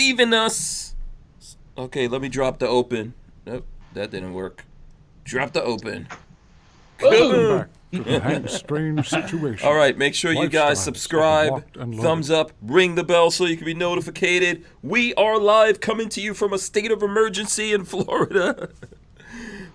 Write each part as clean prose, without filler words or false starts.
believe in us. Okay, let me drop the open. Nope, that didn't work. Drop the open. Welcome Kaboom! back to the Hank's Strange Situation. All right, make sure you guys Lifestyles of subscribe, Locked and Loaded. thumbs up, ring the bell so you can be notified. We are live, coming to you from a state of emergency in Florida.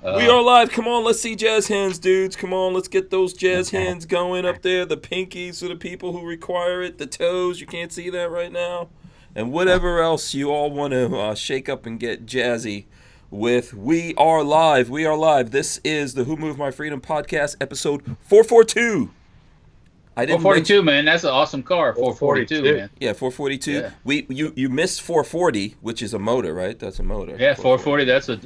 We are live. Come on, let's see jazz hands, dudes. Come on, let's get those jazz hands going up there. The pinkies for the people who require it. The toes, you can't see that right now. And whatever else you all want to shake up and get jazzy with. We are live. We are live. This is the Who Moved My Freedom podcast, episode 442. 442, man. That's an awesome car. 442, man. Yeah, 442. Yeah. You missed 440, which is a motor, right? That's a motor. Yeah, 440. That's a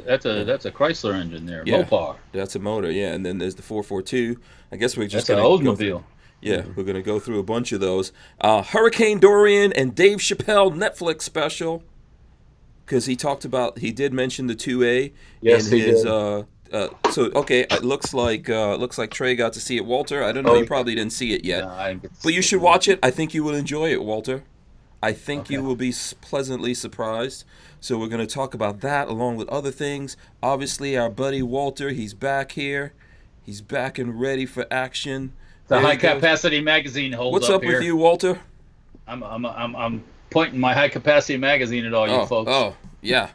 Chrysler engine there. Yeah, Mopar. that's a motor. Yeah, and then there's the 442. I guess we're just That's an Oldsmobile. Yeah, we're gonna go through a bunch of those. Hurricane Dorian and Dave Chappelle Netflix special, because he did mention the 2A Yes, in he his. did. So okay, it looks like Trey got to see it. Walter, I don't know, you probably didn't see it yet, No, I didn't get to but you see should it. watch it. I think you will enjoy it, Walter. I think you Okay. will be pleasantly surprised. So we're going to talk about that along with other things. Obviously, our buddy Walter, he's back here. He's back and ready for action. The There he high goes. capacity magazine holds What's up up here. with you, Walter? I'm pointing my high capacity magazine at all you folks. Oh, yeah.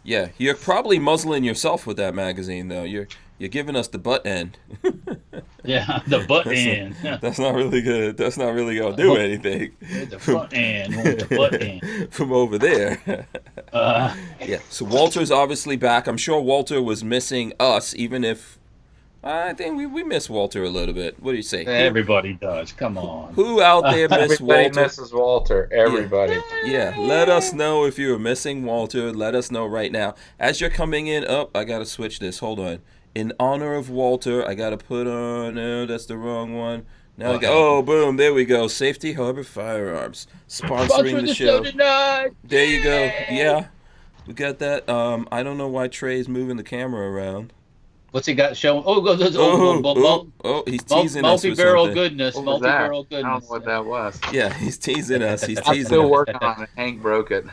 Yeah, you're probably muzzling yourself with that magazine, though. You're giving us the butt end. Yeah, the butt end. That's not really good. That's not really going to do anything. The front end. The butt end. From over there. Yeah, so Walter's obviously back. I'm sure Walter was missing us, even if I think we miss Walter a little bit. What do you say? Everybody does. Come on. Who out there miss Everybody Walter? misses Walter. Everybody. Yeah, let us know if you're missing Walter. Let us know right now. As you're coming in, I got to switch this. Hold on. In honor of Walter, I got to put on, no, that's the wrong one. Now boom, there we go. Safety Harbor Firearms. Sponsoring the show. Tonight. There you go. Yeah, we got that. I don't know why Trey's moving the camera around. What's he got showing? He's teasing us with multi-barrel something. goodness. What was that? Multi-barrel I don't know goodness. what that was. Yeah, he's teasing us. He's I'm teasing still us. working on it. Hank broke it.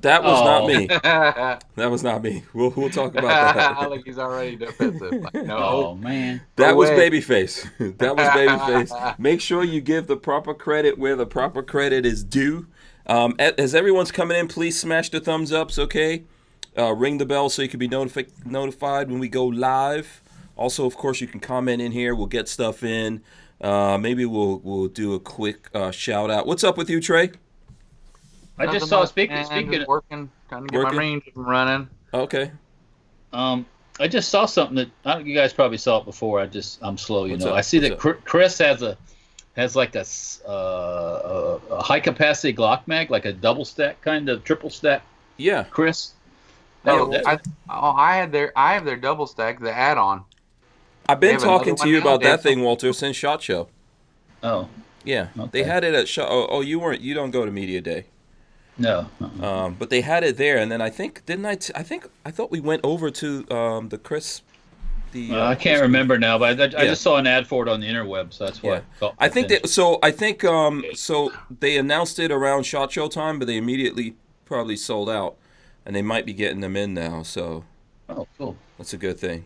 That was not Oh. me. That was not me. We'll talk about that. Like he's already defensive. Like, no. Oh man. That was Away. Babyface. That was Babyface. Make sure you give the proper credit where the proper credit is due. As everyone's coming in, please smash the thumbs ups, okay? Ring the bell so you can be notified when we go live. Also, of course, you can comment in here. We'll get stuff in. Maybe we'll do a quick shout out. What's up with you, Trey? I just Nothing saw much, speaking. man. Speaking. Just working, trying to get Working? my range running. Okay. I just saw something that you guys probably saw it before. I'm slow, you What's know. up? I see What's that Chris has like a high capacity Glock mag, like a double stack kind of triple stack. Yeah. Chris. No, I have their double stack, the add-on. I've been They have another talking to one you now? about They that have thing, Walter, since SHOT Show. Oh Yeah. Okay. They had it at SHOT. You don't go to Media Day. no. But they had it there, and then I thought we went over to the Chris. I can't remember now, but I Yeah. just saw an ad for it on the interweb, so that's why. Yeah. I felt I think attention. so they announced it around SHOT Show time, but they immediately probably sold out, and they might be getting them in now. So Oh, cool. that's a good thing.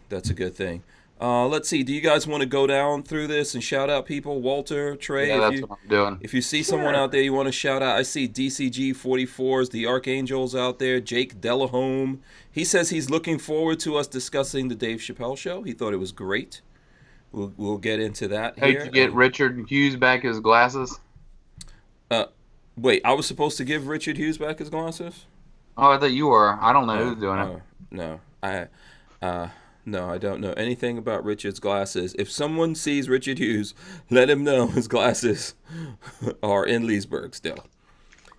Let's see. Do you guys want to go down through this and shout out people? Walter, Trey, Yeah, that's what I'm doing. if you see someone out there you want to shout out, I see DCG 44s, the Archangels out there, Jake Delahome. He says he's looking forward to us discussing the Dave Chappelle show. He thought it was great. We'll get into that Hey, here. did you get Richard Hughes back his glasses? Wait, I was supposed to give Richard Hughes back his glasses? Oh, I thought you were. I don't know who's doing it. No, I don't know anything about Richard's glasses. If someone sees Richard Hughes, let him know his glasses are in Leesburg still.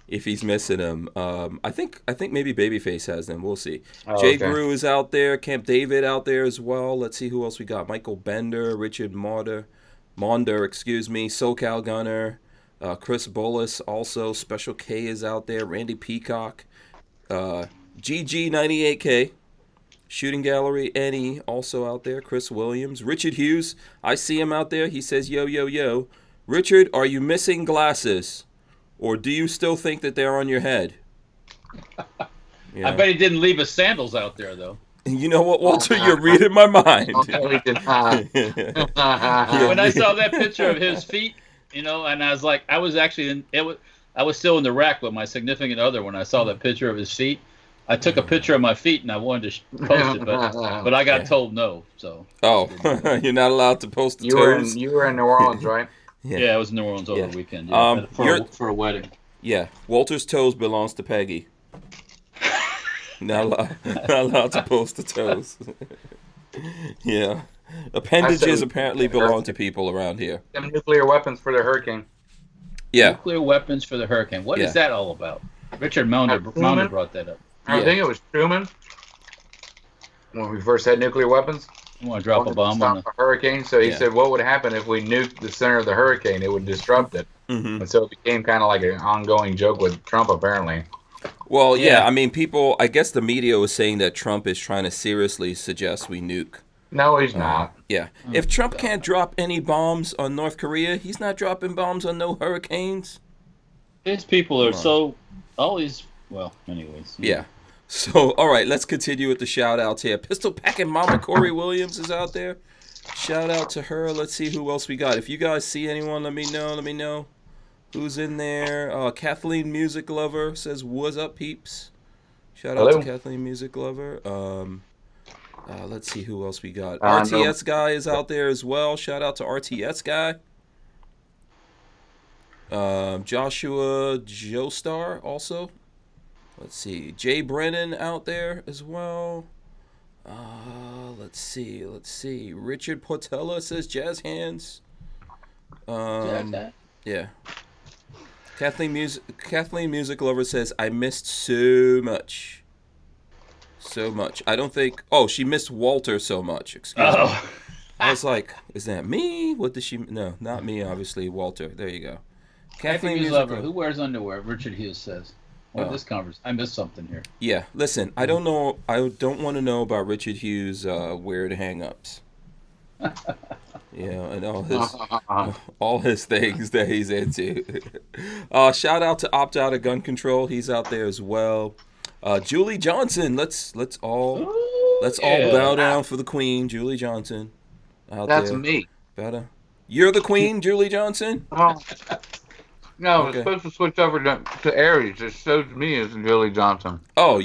If he's missing them, I think maybe Babyface has them. We'll see. Oh, Jay okay. Grew is out there. Camp David out there as well. Let's see who else we got. Michael Bender, Richard Maunder, SoCal Gunner, Chris Bolus also. Special K is out there. Randy Peacock, GG98K. Shooting Gallery, Annie, also out there. Chris Williams. Richard Hughes, I see him out there. He says, yo, yo, yo. Richard, are you missing glasses? Or do you still think that they're on your head? Yeah. I bet he didn't leave his sandals out there though. You know what, Walter? You're reading my mind. No, he did not. When I saw that picture of his feet, and I was like, I was actually I was still in the rack with my significant other when I saw that picture of his feet. I took a picture of my feet and I wanted to post it, but I got told no. So. Oh, you're not allowed to post the toes. You were in New Orleans, right? Yeah, I was in New Orleans over the weekend. Yeah, for a wedding. Yeah, Walter's toes belongs to Peggy. Not allowed to post the toes. Yeah. Appendages apparently belong to people around here. Them nuclear weapons for the hurricane. Yeah. Nuclear weapons for the hurricane. What is that all about? Richard Maunder brought that up. I think it was Truman when we first had nuclear weapons. You want to drop a bomb on a hurricane? So he said, what would happen if we nuked the center of the hurricane? It would disrupt it. Mm-hmm. And so it became kind of like an ongoing joke with Trump, apparently. Well, yeah, I mean, I guess the media was saying that Trump is trying to seriously suggest we nuke. No, he's not. Yeah. If Trump can't drop any bombs on North Korea, he's not dropping bombs on no hurricanes. His people are anyways. Yeah. So, all right, let's continue with the shout-outs here. Pistol Packing Mama Corey Williams is out there. Shout out to her. Let's see who else we got. If you guys see anyone, let me know. Who's in there? Kathleen Music Lover says, "What's up, peeps?" Shout out to Kathleen Music Lover. Let's see who else we got. RTS Guy is out there as well. Shout out to RTS Guy. Joshua Joestar also. Let's see. Jay Brennan out there as well. Let's see. Richard Portella says jazz hands. Yeah. Kathleen Music Lover says, I missed so much. So much. I don't think... Oh, she missed Walter so much. Excuse me. I was like, is that me? What did she... No, not me, obviously. Walter. There you go. Kathleen Music Lover. Who wears underwear? Richard Hughes says. This conversation. I missed something here. Yeah. Listen, I don't know... I don't want to know about Richard Hughes' weird hang-ups. And all his things that he's into. Shout out to Opt Out of Gun Control. He's out there as well. Julie Johnson. Let's all bow down for the Queen, Julie Johnson. That's me. Bow down. You're the Queen, Julie Johnson? No, it's supposed to switch over to Aries. It shows me as Julie Johnson. Oh,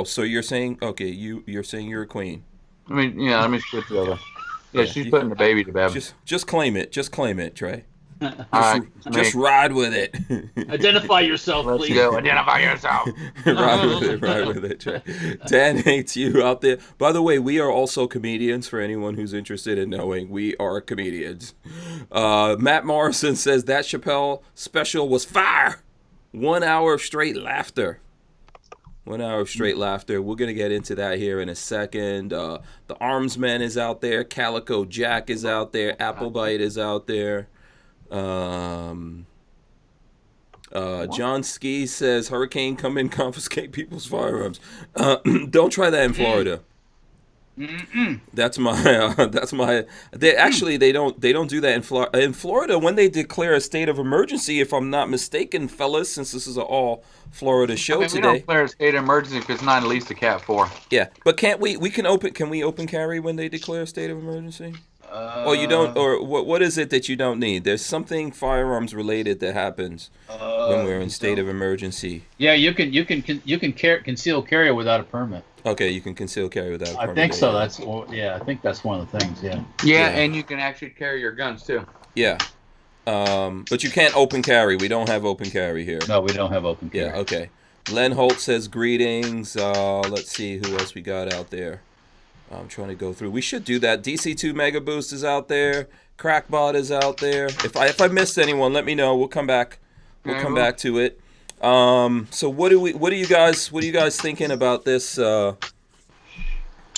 so you're saying you're saying you're a queen. I mean, let me switch it over. Yeah, she's putting the baby to bed. Just claim it. Just claim it, Trey. Just ride with it. Identify yourself, please. Let's go. Identify yourself. Ride with it, Trey. Dan hates you out there. By the way, we are also comedians. For anyone who's interested in knowing, we are comedians. Matt Morrison says that Chappelle special was fire. 1 hour of straight laughter. 1 hour of straight laughter. We're going to get into that here in a second. The Arms Man is out there. Calico Jack is out there. Applebite is out there. John Ski says, Hurricane come in, confiscate people's firearms. Don't try that in Florida. That's my. They don't do that in Florida. In Florida, when they declare a state of emergency, if I'm not mistaken, fellas, since this is an all Florida show today. We don't declare a state of emergency because it's not at least a Cat 4. Yeah, but can't we? Can we open carry when they declare a state of emergency? You don't, or what is it that you don't need? There's something firearms related that happens when we're in state of emergency. Yeah, you can conceal carry without a permit. Okay, you can conceal carry without a permit. I think so. I think that's one of the things. Yeah. Yeah, and you can actually carry your guns too. Yeah. But you can't open carry. We don't have open carry here. No, we don't have open carry. Yeah. Okay. Len Holt says greetings. Let's see who else we got out there. I'm trying to go through. We should do that. DC2 Mega Boost is out there. Crackbot is out there. If I missed anyone, let me know. We'll come back. We'll come back to it. So what are you guys thinking about this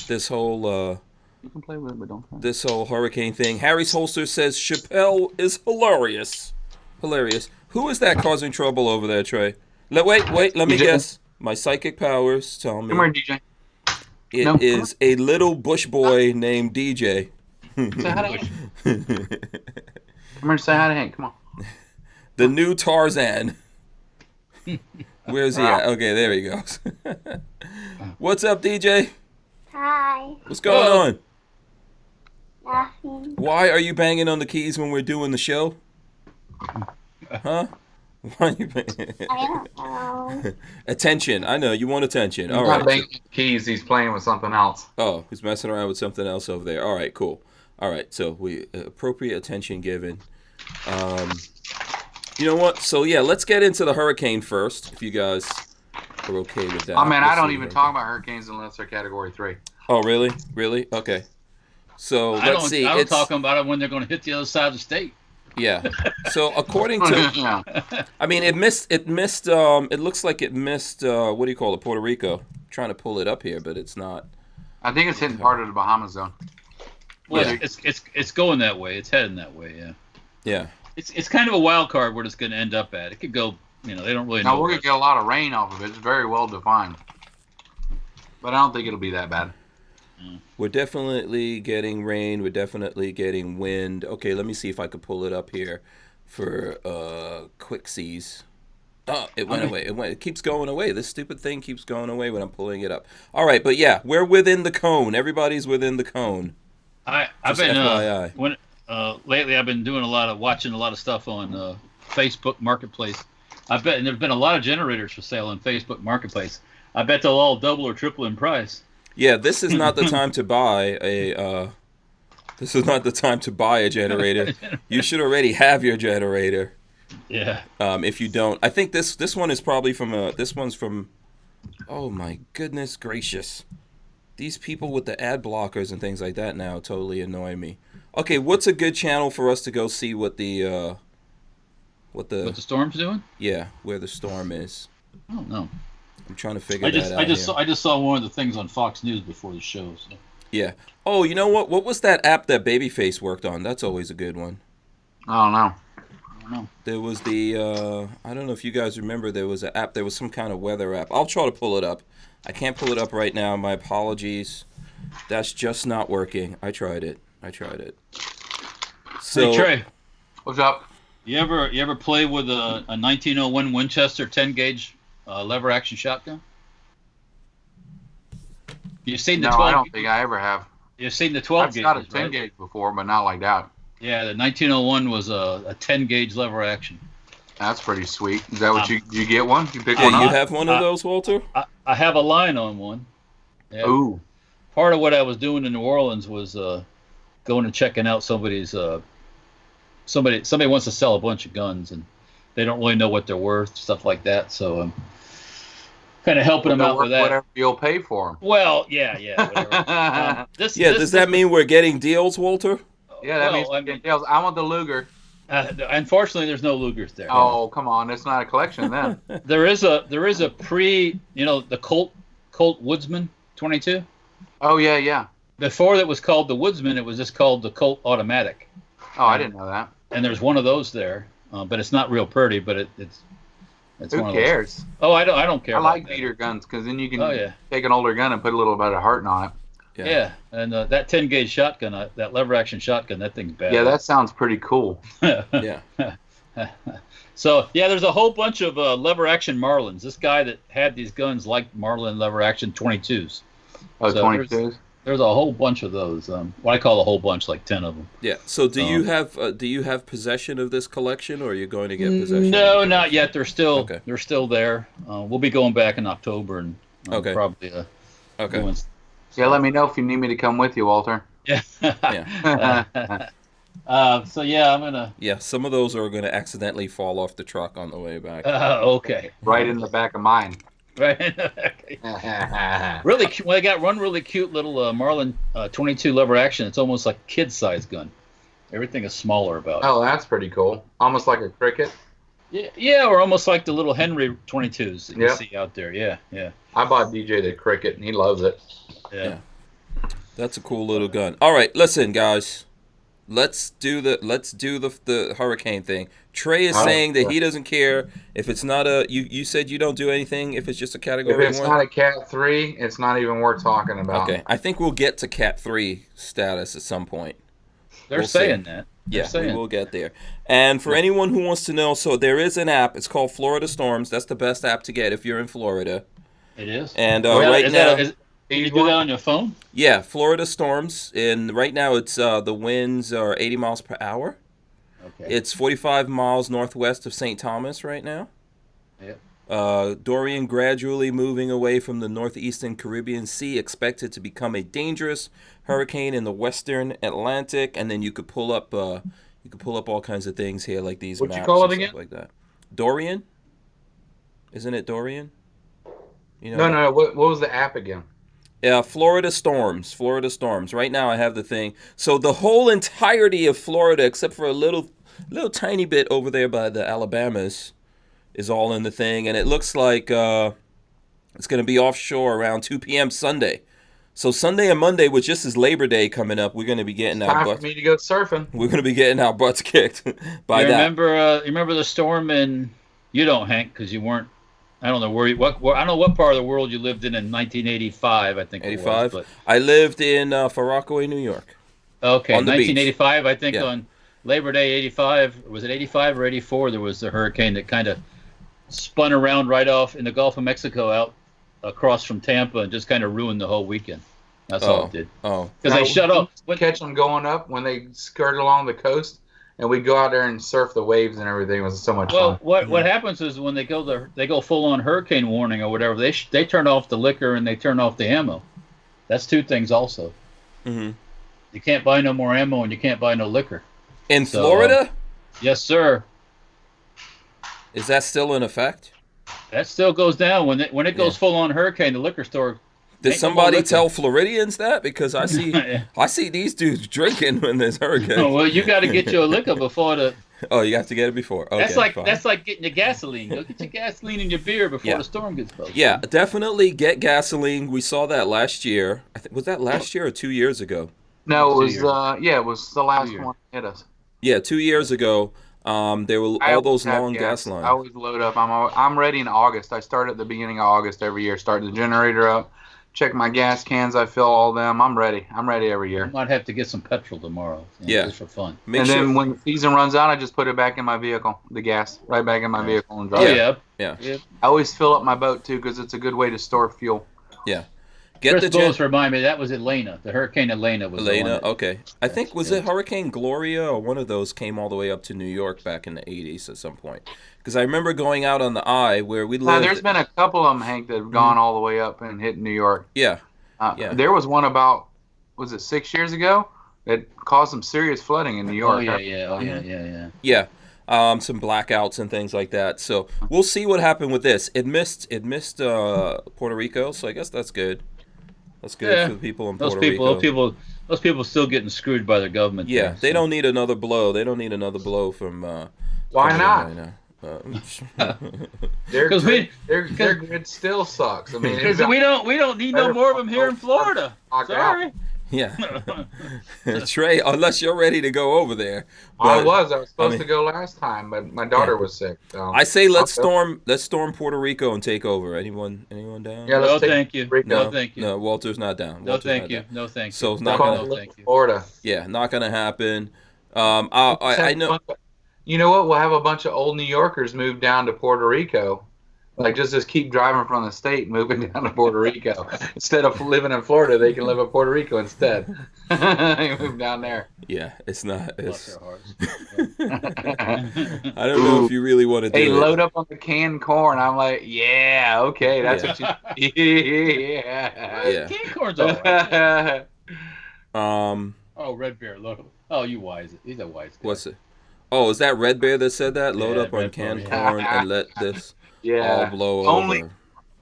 this whole you can play with it, but don't play. This whole hurricane thing? Harry's Holster says Chappelle is hilarious. Hilarious. Who is that causing trouble over there, Trey? Wait, let me guess. My psychic powers tell me. Come here, DJ. It is a little bush boy named DJ. Say hi to Hank. Come here, say hi to Hank. Come on. The new Tarzan. Where's he at? Okay, there he goes. What's up, DJ? Hi. What's going on? Nothing. Why are you banging on the keys when we're doing the show? Huh? Why are you banging? I don't know. Attention. I know, you want attention. He's All not right. banging keys. He's playing with something else. Oh, he's messing around with something else over there. All right, cool. All right, so we appropriate attention given. You know what? So, yeah, let's get into the hurricane first, if you guys are okay with that. I mean, I Let's don't see even the talk about hurricanes unless they're Category 3. Oh, really? Really? Okay. So, let's see. I don't talk about it when they're going to hit the other side of the state. Yeah. So, according to... Yeah. I mean, it missed, it looks like it missed, what do you call it, Puerto Rico. I'm trying to pull it up here, but it's not. I think it's hitting part of the Bahamas zone. Well, Yeah. it's going that way. It's heading that way, yeah. Yeah. It's kind of a wild card where it's going to end up at. It could go, they don't really know. Now, we're going to get a lot of rain off of it. It's very well defined. But I don't think it'll be that bad. We're definitely getting rain. We're definitely getting wind. Okay, let me see if I could pull it up here for quick seas. Oh, it went away. It keeps going away. This stupid thing keeps going away when I'm pulling it up. All right, but yeah, we're within the cone. Everybody's within the cone. I've Just been FYI. lately. I've been watching a lot of stuff on Facebook Marketplace. I bet, and there's been a lot of generators for sale on Facebook Marketplace. I bet they'll all double or triple in price. Yeah, this is not the time to buy a. This is not the time to buy a generator. You should already have your generator. Yeah. If you don't, I think this one is probably from this one's from. Oh my goodness gracious. These people with the ad blockers and things like that now totally annoy me. Okay, what's a good channel for us to go see what the What the storm's doing? Yeah, where the storm is. I don't know. I'm trying to figure that out. I just saw one of the things on Fox News before the show. So. Yeah. Oh, you know what? What was that app that Babyface worked on? That's always a good one. I don't know. There was the I don't know if you guys remember, there was an app, there was some kind of weather app. I'll try to pull it up. I can't pull it up right now. My apologies. That's just not working. I tried it. So Hey Trey, What's up? you ever play with a 1901 Winchester 10 gauge lever action shotgun? You've seen the No, 12. I don't think I ever have. You've seen the 12 I've gauge. got a 10 gauge before, but not like that. Yeah, the 1901 was a 10 gauge lever action. That's pretty sweet. Is that what you get one? You pick yeah, one you up? have one of those, Walter? I have a line on one. Yeah. Ooh. Part of what I was doing in New Orleans was going and checking out somebody's somebody wants to sell a bunch of guns and they don't really know what they're worth, stuff like that. So I'm kind of helping them out with that. Whatever you'll pay for them. Well, yeah, whatever. Does that mean we're getting deals, Walter? Yeah, that well, means I want the Luger. Unfortunately, there's no Lugers there. Oh, come on. It's not a collection then. There is a pre, the Colt Woodsman 22. Oh, yeah. Before that was called the Woodsman, it was just called the Colt Automatic. Oh, I didn't know that. And there's one of those there, but it's not real pretty. But it's Who one cares? Of those. Oh, I don't care. I about like that. beater guns because then you can yeah. take an older gun and put a little bit of heart on it. Yeah, and that 10 gauge shotgun, that lever action shotgun, that thing's bad. Yeah, that sounds pretty cool. Yeah. So yeah, there's a whole bunch of lever action Marlins. This guy that had these guns liked Marlin lever action 22s. Oh, So 22s? There's a whole bunch of those. What I call a whole bunch, like 10 of them. Yeah. So do you have possession of this collection, or are you going to get possession? No, not yet. They're still Okay. they're still there. We'll be going back in October and probably Okay. doing. Yeah, let me know if you need me to come with you, Walter. Yeah. Yeah. So yeah, I'm gonna. Yeah. Some of those are going to accidentally fall off the truck on the way back. Okay. Right in the back of mine. Right. Really, well, they got one really cute little Marlin 22 lever action. It's almost like a kid-sized gun. Everything is smaller about it. Oh, that's pretty cool. Almost like a cricket. Yeah, or almost like the little Henry 22s that you see out there. Yeah. I bought DJ the cricket, and he loves it. Yeah. That's a cool little gun. All right, listen, guys. Let's do the hurricane thing. Trey is saying that he doesn't care if it's not a. You said you don't do anything if it's just a category 1. If it's not a Cat 3, it's not even worth talking about. Okay, I think we'll get to Cat 3 status at some point. They're We'll saying see. that. Yeah, we saying. will get there. And for anyone who wants to know, so there is an app. It's called Florida Storms. That's the best app to get if you're in Florida. It is. And right now, can you do that on your phone? yeah, Florida Storms. And right now, it's the winds are 80 miles per hour. Okay. It's 45 miles northwest of St. Thomas right now. Yeah. Dorian gradually moving away from the northeastern Caribbean Sea, expected to become a dangerous hurricane in the western Atlantic, and then you could pull up all kinds of things here, like these What'd maps you call and it stuff again? like that. Dorian, isn't it Dorian? You No. What was the app again? Yeah, Florida Storms. Florida Storms. Right now, I have the thing. So the whole entirety of Florida, except for a little tiny bit over there by the Alabamas, is all in the thing, and it looks like it's going to be offshore around 2 p.m. Sunday. So Sunday and Monday, which just is Labor Day coming up, we're going to be getting our Time butts. for me to go surfing. We're going to be getting our butts kicked by You that. remember the storm in? You don't, Hank, because you weren't. I don't know where. I don't know what part of the world you lived in 1985. I think 85. it was. I lived in Far Rockaway, New York. Okay, on the beach. 1985. I think Yeah. on Labor Day 85. Was it 85 or 84? There was the hurricane that kind of spun around right off in the Gulf of Mexico out across from Tampa and just kind of ruined the whole weekend. That's all it did. Oh, Because they shut off. Catch them going up when they skirt along the coast, and we go out there and surf the waves and everything. It was so much Well, fun. what happens is when they go full on hurricane warning or whatever, they turn off the liquor and they turn off the ammo. That's two things also. Mm-hmm. You can't buy no more ammo and you can't buy no liquor. In So, Florida, Yes, sir. is that still in effect? That still goes down when it goes full on hurricane. The liquor store. Did ain't no more somebody liquor. tell Floridians that? Because I see these dudes drinking when there's hurricanes. Oh, well, you got to get your liquor before the. Oh, you have to get it before. Okay, fine. That's like getting your gasoline. Go get your gasoline and your beer before the storm gets close. Yeah, definitely get gasoline. We saw that last year. I think was that last year or 2 years ago? No, it was 2 years. it was the last 2 years. one that hit us. Yeah, 2 years ago. There were all those long gas lines. I always load up. I'm ready in August. I start at the beginning of August every year. Start the generator up. Check my gas cans. I fill all them. I'm ready. I'm ready every I year. might have to get some petrol tomorrow. Yeah. Just for fun. Make And sure. then when the season runs out, I just put it back in my vehicle. The gas right back in my vehicle and drive. Oh Yeah. yeah. I always fill up my boat too because it's a good way to store fuel. Get Chris the Bullis remind me that was Elena. The Hurricane Elena was the Elena. one that- Okay, I think was it Hurricane Gloria or one of those came all the way up to New York back in the 80s at some point. Because I remember going out on the I where we Now, lived. there's been a couple of them, Hank, that have gone all the way up and hit New York. Yeah. Yeah. There was one about, was it 6 years ago, that caused some serious flooding in New York. Oh yeah. Yeah. Some blackouts and things like that. So we'll see what happened with this. It missed Puerto Rico, so I guess that's good. That's good for the people in Puerto Rico. Those people still getting screwed by their government. Yeah, there, they so. don't need another blow. They don't need another blow from. Why not? Right now. Their 'Cause we- grid still sucks. I mean, Because we don't need no more of them here in Florida. Sorry. Yeah. Trey, unless you're ready to go over there. I But was supposed to go last time, but my daughter was sick. So. I say let's storm Puerto Rico and take over. Anyone down? Yeah, No, let's take thank you. Rico. No, thank you. No, Walter's not down. No, Walter's thank not you. down. No, thank you. So it's not Call gonna. No, thank you. Florida. Yeah, not gonna happen. I know. You know what? We'll have a bunch of old New Yorkers move down to Puerto Rico. Like, just keep driving from the state, moving down to Puerto Rico. Instead of living in Florida, they can live in Puerto Rico instead. They move down there. Yeah, it's not. Bless It's. their hearts. I don't know if you really want to do Hey, it. load up on the canned corn. I'm like, yeah, okay, that's what you. Yeah. Yeah. Cane corn's all right. Um. Oh, Red Bear, look. Oh, you wise. He's a wise guy. What's it? Oh, is that Red Bear that said that? Load Yeah, up on Red Bear, canned yeah. corn and let this all Yeah. blow Only- over.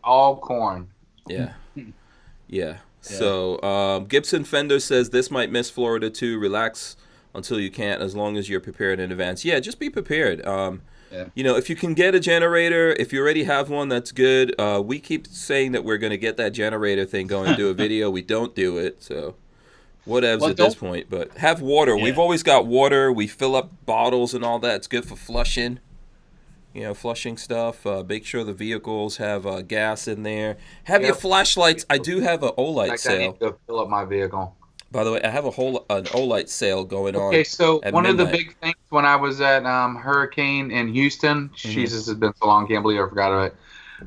All corn. Yeah. Yeah. So Gibson Fender says this might miss Florida too. Relax until you can't, as long as you're prepared in advance. Yeah, just be prepared. You know, if you can get a generator, if you already have one, that's good. We keep saying that we're going to get that generator thing going and do a video. We don't do it, so whatevs at this point. But have water. Yeah. We've always got water. We fill up bottles and all that. It's good for flushing. You know, flushing stuff. Make sure the vehicles have gas in there. Have your flashlights. I do have an Olight Like, I need sale. to go fill up my vehicle. By the way, I have an Olight sale going on. Okay, so at one of the midnight. big things when I was at Hurricane in Houston, Jesus, it's been so long, can't believe I forgot of it,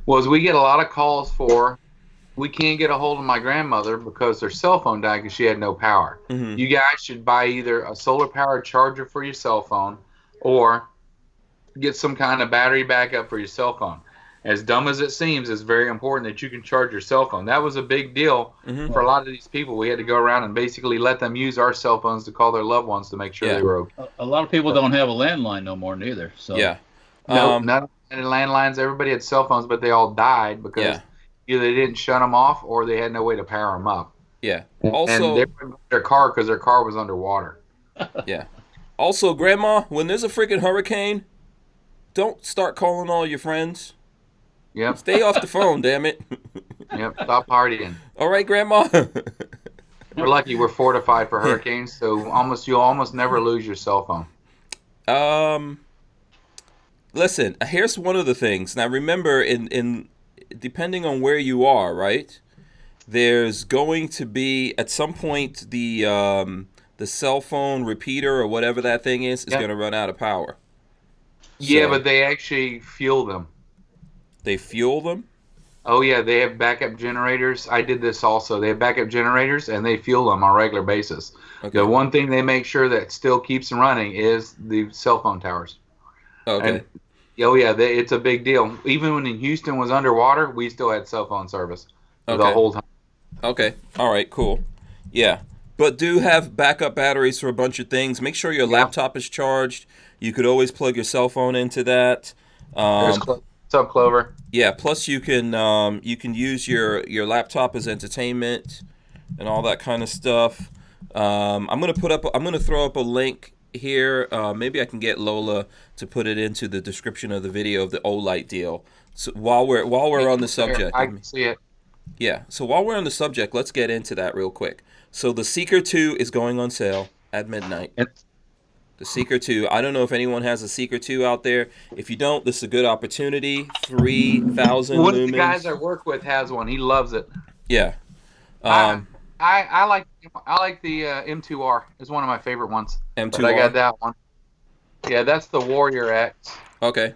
was we get a lot of calls for, we can't get a hold of my grandmother because their cell phone died because she had no power. You guys should buy either a solar-powered charger for your cell phone or get some kind of battery backup for your cell phone. As dumb as it seems, it's very important that you can charge your cell phone. That was a big deal for a lot of these people. We had to go around and basically let them use our cell phones to call their loved ones to make sure they were okay. A lot of people don't have a landline no more neither. So Yeah. No, not any landlines. Everybody had cell phones, but they all died because either they didn't shut them off or they had no way to power them up. Yeah. And Also, they were in their car because their car was underwater. yeah. Also, Grandma, when there's a freaking hurricane, don't start calling all your friends. Yep. Stay off the phone, damn it. Yep. Stop partying. All right, Grandma. We're lucky we're fortified for hurricanes, so you'll almost never lose your cell phone. Listen, here's one of the things. Now, remember, in depending on where you are, right? There's going to be at some point the cell phone repeater or whatever that thing is going to run out of power. Yeah, So- but they actually fuel them. They fuel them. Oh, yeah, they have backup generators. I did this also. They have backup generators, and they fuel them on a regular basis. Okay. The one thing they make sure that still keeps them running is the cell phone towers. Okay. And, it's a big deal. Even when Houston was underwater, we still had cell phone service the whole time. Okay. All right. Cool. Yeah. But do have backup batteries for a bunch of things. Make sure your laptop is charged. You could always plug your cell phone into that. What's up, Clover? Yeah. Plus, you can use your laptop as entertainment and all that kind of stuff. I'm gonna throw up a link here. Maybe I can get Lola to put it into the description of the video of the Olight deal. So while we're on the subject, I can see it. yeah. So while we're on the subject, let's get into that real quick. So the Seeker 2 is going on sale at midnight. The Seeker 2. I don't know if anyone has a Seeker 2 out there. If you don't, this is a good opportunity. 3,000 One lumens. of the guys I work with has one. He loves it. Yeah. I like the M2R. It's one of my favorite ones. M2R. But I got that one. Yeah, that's the Warrior X. Okay.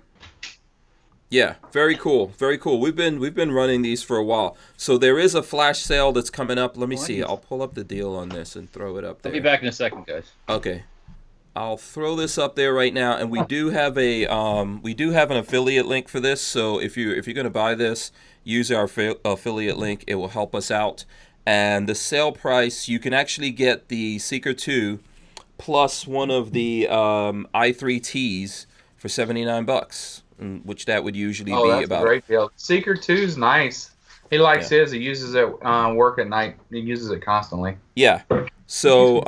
Yeah, very cool. Very cool. We've been running these for a while. So there is a flash sale that's coming up. Let me see. I'll pull up the deal on this and throw it up there. I'll be back in a second, guys. Okay. I'll throw this up there right now, and we do have an affiliate link for this. So if you're going to buy this, use our affiliate link. It will help us out. And the sale price, you can actually get the Seeker 2 plus one of the i3Ts for $79, which that would usually be that's about. a great deal. Seeker 2's nice. He likes his. He uses it work at night. He uses it constantly. Yeah. So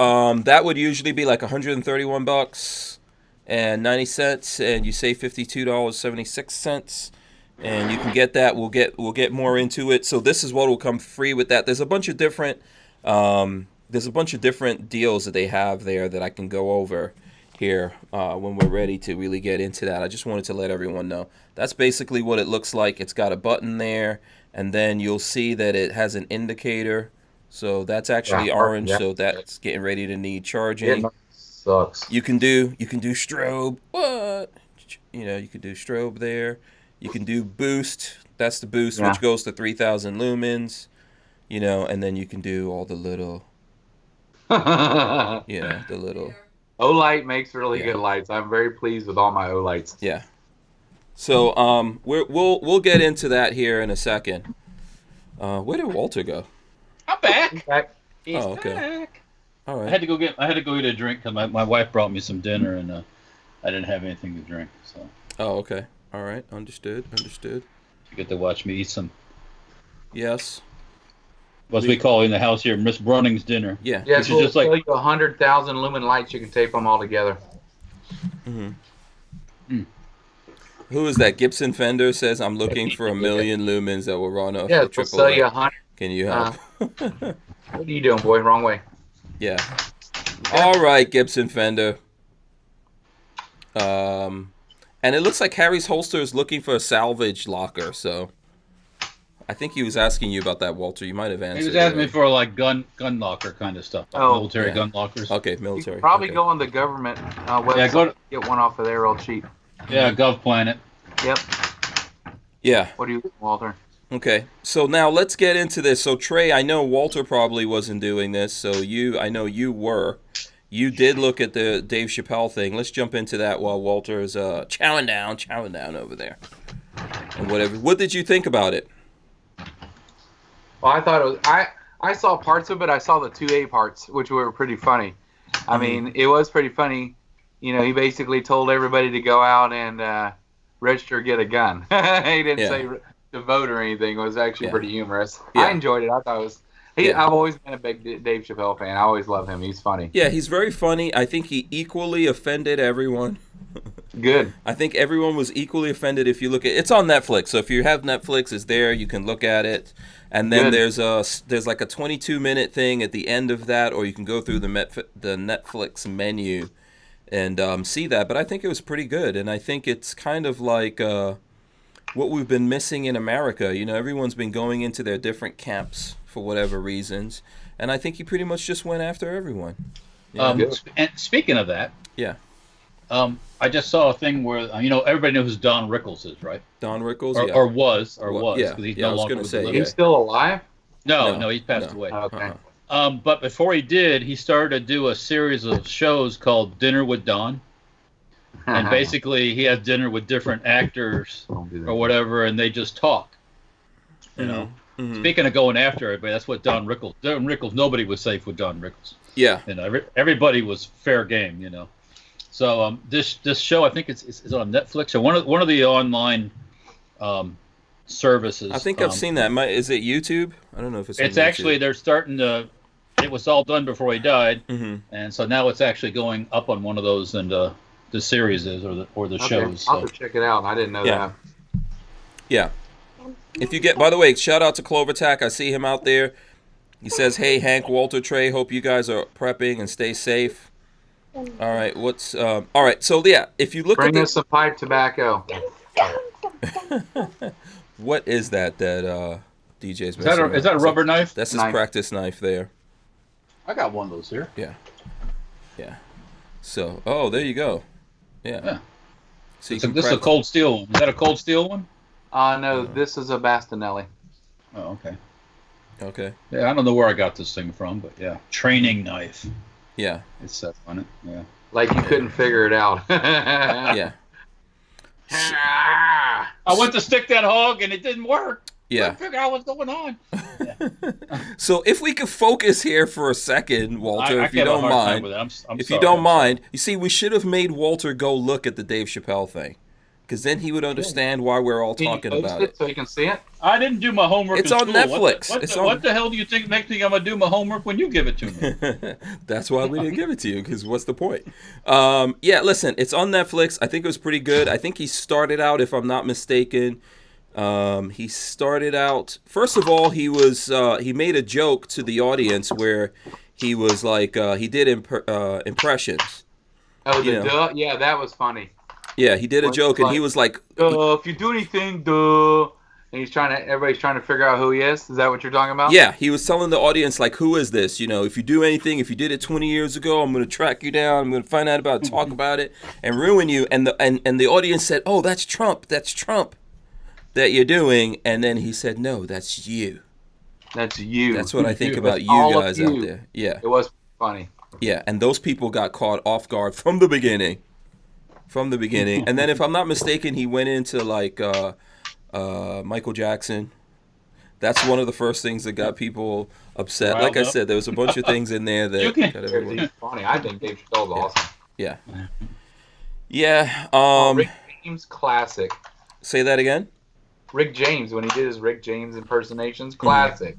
that would usually be like $131.90, and you save $52.76, and you can get that. We'll get more into it. So this is what will come free with that. There's a bunch of different deals that they have there that I can go over here when we're ready to really get into that. I just wanted to let everyone know. That's basically what it looks like. It's got a button there, and then you'll see that it has an indicator. So that's actually orange, so that's getting ready to need charging. It sucks. You can do strobe. What? You can do strobe there. You can do boost. That's the boost, which goes to 3,000 lumens. And then you can do all the little, the little. Olight makes really good lights. I'm very pleased with all my Olights. Yeah. So we'll get into that here in a second. Where did Walter go? I'm back. He's okay. back. All right. I had to go get a drink because my wife brought me some dinner and I didn't have anything to drink. So. Oh, okay. All right. Understood. You get to watch me eat some. Yes. What we call in the house here, Miss Brunning's dinner. Yeah. Yeah, Which is just like 100,000 lumen lights. You can tape them all together. Mm-hmm. Who is that? Gibson Fender says, I'm looking for 1 million lumens that will run off. Yeah, they'll sell you 100. Can you help? What are you doing, boy? Wrong way. Yeah. All right, Gibson Fender. And it looks like Harry's Holster is looking for a salvage locker, so I think he was asking you about that, Walter. You might have answered. He was asking me for like gun locker kind of stuff, like military gun lockers. Okay, You military. can probably okay. go on the government website. Yeah, go to, Get one off of there real cheap. yeah, GovPlanet. Yep. Yeah. What do you think, Walter? Okay. So now let's get into this. So Trey, I know Walter probably wasn't doing this, so I know you were. You did look at the Dave Chappelle thing. Let's jump into that while Walter is chowing down over there. And whatever. What did you think about it? Well, I thought it was. I saw parts of it. I saw the 2A parts, which were pretty funny. I mean, it was pretty funny. You know, he basically told everybody to go out and register, get a gun. He didn't say to vote or anything. It was actually pretty humorous. Yeah. I enjoyed it. I thought it was. I've always been a big Dave Chappelle fan. I always love him. He's funny. Yeah, he's very funny. I think he equally offended everyone. Good. I think everyone was equally offended. If you look at it's on Netflix, so if you have Netflix, it's there. You can look at it, and then there's like a 22-minute thing at the end of that, or you can go through the Netflix menu and see that. But I think it was pretty good, and I think it's kind of like what we've been missing in America. You know, everyone's been going into their different camps for whatever reasons, and I think he pretty much just went after everyone. And speaking of that, I just saw a thing where everybody knows who Don Rickles is, right? Don Rickles, or was, yeah. He's I no was longer going to with say, the He's still alive? No, he's passed away. Okay. But before he did, he started to do a series of shows called Dinner with Don. And basically, he has dinner with different actors or whatever, and they just talk. You know? Mm-hmm. Speaking of going after everybody, that's what Don Rickles, nobody was safe with Don Rickles. Yeah. You know, everybody was fair game, you know. So this show, I think it's on Netflix or one of the online services. I think I've seen that. Is it YouTube? I don't know if it's. It's actually they're starting to. It was all done before he died, and so now it's actually going up on one of those, and the series is or the shows. I'll have to check it out. I didn't know that. Yeah. If you get, by the way, shout out to Clover Tack. I see him out there. He says, "Hey Hank, Walter, Trey. Hope you guys are prepping and stay safe." All right. All right. So yeah, if you look bring us some pipe tobacco. What is that DJ's messing with? Is that a rubber knife? That's his practice knife there. I got one of those here. Yeah. So, there you go. Yeah. So this is a cold steel one. Is that a cold steel one? No, this is a Bastinelli. Oh, okay. Okay. Yeah, I don't know where I got this thing from, but yeah, training knife. Yeah. It says on it. Yeah. Like you couldn't figure it out. Yeah. I went to stick that hog and it didn't work. Yeah. I figured out what's going on. So if we could focus here for a second, Walter, if you don't mind. If you don't mind, you see, we should have made Walter go look at the Dave Chappelle thing, because then he would understand why we're all talking about it. So you can see it. I didn't do my homework. It's on Netflix. What the hell do you think makes me I'm gonna do my homework when you give it to me? That's why we didn't give it to you, because what's the point? Yeah, listen, it's on Netflix. I think it was pretty good. I think he started out, if I'm not mistaken. He started out. First of all, he made a joke to the audience where he was like he did impressions. Oh, duh? Yeah, that was funny. Yeah, he did a joke, and he was like, if you do anything, duh. And everybody's trying to figure out who he is. Is that what you're talking about? Yeah, he was telling the audience, like, who is this? You know, if you do anything, if you did it 20 years ago, I'm going to track you down. I'm going to find out about it, talk about it, and ruin you. And the audience said, oh, that's Trump. That's Trump that you're doing. And then he said, no, that's you. That's you. That's what I think about you guys out there. Yeah. It was funny. Yeah, and those people got caught off guard from the beginning. And then if I'm not mistaken, he went into like Michael Jackson. That's one of the first things that got people upset. Like I said, there was a bunch of things in there that got everyone. He's funny. I think Dave Chappelle's awesome. Yeah. Yeah. Rick James classic. Say that again? Rick James, when he did his Rick James impersonations, classic.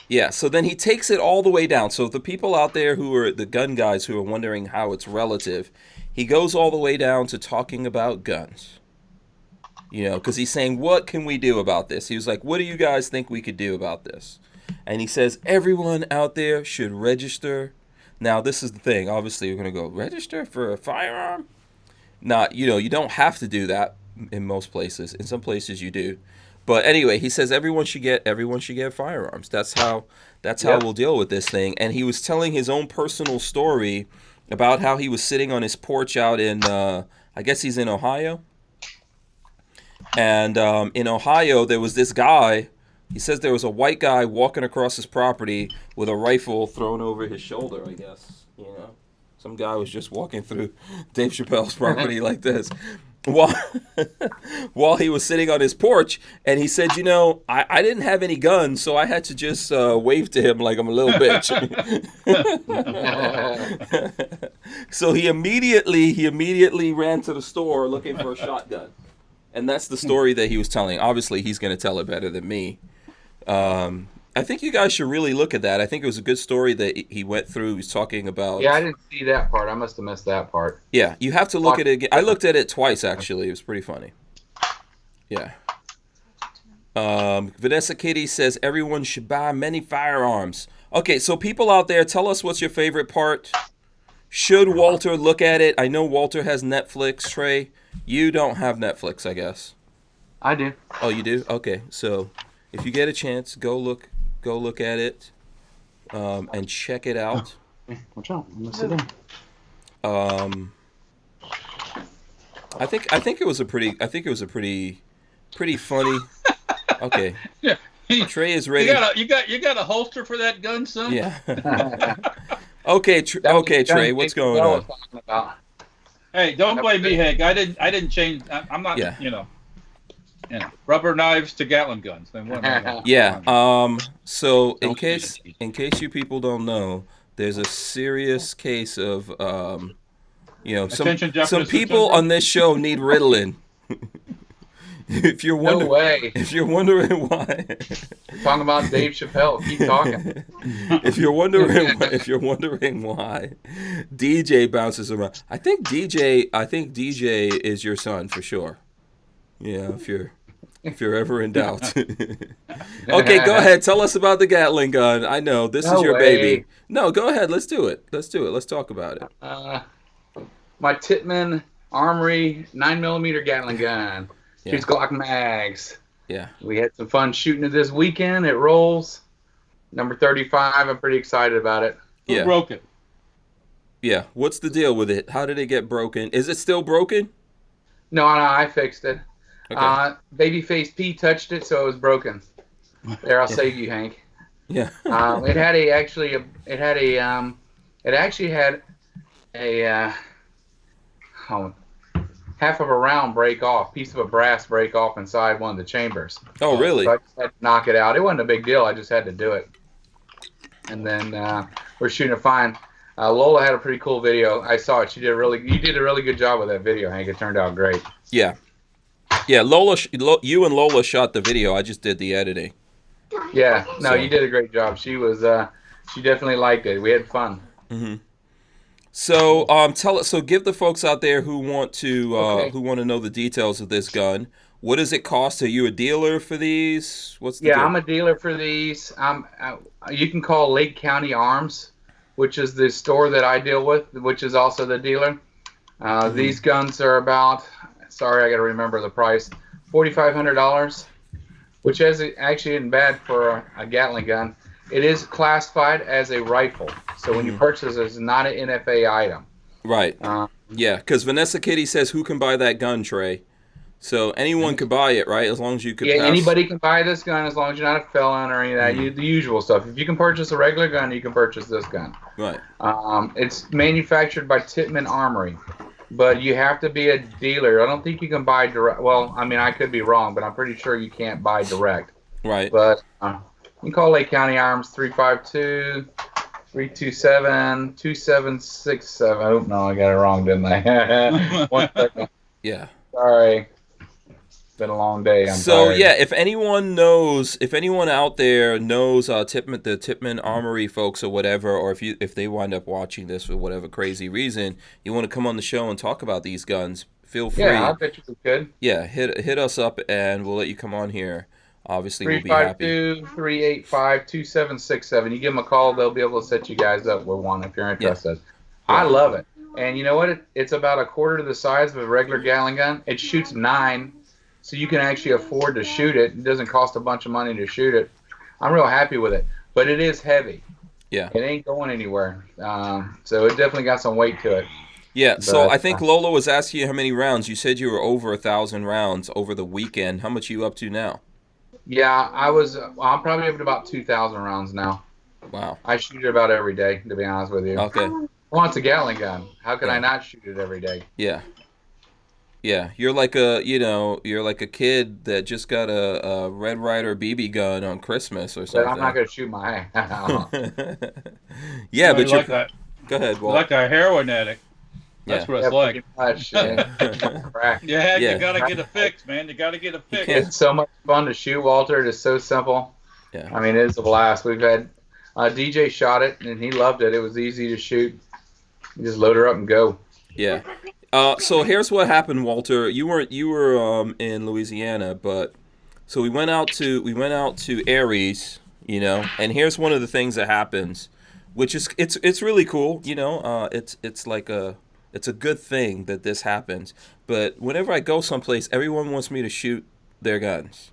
Yeah, so then he takes it all the way down. So the people out there who are the gun guys who are wondering how it's relative, he goes all the way down to talking about guns. You know, because he's saying, what can we do about this? He was like, what do you guys think we could do about this? And he says, everyone out there should register. Now, this is the thing. Obviously, you're going to go, register for a firearm? Not, you know, you don't have to do that in most places. In some places you do. But anyway, he says everyone should get firearms. That's how we'll deal with this thing. And he was telling his own personal story about how he was sitting on his porch out in I guess he's in Ohio. And in Ohio, there was this guy. He says there was a white guy walking across his property with a rifle thrown over his shoulder, I guess. You know, some guy was just walking through Dave Chappelle's property like this while he was sitting on his porch. And he said, you know, I didn't have any guns, so I had to just wave to him like I'm a little bitch. So he immediately ran to the store looking for a shotgun. And that's the story that he was telling. Obviously, he's going to tell it better than me. I think you guys should really look at that. I think it was a good story that he went through. He was talking about... Yeah, I didn't see that part. I must have missed that part. Yeah, you have to look at it again. I looked at it twice, actually. It was pretty funny. Yeah. Vanessa Kitty says, everyone should buy many firearms. Okay, so people out there, tell us what's your favorite part. Should Walter look at it? I know Walter has Netflix, Trey. You don't have Netflix, I guess. I do. Oh, you do? Okay, so if you get a chance, go look at it, and check it out. Watch out! I'm gonna sit down. I think it was a pretty funny. Okay. Yeah. Trey is ready. You got a holster for that gun, son? Yeah. Okay, Trey, what's going on? Hey, don't blame me, Hank. I didn't change. I'm not. Yeah. You know, rubber knives to Gatling guns. Yeah. So in case you people don't know, there's a serious case of some people on this show need Ritalin. If you're wondering, No way. If you're wondering why, We're talking about Dave Chappelle. Keep talking. if you're wondering why DJ bounces around, I think DJ is your son for sure. Yeah, if you're ever in doubt. Okay, go ahead. Tell us about the Gatling gun. I know this is your baby. No, go ahead. Let's do it. Let's talk about it. My Tippmann Armory 9mm Gatling gun. Shoots Glock mags. Yeah. We had some fun shooting it this weekend. It rolls. Number 35. I'm pretty excited about it. Who broke it? Yeah. What's the deal with it? How did it get broken? Is it still broken? No, I fixed it. Okay. Babyface P touched it, so it was broken. There, I'll save you, Hank. Yeah. It actually had a half of a round break off, piece of a brass break off inside one of the chambers. Oh, really? So I just had to knock it out. It wasn't a big deal. I just had to do it. And then we're shooting it fine. Lola had a pretty cool video. I saw it. You did a really good job with that video, Hank. It turned out great. Yeah. Yeah, Lola, you and Lola shot the video. I just did the editing. Yeah. No, you did a great job. She definitely liked it. We had fun. Mm-hmm. So give the folks out there who want to know the details of this gun. What does it cost? Are you a dealer for these? What's the deal? I'm a dealer for these. You can call Lake County Arms, which is the store that I deal with, which is also the dealer. These guns are about, sorry, I got to remember the price, $4,500, which actually isn't bad for a Gatling gun. It is classified as a rifle, so when you purchase it, it's not an NFA item. Right. Yeah, because Vanessa Kitty says, who can buy that gun, Trey? So anyone could buy it, right? As long as you could. Yeah, anybody can buy this gun as long as you're not a felon or any of that. The usual stuff. If you can purchase a regular gun, you can purchase this gun. Right. It's manufactured by Tippmann Armory, but you have to be a dealer. I don't think you can buy direct. Well, I mean, I could be wrong, but I'm pretty sure you can't buy direct. Right. But you can call Lake County Arms 352-327-2767. Oh, no, I got it wrong, didn't I? 1 second. Yeah. Sorry. It's been a long day. I'm tired. Yeah, if anyone out there knows the Tippmann Armory folks or whatever, or if they wind up watching this for whatever crazy reason, you want to come on the show and talk about these guns, feel free. Yeah, I bet you could. Yeah, hit us up and we'll let you come on here. Obviously, we'll be happy. 352-385-2767. You give them a call, they'll be able to set you guys up with one if you're interested. Yeah. I love it. And you know what? It's about a quarter the size of a regular Gatling gun. It shoots 9, so you can actually afford to shoot it. It doesn't cost a bunch of money to shoot it. I'm real happy with it, but it is heavy. Yeah. It ain't going anywhere. So it definitely got some weight to it. Yeah, so I think Lola was asking you how many rounds. You said you were over 1,000 rounds over the weekend. How much are you up to now? Yeah, I'm probably up to about 2,000 rounds now. Wow. I shoot it about every day, to be honest with you. Okay. Well, it's a Gatling gun. How could I not shoot it every day? Yeah. Yeah, you're like a kid that just got a Red Ryder BB gun on Christmas or something. But I'm not going to shoot my Yeah, but you're... like Go ahead, Walt. like a heroin addict. That's what it's like. Much, Yeah, you got to get it fixed, man. You got to get it fixed. It's so much fun to shoot, Walter. It is so simple. Yeah. I mean, it is a blast. We've had DJ shot it, and he loved it. It was easy to shoot. You just load her up and go. Yeah. So here's what happened, Walter. You were in Louisiana, but so we went out to Aries, and here's one of the things that happens, which is it's really cool, it's a good thing that this happens. But whenever I go someplace, everyone wants me to shoot their guns.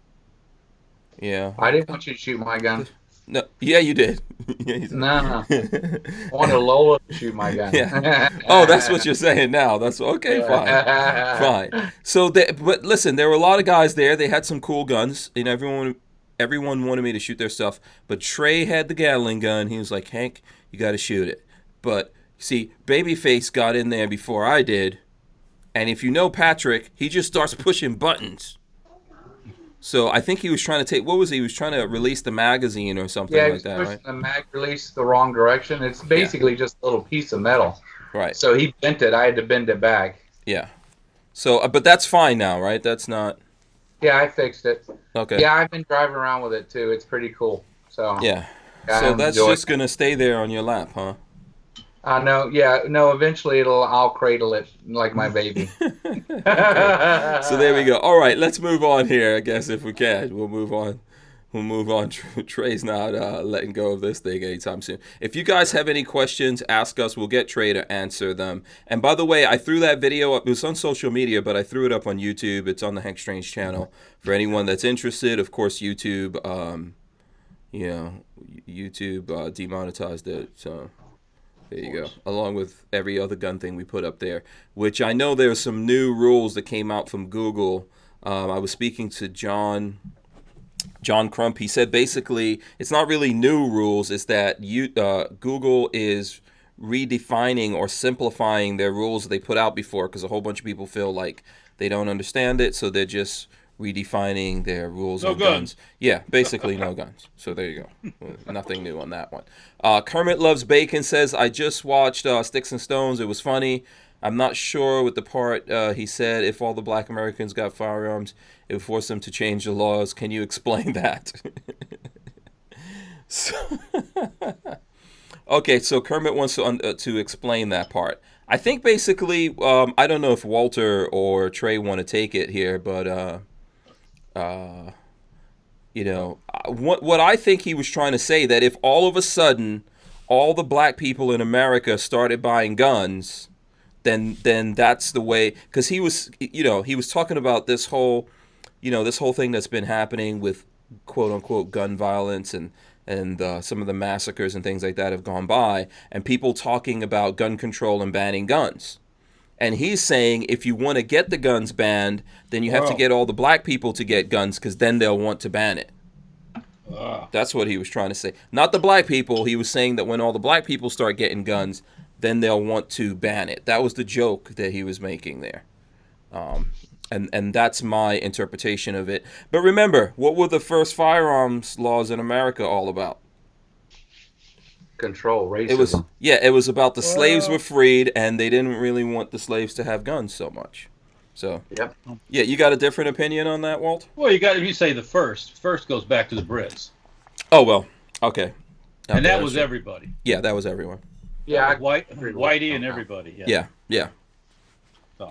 Yeah. I didn't want you to shoot my gun. No, yeah, you did. Yeah, you did. No. I wanted Lola to shoot my gun. Yeah. Oh, that's what you're saying now. That's okay. Fine. So, but listen, there were a lot of guys there. They had some cool guns, and everyone wanted me to shoot their stuff. But Trey had the Gatling gun. He was like, Hank, you got to shoot it. But see, Babyface got in there before I did, and if you know Patrick, he just starts pushing buttons. So I think he was trying to take, what was he? He was trying to release the magazine or something like that, right? Yeah, the mag release the wrong direction. It's basically just a little piece of metal. Right. So he bent it. I had to bend it back. Yeah. So, but that's fine now, right? That's not... Yeah, I fixed it. Okay. Yeah, I've been driving around with it, too. It's pretty cool. So yeah. So that's just going to stay there on your lap, huh? No, eventually I'll cradle it like my baby. Okay. So there we go. All right, let's move on here, I guess, if we can. We'll move on. Trey's not letting go of this thing anytime soon. If you guys have any questions, ask us. We'll get Trey to answer them. And by the way, I threw that video up. It was on social media, but I threw it up on YouTube. It's on the Hank Strange channel. For anyone that's interested, of course, YouTube, YouTube demonetized it, so... There you go. Along with every other gun thing we put up there, which I know there's some new rules that came out from Google. I was speaking to John Crump. He said basically it's not really new rules. It's that Google is redefining or simplifying their rules that they put out before because a whole bunch of people feel like they don't understand it, so they're just redefining their rules on guns. Yeah, basically no guns. So there you go. Nothing new on that one. Kermit Loves Bacon says, I just watched Sticks and Stones. It was funny. I'm not sure with the part he said, if all the black Americans got firearms, it would force them to change the laws. Can you explain that? Okay, so Kermit wants to explain that part. I think basically, I don't know if Walter or Trey want to take it here, but... what I think he was trying to say, that if all of a sudden all the black people in America started buying guns, then that's the way, because he was talking about this whole thing that's been happening with quote unquote gun violence and some of the massacres and things like that have gone by, and people talking about gun control and banning guns. And he's saying if you want to get the guns banned, then you have to get all the black people to get guns because then they'll want to ban it. That's what he was trying to say. Not the black people. He was saying that when all the black people start getting guns, then they'll want to ban it. That was the joke that he was making there. And that's my interpretation of it. But remember, what were the first firearms laws in America all about? Control racism. It was about the slaves were freed, and they didn't really want the slaves to have guns so much. So yep. Yeah, you got a different opinion on that, Walt? Well, you say the first goes back to the Brits. Oh well, okay. And that was everybody. Yeah, that was everyone. Yeah, Whitey and everybody. Yeah.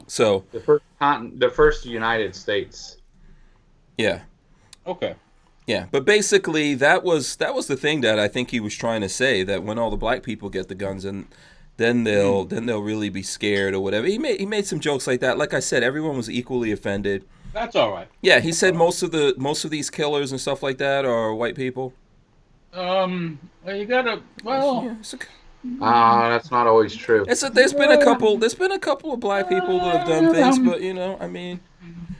So the first United States. Yeah. Okay. Yeah, but basically that was the thing that I think he was trying to say, that when all the black people get the guns, and then they'll really be scared or whatever. He made some jokes like that. Like I said, everyone was equally offended. That's all right. Yeah, he said most of these killers and stuff like that are white people. Well, you gotta. Well, Yeah, That's not always true. there's been a couple of black people that have done things, but I mean,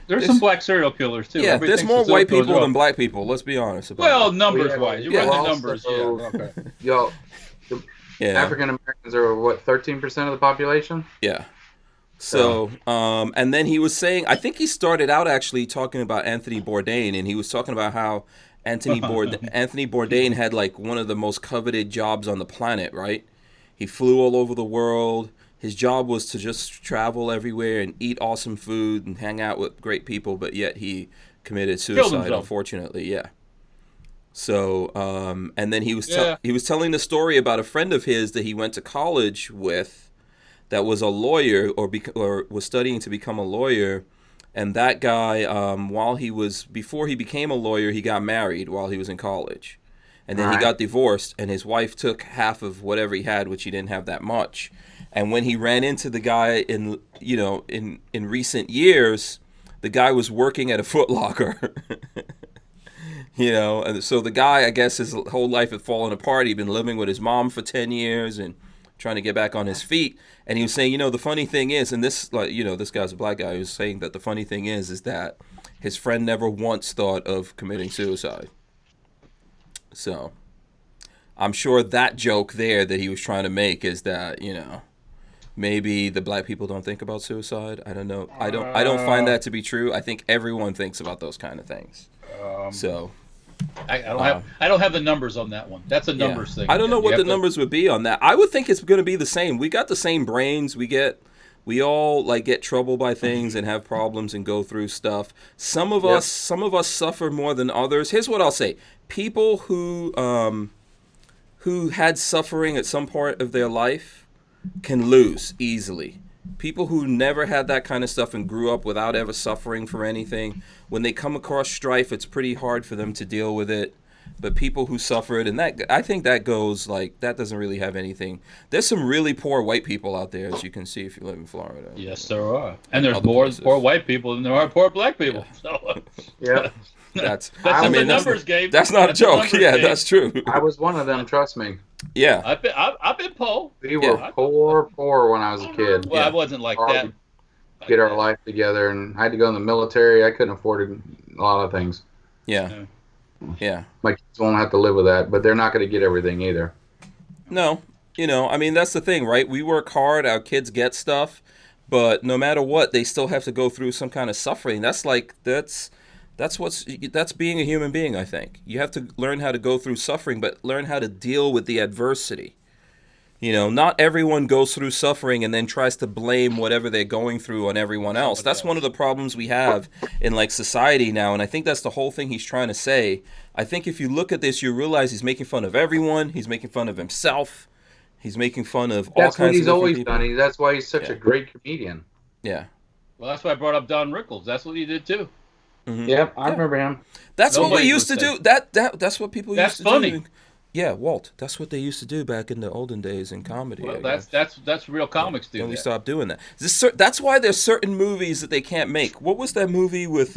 there's some black serial killers too. yeah, Everybody there's thinks more the white serial people killers than are- black people. Let's be honest about Well, it. numbers wise, you Yeah, run the well, numbers. so- Yeah. Okay. Yo, Yeah, African Americans are what, 13% of the population? yeah. So, and then he was saying, I think he started out actually talking about Anthony Bourdain, and he was talking about how Anthony Bourdain had like one of the most coveted jobs on the planet, right? He flew all over the world. His job was to just travel everywhere and eat awesome food and hang out with great people, but yet he committed suicide, unfortunately. Yeah. So, and then he was telling the story about a friend of his that he went to college with, that was a lawyer or was studying to become a lawyer, and that guy, before he became a lawyer, he got married while he was in college, and then he got divorced, and his wife took half of whatever he had, which he didn't have that much. And when he ran into the guy in recent years, the guy was working at a Foot Locker. And so the guy, I guess his whole life had fallen apart. He'd been living with his mom for 10 years and trying to get back on his feet. And he was saying, the funny thing is, and this, this guy's a black guy, he was saying that the funny thing is that his friend never once thought of committing suicide. So I'm sure that joke there that he was trying to make is that, maybe the black people don't think about suicide. I don't know. I don't find that to be true. I think everyone thinks about those kind of things. I don't have the numbers on that one. That's a numbers thing. I don't know what the numbers would be on that. I would think it's going to be the same. We got the same brains. We all like get troubled by things and have problems and go through stuff. Some of us suffer more than others. Here's what I'll say: people who had suffering at some part of their life can lose easily. People who never had that kind of stuff and grew up without ever suffering for anything, when they come across strife, it's pretty hard for them to deal with it. But people who suffered, and that, I think that goes like, that doesn't really have anything. There's some really poor white people out there, as you can see if you live in Florida. Yes, there are. And there's more poor white people than there are poor black people. Yeah. So, Yeah. That's a numbers game. That's not a joke. Yeah, that's true. I was one of them, trust me. Yeah. I've been poor. We were poor when I was a kid. Well, I wasn't like that. Get our life together, and I had to go in the military. I couldn't afford a lot of things. Yeah. Yeah. My kids won't have to live with that, but they're not going to get everything either. No. I mean, that's the thing, right? We work hard, our kids get stuff, but no matter what, they still have to go through some kind of suffering. That's being a human being, I think. You have to learn how to go through suffering, but learn how to deal with the adversity. Not everyone goes through suffering and then tries to blame whatever they're going through on everyone else. That's one of the problems we have in like society now, and I think that's the whole thing he's trying to say. I think if you look at this, you realize he's making fun of everyone. He's making fun of himself. He's making fun of all kinds of people. That's what he's always done. That's why he's such a great comedian. Yeah. Well, that's why I brought up Don Rickles. That's what he did too. Mm-hmm. Yep, I remember him. That's what we used to do. That's what people used to do. That's funny. Yeah, Walt. That's what they used to do back in the olden days in comedy. Well, that's real comics do. And we stopped doing that. That's why there's certain movies that they can't make. What was that movie with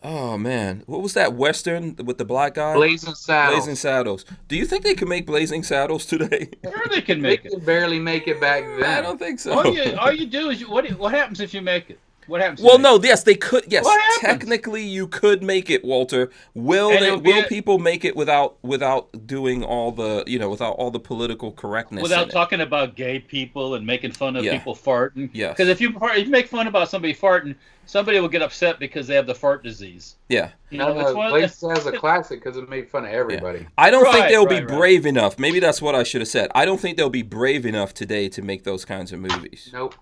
Oh man, what was that Western with the black guy? Blazing Saddles. Blazing Saddles. Do you think they can make Blazing Saddles today? Sure, they can make it. They could barely make it back then. I don't think so. All you do is what happens if you make it? What happens? Well, no, yes, they could. Yes, technically you could make it, Walter. Will people make it without doing all the without all the political correctness? Without talking about gay people and making fun of people farting. Yeah. Because if you make fun about somebody farting, somebody will get upset because they have the fart disease. Yeah. Blaze has a classic because it made fun of everybody. Yeah. I don't think they'll be brave enough. Maybe that's what I should have said. I don't think they'll be brave enough today to make those kinds of movies. Nope.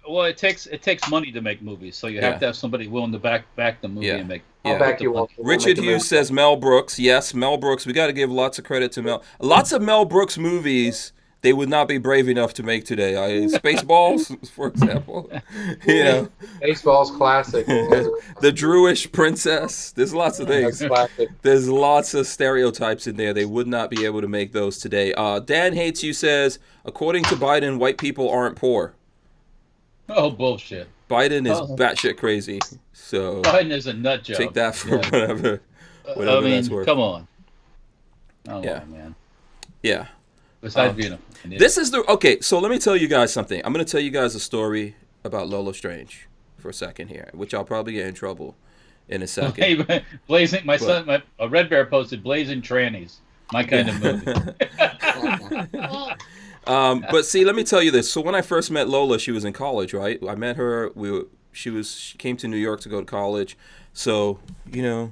Well, it takes money to make movies, so you have to have somebody willing to back the movie and make. I'll back you up. Richard Hughes says Mel Brooks. Yes, Mel Brooks. We got to give lots of credit to Mel. Lots of Mel Brooks movies they would not be brave enough to make today. Spaceballs, for example. Spaceballs classic. The Druish Princess. There's lots of things. There's lots of stereotypes in there. They would not be able to make those today. Dan Hates You says, according to Biden, white people aren't poor. Oh, bullshit. Biden is Oh. batshit crazy. So Biden is a nut job. take that for Yeah. whatever I mean, that's worth. come on. Come Yeah. on, man. Yeah. Besides being a fucking idiot. This is the okay. So let me tell you guys something. I'm gonna tell you guys a story about Lola Strange for a second here, which I'll probably get in trouble in a second. Hey, blazing. A Red Bear posted "Blazing Trannies." My kind of movie. But see, let me tell you this. So when I first met Lola, she was in college, right? I met her. She came to New York to go to college. So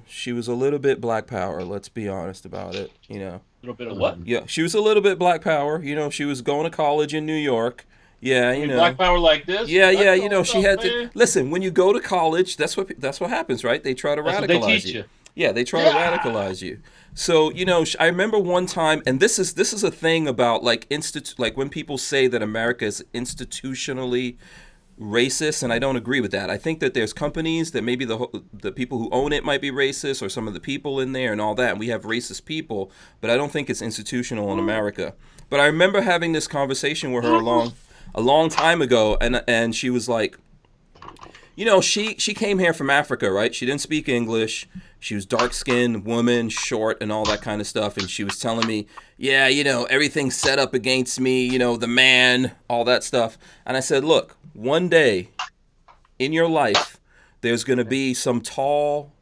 she was a little bit Black Power. Let's be honest about it. A little bit of what? Yeah, she was a little bit Black Power. She was going to college in New York. Yeah, Black Power like this. Yeah, That's yeah. all She had man. to listen. When you go to college, that's what happens, right? They try to That's what radicalize they teach you. Yeah, they try to radicalize you. So I remember one time, and this is a thing about like when people say that America is institutionally racist, and I don't agree with that. I think that there's companies that maybe the people who own it might be racist, or some of the people in there and all that, and we have racist people, but I don't think it's institutional in America. But I remember having this conversation with her a long time ago, and she was like, she came here from Africa, right? She didn't speak English. She was dark-skinned woman, short, and all that kind of stuff. And she was telling me, yeah, everything's set up against me, the man, all that stuff. And I said, look, one day in your life, there's going to be some tall,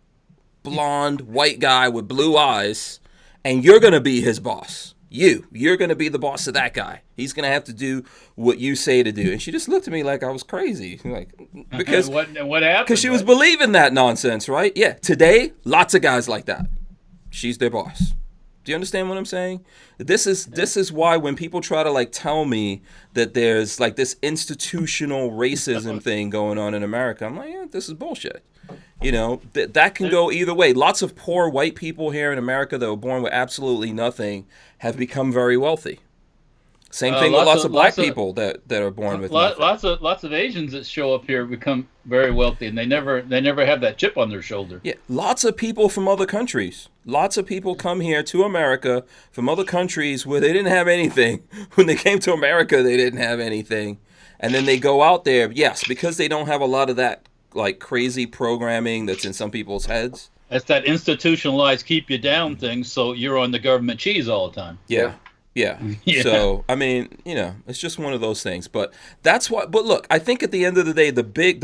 blonde, white guy with blue eyes, and you're going to be his boss. You're going to be the boss of that guy. He's going to have to do what you say to do. And she just looked at me like I was crazy. Because what happened? Because she was believing that nonsense, right? Yeah. Today, lots of guys like that. She's their boss. Do you understand what I'm saying? This is why when people try to tell me that there's this institutional racism thing going on in America, I'm like, yeah, this is bullshit. That can go either way. Lots of poor white people here in America that were born with absolutely nothing have become very wealthy. Same thing with lots of black people that are born with nothing. Lots of Asians that show up here become very wealthy, and they never have that chip on their shoulder. Yeah, lots of people from other countries. Lots of people come here to America from other countries where they didn't have anything. When they came to America, they didn't have anything. And then they go out there, yes, because they don't have a lot of that crazy programming that's in some people's heads. That's that institutionalized keep you down thing, so you're on the government cheese all the time. Yeah. Yeah. So, I mean, it's just one of those things. But that's what. But look, I think at the end of the day,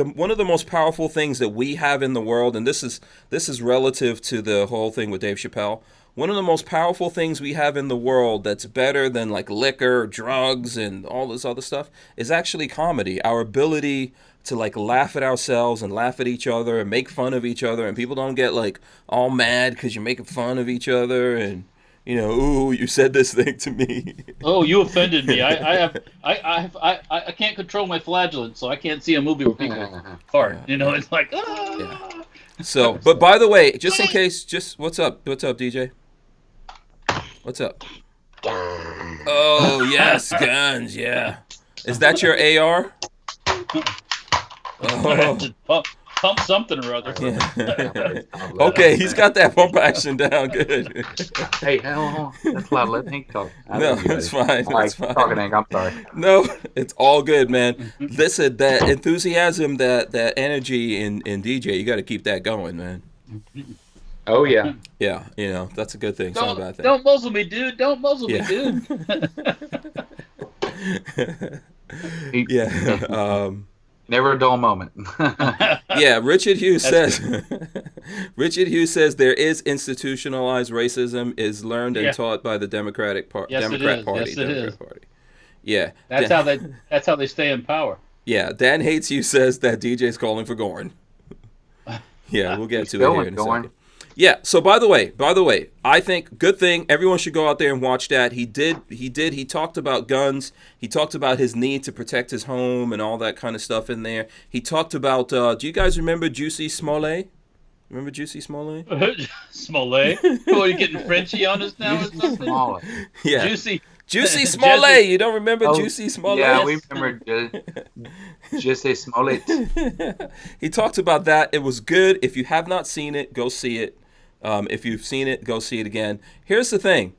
one of the most powerful things that we have in the world, and this is relative to the whole thing with Dave Chappelle. One of the most powerful things we have in the world that's better than liquor, drugs, and all this other stuff is actually comedy. Our ability to laugh at ourselves and laugh at each other and make fun of each other, and people don't get all mad because you're making fun of each other and. Ooh, you said this thing to me. Oh, you offended me. I can't control my flagellants, so I can't see a movie where people fart. It's like, ah. Yeah. So, but by the way, just in case, what's up, DJ? What's up? Oh yes, guns. Yeah. Is that your AR? Oh. Pump something or other. Yeah. Okay, he's got that pump action down. Good. Hey, hell, that's loud. Let Hank talk. No, it's fine. It's fine. Talking, Hank. I'm sorry. No, it's all good, man. Listen, that enthusiasm, that energy in DJ, you got to keep that going, man. Oh yeah. Yeah, that's a good thing. It's not a bad thing. Don't muzzle me, dude. Don't muzzle me, dude. Yeah. Never a dull moment. Yeah, Richard Hughes says there is institutionalized racism is learned and taught by the Democratic Party. Yes, Democrat it is. Party. Yes, it Democrat is. Party. Yeah. That's how they stay in power. Yeah, Dan Hates You says that DJ's calling for Gorn. Yeah, we'll get to it here in a second. Yeah, so by the way, I think good thing everyone should go out there and watch that. He talked about guns. He talked about his need to protect his home and all that kind of stuff in there. He talked about do you guys remember Juicy Smollett? Remember Juicy Smollett? Smollett? Oh, you getting Frenchy on us now or something? Smollett. Yeah. Juicy Smollett. You don't remember Juicy Smollett? Yeah, we remember Juicy Smollett. He talked about that. It was good. If you have not seen it, go see it. If you've seen it, go see it again. Here's the thing.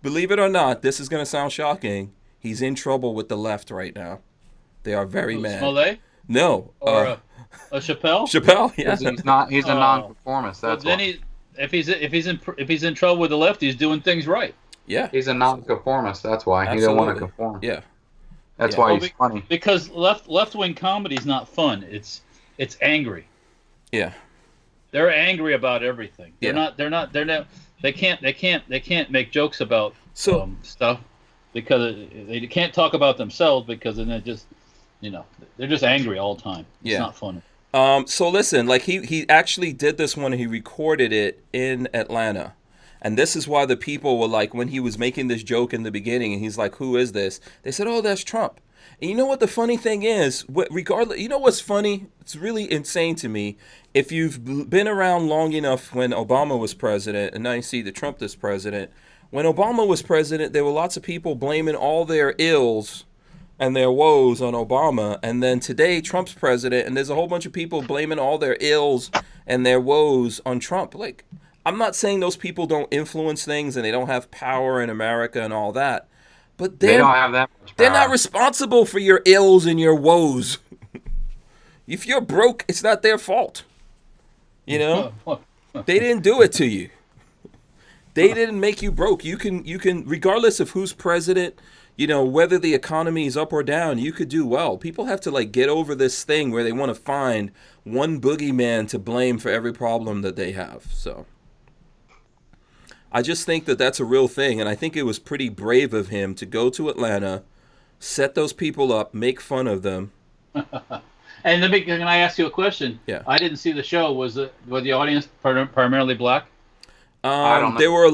Believe it or not, this is going to sound shocking. He's in trouble with the left right now. They are very Who, mad. Smollett No. or Chappelle? Chappelle, yeah. He's a non-conformist. That's well, then if he's in trouble with the left, he's doing things right. Yeah. he's a non-conformist. That's why he don't want to conform. Yeah. That's Yeah. why Well, he's funny. Because left-wing comedy is not fun. It's angry. Yeah. They're angry about everything. Yeah. They can't make jokes about So- stuff because they can't talk about themselves because then they're just angry all the time. It's Yeah. not fun. So listen, like he actually did this one. He recorded it in Atlanta, and this is why the people were like, when he was making this joke in the beginning, and he's like, "Who is this?" They said, "Oh, that's Trump." And you know what the funny thing is? Regardless, you know what's funny? It's really insane to me. If you've been around long enough when Obama was president, and now you see the Trump is president. When Obama was president, there were lots of people blaming all their ills and their woes on Obama, and then today Trump's president, and there's a whole bunch of people blaming all their ills and their woes on Trump. Like, I'm not saying those people don't influence things and they don't have power in America and all that, but They don't have that much power. they're not responsible for your ills and your woes. If you're broke, it's not their fault. You know, they didn't do it to you. They didn't make you broke. You can, regardless of who's president, you know, whether the economy is up or down, you could do well. People have to like get over this thing where they want to find one boogeyman to blame for every problem that they have. So I just think that that's a real thing. And I think it was pretty brave of him to go to Atlanta, set those people up, make fun of them. And can I ask you a question? Yeah. I didn't see the show. Was the audience primarily black? I don't know. There were a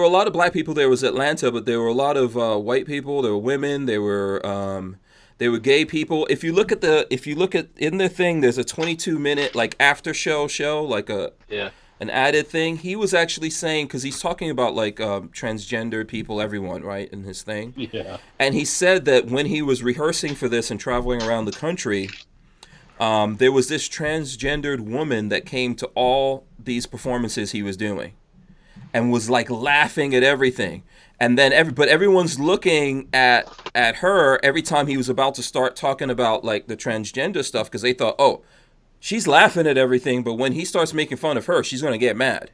lot of black people. There was Atlanta, but there were a lot of white people. There were women. There were gay people. If you look at in the thing, there's a 22-minute like after show like an added thing. He was actually saying, because he's talking about like transgender people, everyone, right, in his thing. Yeah. And he said that when he was rehearsing for this and traveling around the country, there was this transgendered woman that came to all these performances he was doing and was like laughing at everything. And then everyone's looking at her every time he was about to start talking about like the transgender stuff, because they thought, oh, she's laughing at everything, but when he starts making fun of her, she's going to get mad.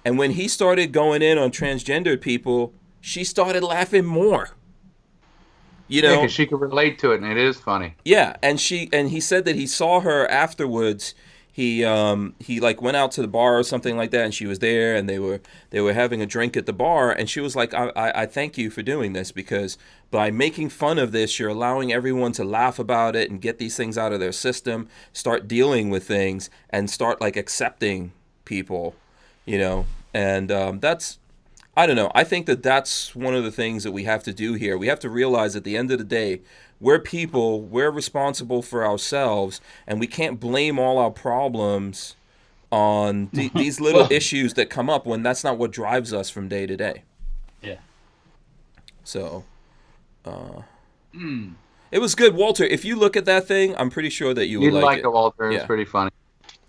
And when he started going in on transgendered people, she started laughing more. You know, 'cause she could relate to it, and it is funny. yeah, and he said that he saw her afterwards. He like went out to the bar or something like that, and she was there, and they were having a drink at the bar, and she was like, I thank you for doing this, because by making fun of this, you're allowing everyone to laugh about it and get these things out of their system, start dealing with things, and start like accepting people, you know, and that's. I don't know. I think that that's one of the things that we have to do here. We have to realize at the end of the day, we're people, we're responsible for ourselves, and we can't blame all our problems on these little issues that come up when that's not what drives us from day to day. Yeah. So, it was good, Walter. If you look at that thing, I'm pretty sure that you would You'd like like it. it, Walter. It's Yeah. pretty funny.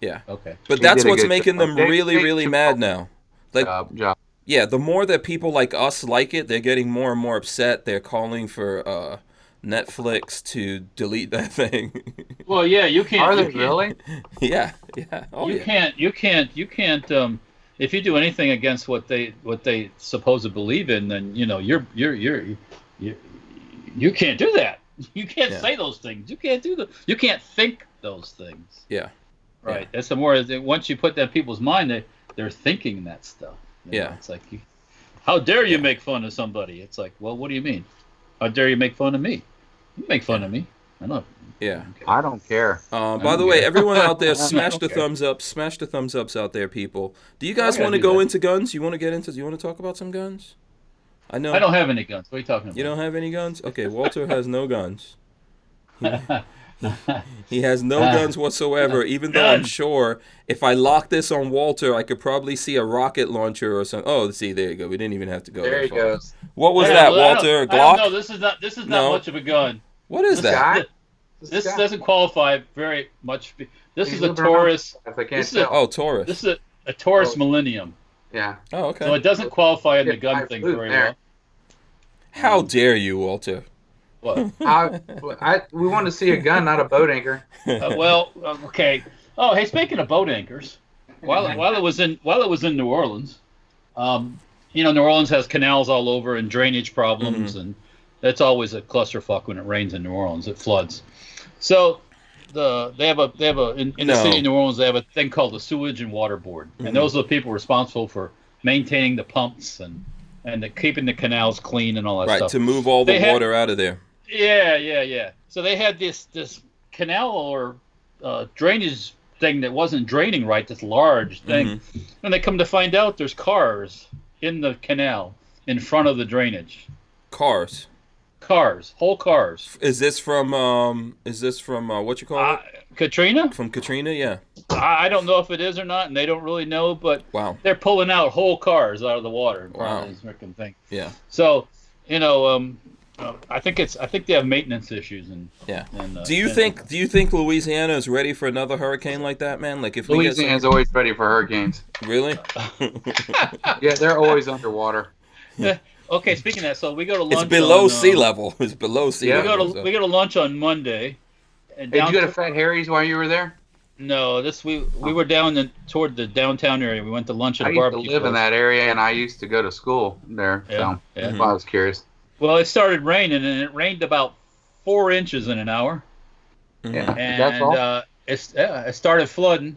Yeah. Okay. But He that's did a what's good making job. them They- really, they- really mad now. Like, Job. yeah, the more that people like us like it, they're getting more and more upset. They're calling for Netflix to delete that thing. Well, yeah, you can't. Are you they can't- really? Yeah. Oh, you yeah. can't. If you do anything against what they supposed to believe in, then you know you can't do that. You can't say those things. You can't do You can't think those things. Yeah. Right. That's the more once you put that in people's mind, they're thinking that stuff. You know? Yeah. It's like, how dare you make fun of somebody? It's like, well, what do you mean? How dare you make fun of me? You make fun of me. I know. Yeah. I don't care. By the way, everyone out there, I smash the don't care. thumbs up. Smash the thumbs ups out there, people. Do you guys gotta want to do go that. into guns? You want to get into? Do you want to talk about some guns? I know. I don't have any guns. What are you talking about? You don't have any guns? Okay, Walter has no guns. He has no guns whatsoever, even though I'm sure if I lock this on Walter, I could probably see a rocket launcher or something. Oh, see, there you go. We didn't even have to go There that he far. goes. What was Yeah, that, well, Walter? A I don't know. Glock? This is No. not much of a gun. What is that? Guy? This guy. doesn't qualify very much. This He's is a living around Taurus. If I can't This is a- tell. Oh, Taurus. This is a Taurus Oh. Millennium. Yeah. Oh, okay. So it doesn't qualify in the Yeah, gun I thing flew very there. well. How dare you, Walter? What? We want to see a gun, not a boat anchor. Okay. Oh, hey, speaking of boat anchors, while it was in New Orleans, New Orleans has canals all over and drainage problems, and that's always a clusterfuck when it rains in New Orleans. It floods. So they have in the city of New Orleans, they have a thing called the Sewage and Water Board, and those are the people responsible for maintaining the pumps and keeping the canals clean and all that stuff. Right, to move all the water out of there. Yeah. So they had this canal or drainage thing that wasn't draining right, this large thing, and they come to find out there's cars in the canal in front of the drainage. Cars, whole cars. Is this from what you call it? Katrina? From Katrina, yeah. I don't know if it is or not, and they don't really know, but wow, they're pulling out whole cars out of the water in front of this freaking thing. Yeah. So, I think they have maintenance issues and yeah. Do you think Louisiana is ready for another hurricane like that, man? Like if Louisiana's always ready for hurricanes. Really? Yeah, they're always underwater. Yeah. Okay, speaking of that, so we go to lunch. It's below sea level. It's below sea level. We go to lunch on Monday. And did you go to Fat Harry's while you were there? No, we were down toward the downtown area. We went to lunch at a barbecue. I used to live in that area, and I used to go to school there. Yeah, so that's why I was curious. Well, it started raining, and it rained about 4 inches in an hour. Yeah, and that's all. It started flooding,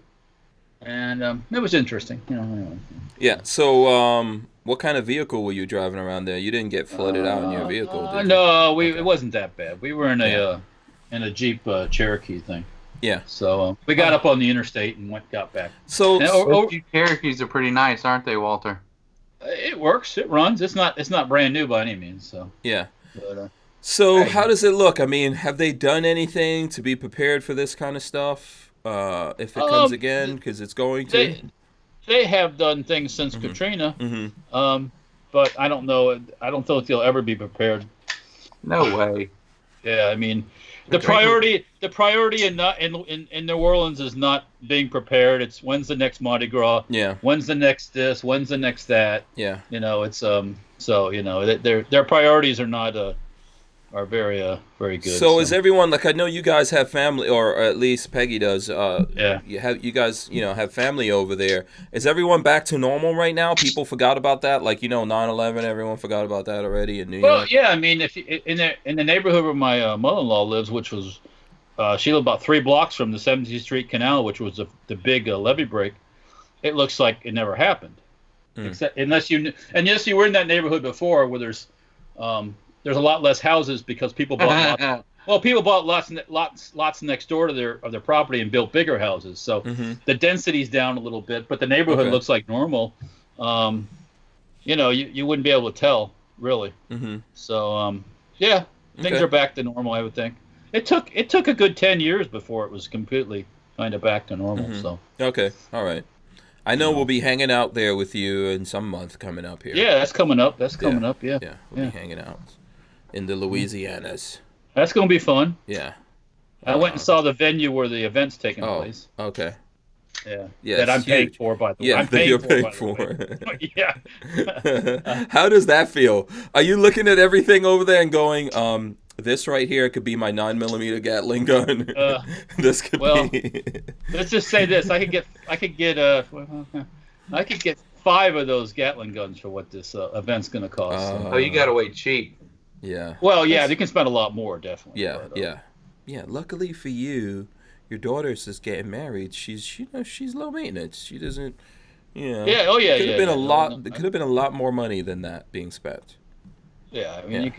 and it was interesting. Anyway. Yeah. So, what kind of vehicle were you driving around there? You didn't get flooded out in your vehicle, did you? No, it wasn't that bad. We were in a Jeep Cherokee thing. Yeah. So we got up on the interstate and got back. So Jeep Cherokees are pretty nice, aren't they, Walter? It works. It runs. It's not brand new by any means. So yeah. But, how does it look? I mean, have they done anything to be prepared for this kind of stuff? If it comes again, because it's going to. They have done things since Katrina. But I don't know. I don't think they'll ever be prepared. No way. Yeah, I mean, the priority in New Orleans is not being prepared. It's when's the next Mardi Gras? Yeah. When's the next this? When's the next that? Yeah. It's their priorities are not are very very good. So is everyone, like, I know you guys have family, or at least Peggy does. Yeah. You guys have family over there. Is everyone back to normal right now? People forgot about that, like 9/11. Everyone forgot about that already in New York. Well, yeah. I mean, if you, in the neighborhood where my mother-in-law lives, which was she lived about 3 blocks from the 17th Street Canal, which was the big levee break. It looks like it never happened, except unless you were in that neighborhood before, where there's a lot less houses because people bought lots. Well, people bought lots next door to their property and built bigger houses. So the density's down a little bit, but the neighborhood looks like normal. You wouldn't be able to tell really. So things are back to normal, I would think. It took a good 10 years before it was completely kind of back to normal. So okay, all right. I know we'll be hanging out there with you in some month coming up here. Yeah, that's coming up. Yeah. Yeah, we'll be hanging out in the Louisianas. That's going to be fun. Yeah. I went and saw the venue where the event's taking place. Okay. Yeah. Yes, that I'm paying for, by the way. Yeah, that you're paying for. Yeah. How does that feel? Are you looking at everything over there and going, this right here could be my 9mm Gatling gun. This could be. Let's just say this: I could get 5 of those Gatling guns for what this event's going to cost. Oh, you got to wait cheap. Yeah. Well, yeah, you can spend a lot more, definitely. Yeah, yeah. Luckily for you, your daughter's just getting married. She's low maintenance. She doesn't. Yeah. Oh yeah. Could have been a lot. There could have been a lot more money than that being spent. Yeah, I mean,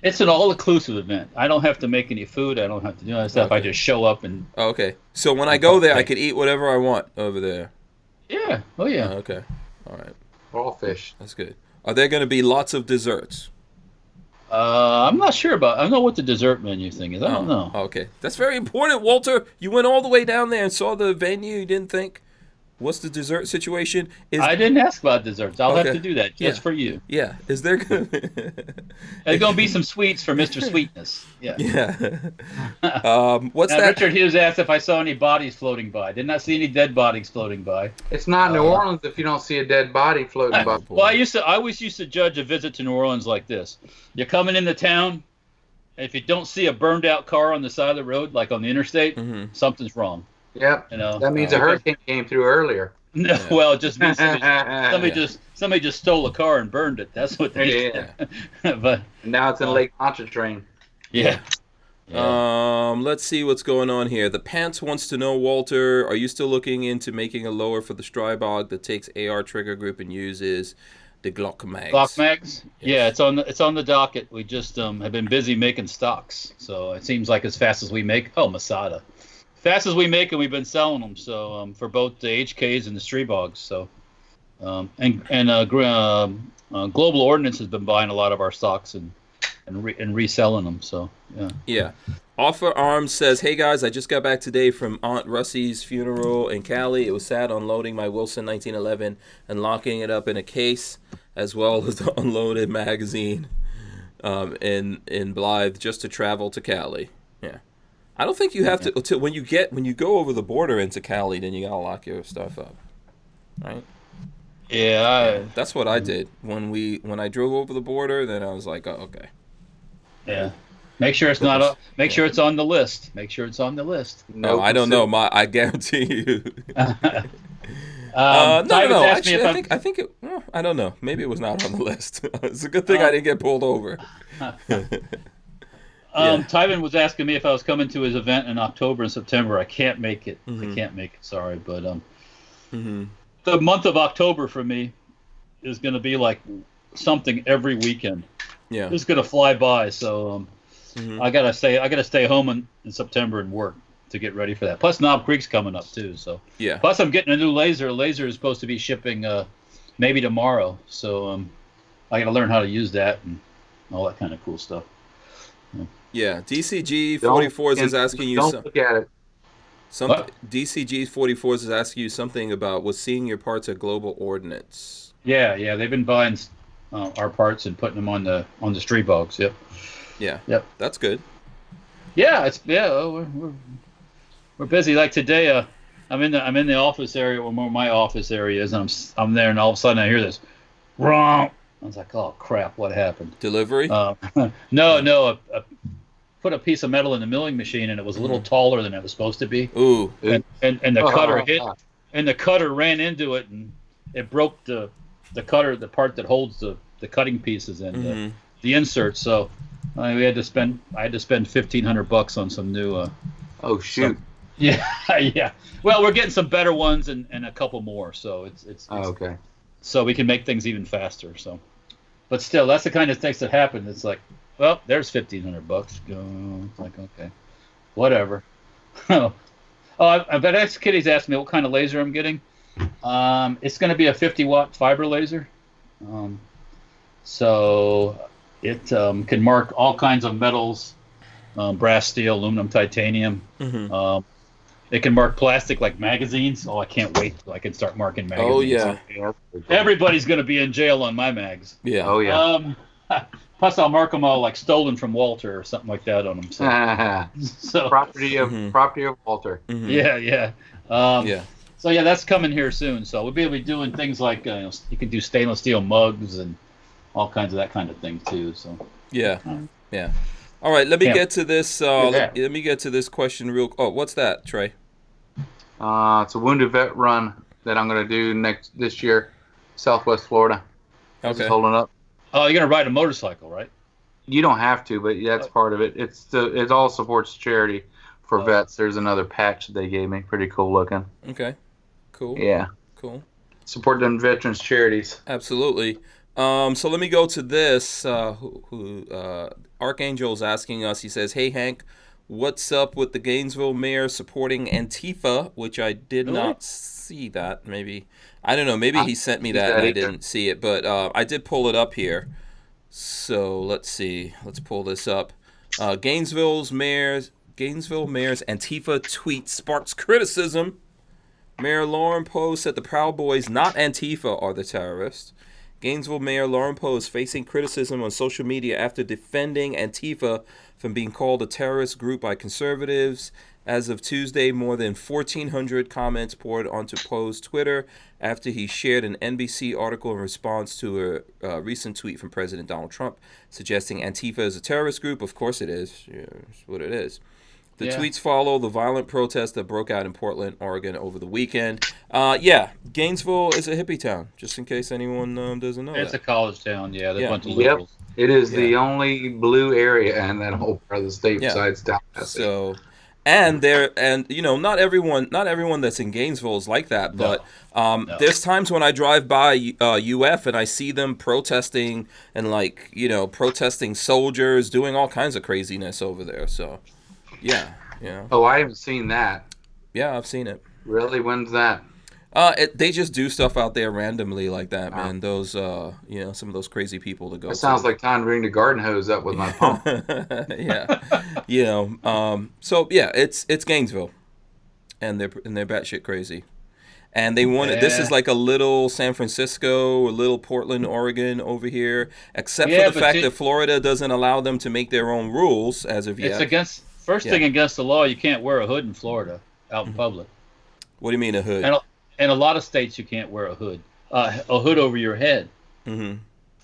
it's an all-inclusive event. I don't have to make any food. I don't have to do that stuff. I just show up and. Oh, okay. So when I go there, I could eat whatever I want over there. Yeah. Oh yeah. Okay. All right. Raw fish. That's good. Are there going to be lots of desserts? I'm not sure about. I don't know what the dessert menu thing is. I don't know. Okay, that's very important, Walter. You went all the way down there and saw the venue. You didn't think What's the dessert situation? I didn't ask about desserts. I'll have Okay. to do that just Yeah. for you. Yeah. Is there gonna There's going to be some sweets for Mr. Sweetness. Yeah. Yeah. What's Now, that? Richard Hughes asked if I saw any bodies floating by. Did not see any dead bodies floating by. It's not New Orleans if you don't see a dead body floating by. Well, I always used to judge a visit to New Orleans like this. You're coming into town, and if you don't see a burned out car on the side of the road, like on the interstate, something's wrong. Yep. You know, That means a hurricane came through earlier. No, well, it just means somebody just stole a car and burned it. That's what they did. But And now it's in Lake Pontchartrain. yeah. Let's see what's going on here. The Pants wants to know, Walter, are you still looking into making a lower for the Strybog that takes AR trigger group and uses the Glock mags? Glock mags? Yeah, it's on the docket. We just have been busy making stocks. So it seems like as fast as we make, Masada. Fast as we make them, we've been selling them. So for both the HKs and the Strebogs. So Global Ordnance has been buying a lot of our stocks and reselling them. So yeah. Yeah. Walther Arms says, hey guys, I just got back today from Aunt Russie's funeral in Cali. It was sad unloading my Wilson 1911 and locking it up in a case, as well as the unloaded magazine in Blythe just to travel to Cali. Yeah. I don't think you have to when you go over the border into Cali, then you gotta lock your stuff up, right? Yeah, that's what I did when I drove over the border. Then I was like, oh, okay. Yeah, make sure it's not. Make sure it's on the list. Make sure it's on the list. No, I don't know. I guarantee you. No. Actually, I think it. Well, I don't know. Maybe it was not on the list. It's a good thing I didn't get pulled over. Tyven was asking me if I was coming to his event in October and September. I can't make it. I can't make it. Sorry, but the month of October for me is going to be like something every weekend. Yeah, it's going to fly by. So I gotta stay home in September and work to get ready for that. Plus Knob Creek's coming up too. So yeah. Plus I'm getting a new laser. Laser is supposed to be shipping maybe tomorrow. So I got to learn how to use that and all that kind of cool stuff. Yeah, DCG 44s is asking you. Don't look at it. DCG 44s is asking you something about was seeing your parts at Global Ordnance. Yeah, they've been buying our parts and putting them on the Strebogs. Yep. Yeah. Yep. That's good. Yeah, we're busy. Like today, I'm in the office area where my office area is, and I'm there, and all of a sudden I hear this, wrong. I was like, oh crap, what happened? Delivery? No. Put a piece of metal in the milling machine, and it was a little taller than it was supposed to be. Ooh. And the cutter hit, and the cutter ran into it, and it broke the cutter, the part that holds the cutting pieces and the inserts. So I had to spend $1,500 on some new. Oh shoot. Yeah. Well, we're getting some better ones and a couple more, so it's okay. So we can make things even faster. So, but still, that's the kind of things that happen. It's like, well, there's $1,500. Go. It's like, okay, whatever. I bet Kitty's asked me what kind of laser I'm getting. It's going to be a 50-watt fiber laser. So it can mark all kinds of metals, brass, steel, aluminum, titanium. It can mark plastic like magazines. Oh, I can't wait till I can start marking magazines. Oh yeah. Everybody's going to be in jail on my mags. Yeah. Oh yeah. Plus, I'll mark them all like stolen from Walter or something like that on them. So property of Walter. Yeah. Yeah. So yeah, that's coming here soon. So we'll be able to be doing things like you can do stainless steel mugs and all kinds of that kind of thing too. So yeah. All right, let me get to this. Let me get to this question real. Oh, what's that, Trey? It's a wounded vet run that I'm going to do this year, Southwest Florida. Okay. Just holding up. Oh, you're going to ride a motorcycle, right? You don't have to, but that's part of it. It all supports charity for vets. There's another patch that they gave me, pretty cool looking. Okay. Cool. Yeah. Cool. Support them veterans charities. Absolutely. So let me go to this. Archangel's asking us. He says, "Hey Hank, what's up with the Gainesville mayor supporting Antifa?" Which I did not see that. Maybe I don't know. Maybe he sent me that and I didn't see it. But I did pull it up here. So let's see. Let's pull this up. Gainesville mayor's Antifa tweet sparks criticism. Mayor Lauren Poe said the Proud Boys, not Antifa, are the terrorists. Gainesville Mayor Lauren Poe is facing criticism on social media after defending Antifa from being called a terrorist group by conservatives. As of Tuesday, more than 1,400 comments poured onto Poe's Twitter after he shared an NBC article in response to a recent tweet from President Donald Trump suggesting Antifa is a terrorist group. Of course it is. Yeah, it's what it is. The tweets follow the violent protests that broke out in Portland, Oregon over the weekend. Gainesville is a hippie town, just in case anyone doesn't know It's that. a college town, yeah. They're a bunch of liberals. It is the only blue area in that whole part of the state besides Tallahassee. So, not everyone that's in Gainesville is like that, but there's times when I drive by UF and I see them protesting and protesting soldiers, doing all kinds of craziness over there. So, yeah. Oh, I haven't seen that. Yeah, I've seen it. Really? When's that? They just do stuff out there randomly like that, man. Those, some of those crazy people to go. It sounds like time to bring the garden hose up with my pump. So yeah, it's Gainesville, and they're batshit crazy, and they wanted. This is like a little San Francisco, a little Portland, Oregon over here, except for the fact that Florida doesn't allow them to make their own rules as of yet. It's thing against the law. You can't wear a hood in Florida out in public. What do you mean a hood? In a lot of states, you can't wear a hood over your head,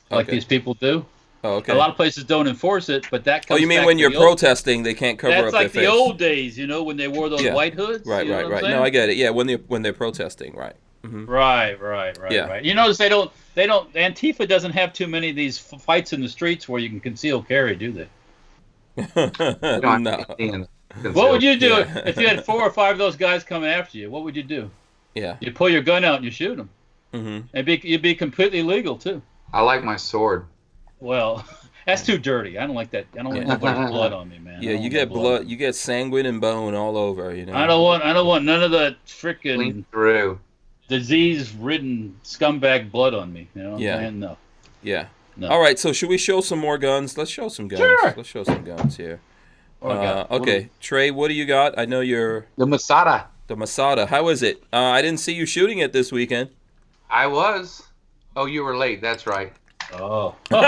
like these people do. Oh, okay. A lot of places don't enforce it, but that comes. Oh, you mean back when to you're protesting, they can't cover up their face? That's like the old days, when they wore those white hoods. Right. No, I get it. Yeah, when they're protesting, right. Mm-hmm. Right. You notice they don't. Antifa doesn't have too many of these fights in the streets where you can conceal carry, do they? No. What would you do if you had 4 or 5 of those guys coming after you? What would you do? Yeah. You pull your gun out and you shoot them. Mm-hmm. You'd be completely legal too. I like my sword. Well, that's too dirty. I don't like that. I don't want nobody's blood on me, man. Yeah, you get blood. You get sanguine and bone all over. I don't want none of the freaking disease-ridden scumbag blood on me. You know what I'm saying? No. Yeah. No. All right. So should we show some more guns? Let's show some guns. Sure. Let's show some guns here. Okay, Trey, what do you got? I know you're the Masada. The Masada. How is it? I didn't see you shooting it this weekend. I was. Oh, you were late. That's right. Oh. Burn.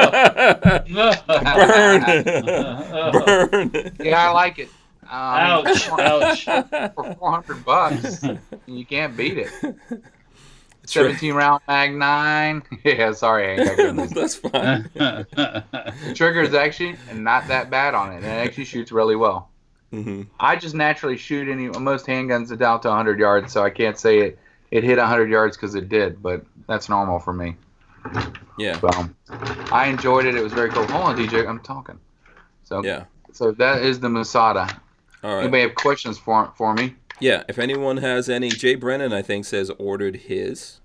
Yeah, I like it. Ouch. For $400, you can't beat it. 17-round Mag 9. Yeah, sorry, I ain't got That's fine. The trigger is actually not that bad on it. It actually shoots really well. Mm-hmm. I just naturally shoot most handguns down to 100 yards, so I can't say it hit 100 yards because it did, but that's normal for me. Yeah. So, I enjoyed it. It was very cool. Hold on, DJ. I'm talking. So yeah. So that is the Masada. All right. Anybody have questions for me? Yeah. If anyone has any, Jay Brennan I think says ordered his.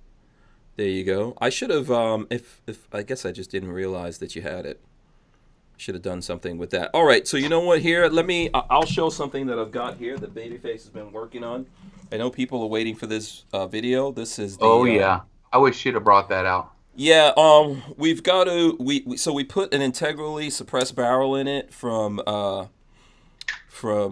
There you go. I should have. If I guess I just didn't realize that you had it. Should have done something with that. All right. So you know what? Here, I'll show something that I've got here that Babyface has been working on. I know people are waiting for this video. This is the. Oh yeah. I wish you'd have brought that out. Yeah, we've got to we put an integrally suppressed barrel in it from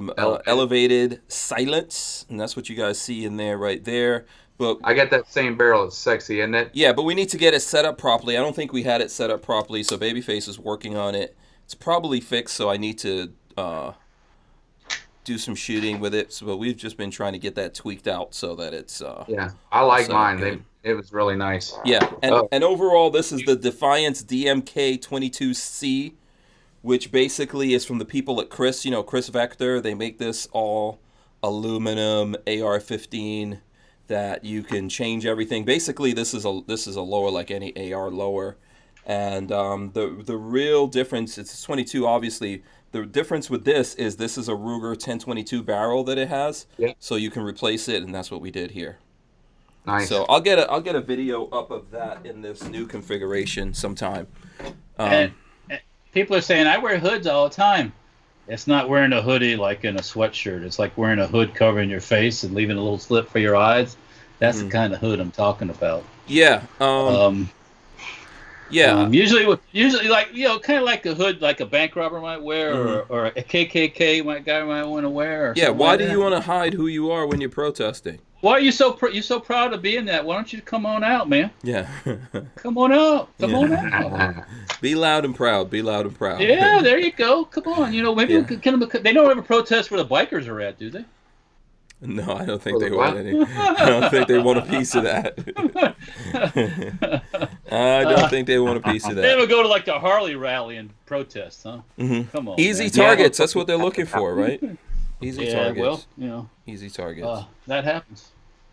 Elevated Silence, and that's what you guys see in there right there. But I got that same barrel. It's sexy, isn't it? Yeah, but we need to get it set up properly. I don't think we had it set up properly, so Babyface is working on it. It's probably fixed, so I need to do some shooting with it. But we've just been trying to get that tweaked out so that it's yeah. I like mine. It was really nice. Yeah, and overall, this is the Defiance DMK 22C, which basically is from the people at Chris Vector. They make this all aluminum AR-15 that you can change everything. Basically, this is a lower like any AR lower, and the real difference, it's 22 obviously. The difference with this is a Ruger 1022 barrel that it has, so you can replace it, and that's what we did here. Nice. So I'll get a video up of that in this new configuration sometime. And people are saying I wear hoods all the time. It's not wearing a hoodie like in a sweatshirt. It's like wearing a hood covering your face and leaving a little slit for your eyes. That's the kind of hood I'm talking about. Yeah. Yeah. Usually like kind of like a hood, like a bank robber might wear, or a KKK guy might want to wear. Or Yeah. something Why like do that. you want to hide who you are when you're protesting? Why are you so proud of being that? Why don't you come on out, man? Yeah. Come on out. Come Yeah. on out. Be loud and proud. Be loud and proud. Yeah, there you go. Come on. Maybe Yeah. they don't ever protest where the bikers are at, do they? No, I don't think they What? want any. I don't think they want a piece of that. I don't think they want a piece of They that. ever go to like the Harley rally and protest, huh? Mhm. Come on. Easy man. targets. That's what they're looking for, right? Easy Yeah, targets. well, Easy targets. that happens.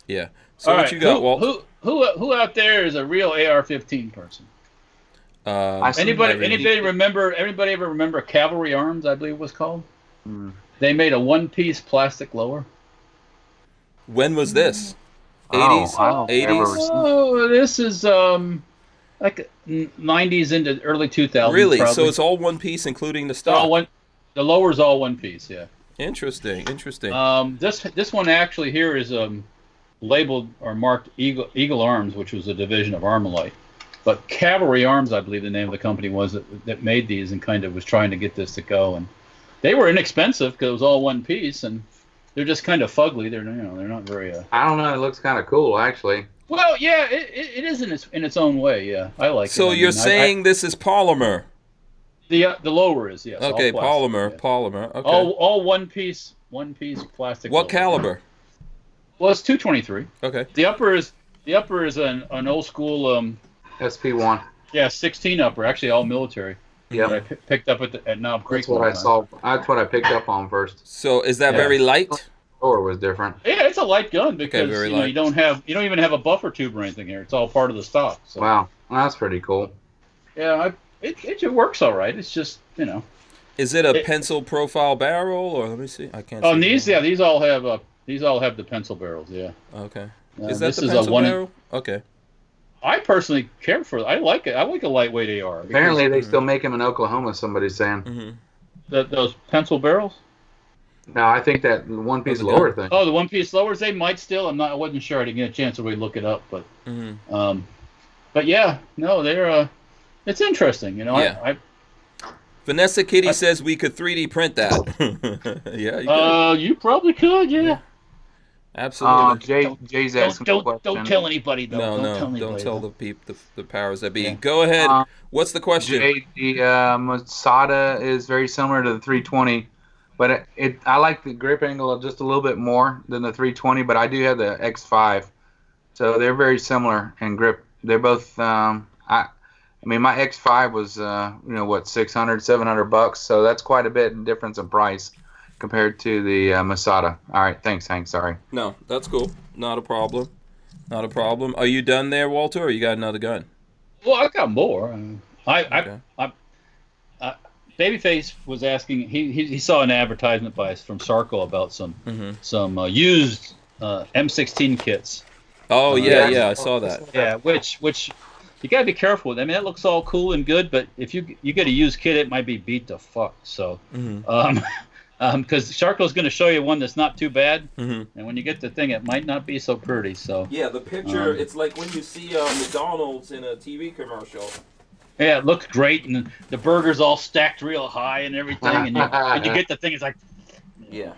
Yeah. So All what right, you got, Walt? Who out there is a real AR-15 person? Anybody ever remember Cavalry Arms, I believe it was called? They made a one-piece plastic lower. When was this? Oh, 80s? I don't remember. 80s? Oh, this is like 90s into early 2000s. Really? Probably. So it's all one piece, including the It's all stock? the lower's all one piece, yeah. Interesting. This one actually here is labeled or marked Eagle Arms, which was a division of Armalite. But Cavalry Arms, I believe the name of the company was that made these and kind of was trying to get this to go. And they were inexpensive because it was all one piece, and they're just kind of fugly. They're not very. I don't know. It looks kind of cool, actually. Well, yeah, it is in its own way. Yeah, I like it. So you're saying this is polymer? The lower is, yes. Okay, all plastic, polymer. Okay. All one piece plastic. What lower. caliber? Well, it's 223. Okay. The upper is an old school SP1. 16 upper, actually all military. Yep. That I picked up at Knob Creek. That's what I saw. That's what I picked up on first. So is that Yeah. very light? Or was different. Yeah, it's a light gun because very light. you don't even have a buffer tube or anything here. It's all part of the stock. So. Wow, that's pretty cool. Yeah, it works all right. It's just Is it a pencil profile barrel, or let me see? I can't. Oh, see these all have the pencil barrels. Yeah. Okay. Uh, Is that this the is a pencil one- barrel? Okay. I personally care for it. I like it. I like a lightweight AR. because Apparently, they still make them in Oklahoma. Somebody's saying. Mm-hmm. those pencil barrels. No, I think that one piece That's a lower gun. thing. Oh, the one piece lowers. They might still. I wasn't sure. I didn't get a chance to really look it up, but Mm-hmm. but yeah, no, they're it's interesting. Yeah. I Vanessa Kitty says we could 3D print that. Yeah. You could. you probably could. Yeah. Absolutely. Jay's asking a question. Don't tell anybody though. No, Don't tell don't anybody. tell the powers that be. Yeah. Go ahead. What's the question? Jay, the Masada is very similar to the 320, but I like the grip angle just a little bit more than the 320. But I do have the X5, so they're very similar in grip. They're both. I mean, my X5 was what, $600-700, so that's quite a bit difference in price compared to the Masada. All right, thanks, Hank. Sorry. No, that's cool. Not a problem. Not a problem. Are you done there, Walter, or you got another gun? Well, I got more. Okay. Babyface was asking. He saw an advertisement from Sarko about some used M16 kits. Oh yeah, I saw that. Yeah, which you gotta be careful with. I mean, that looks all cool and good, but if you get a used kit, it might be beat to fuck. So, because Sarko's going to show you one that's not too bad, and when you get the thing, it might not be so pretty. So Yeah, the picture. It's like when you see McDonald's in a TV commercial. yeah, it looks great, and the burger's all stacked real high and everything, and you get the thing, it's like Yeah.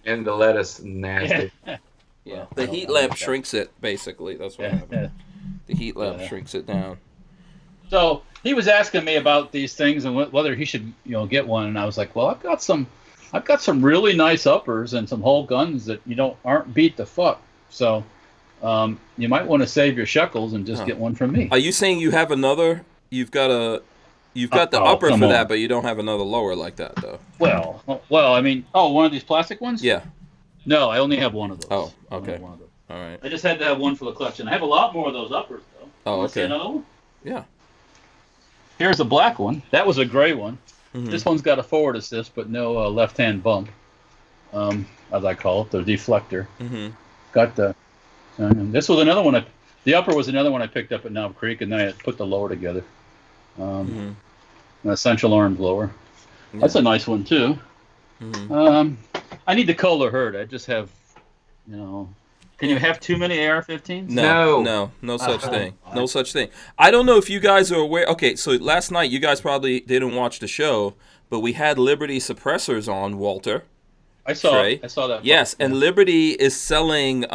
And the lettuce, nasty. Yeah. The heat lamp shrinks it, basically. That's what happens. yeah. The heat lamp shrinks it down. So he was asking me about these things and whether he should, get one, and I was like, well, I've got some really nice uppers and some whole guns that aren't beat the fuck. So you might want to save your shekels and just get one from me. Are you saying you have another? You've got the upper come for on. that, but you don't have another lower like that, though. Well, I mean, one of these plastic ones? Yeah. No, I only have one of those. Oh, I only okay. have one of those. All right. I just had to have one for the collection. I have a lot more of those uppers, though. Oh, Wanna see okay. another one? Yeah. Here's a black one. That was a gray one. Mhm. This one's got a forward assist, but no left-hand bump, as I call it, the deflector. Mm-hmm. Got the. This was another one. The upper was another one I picked up at Knob Creek, and then I put the lower together. An Essential Arms lower. Yeah. That's a nice one too. Mm-hmm. I need the Kohler herd. I just have, Can you have too many AR-15s? No such thing. No such thing. I don't know if you guys are aware. Okay, so last night you guys probably didn't watch the show, but we had Liberty suppressors on, Walter. I saw Trey. I saw that. Yes, and Liberty is selling.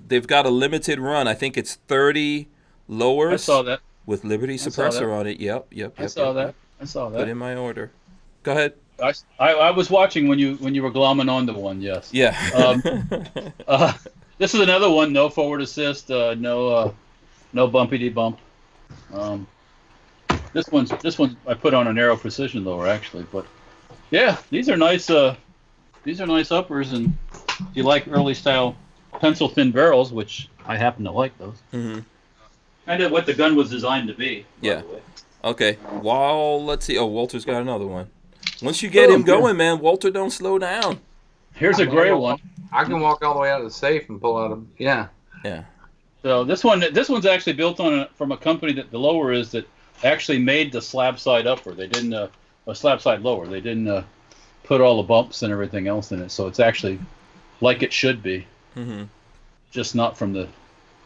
They've got a limited run. I think it's 30 lowers. I saw that. With Liberty suppressor on it. Yep. I saw that. Put in my order. Go ahead. I was watching when you were glomming onto one. Yes. Yeah. This is another one. No forward assist. No bumpity bump. This one I put on a narrow precision lower actually, but yeah, these are nice. These are nice uppers, and if you like early style pencil thin barrels, which I happen to like those. Mm-hmm. Kind of what the gun was designed to be. Yeah. Okay. Well, let's see. Oh, Walter's got another one. Once you get him going, man, Walter don't slow down. Here's a gray one. I can walk all the way out of the safe and pull out Yeah. So this one's actually built from a company that the lower is that actually made the slab side upper. They didn't a slab side lower. They didn't put all the bumps and everything else in it. So it's actually like it should be. Mm-hmm. Just not from the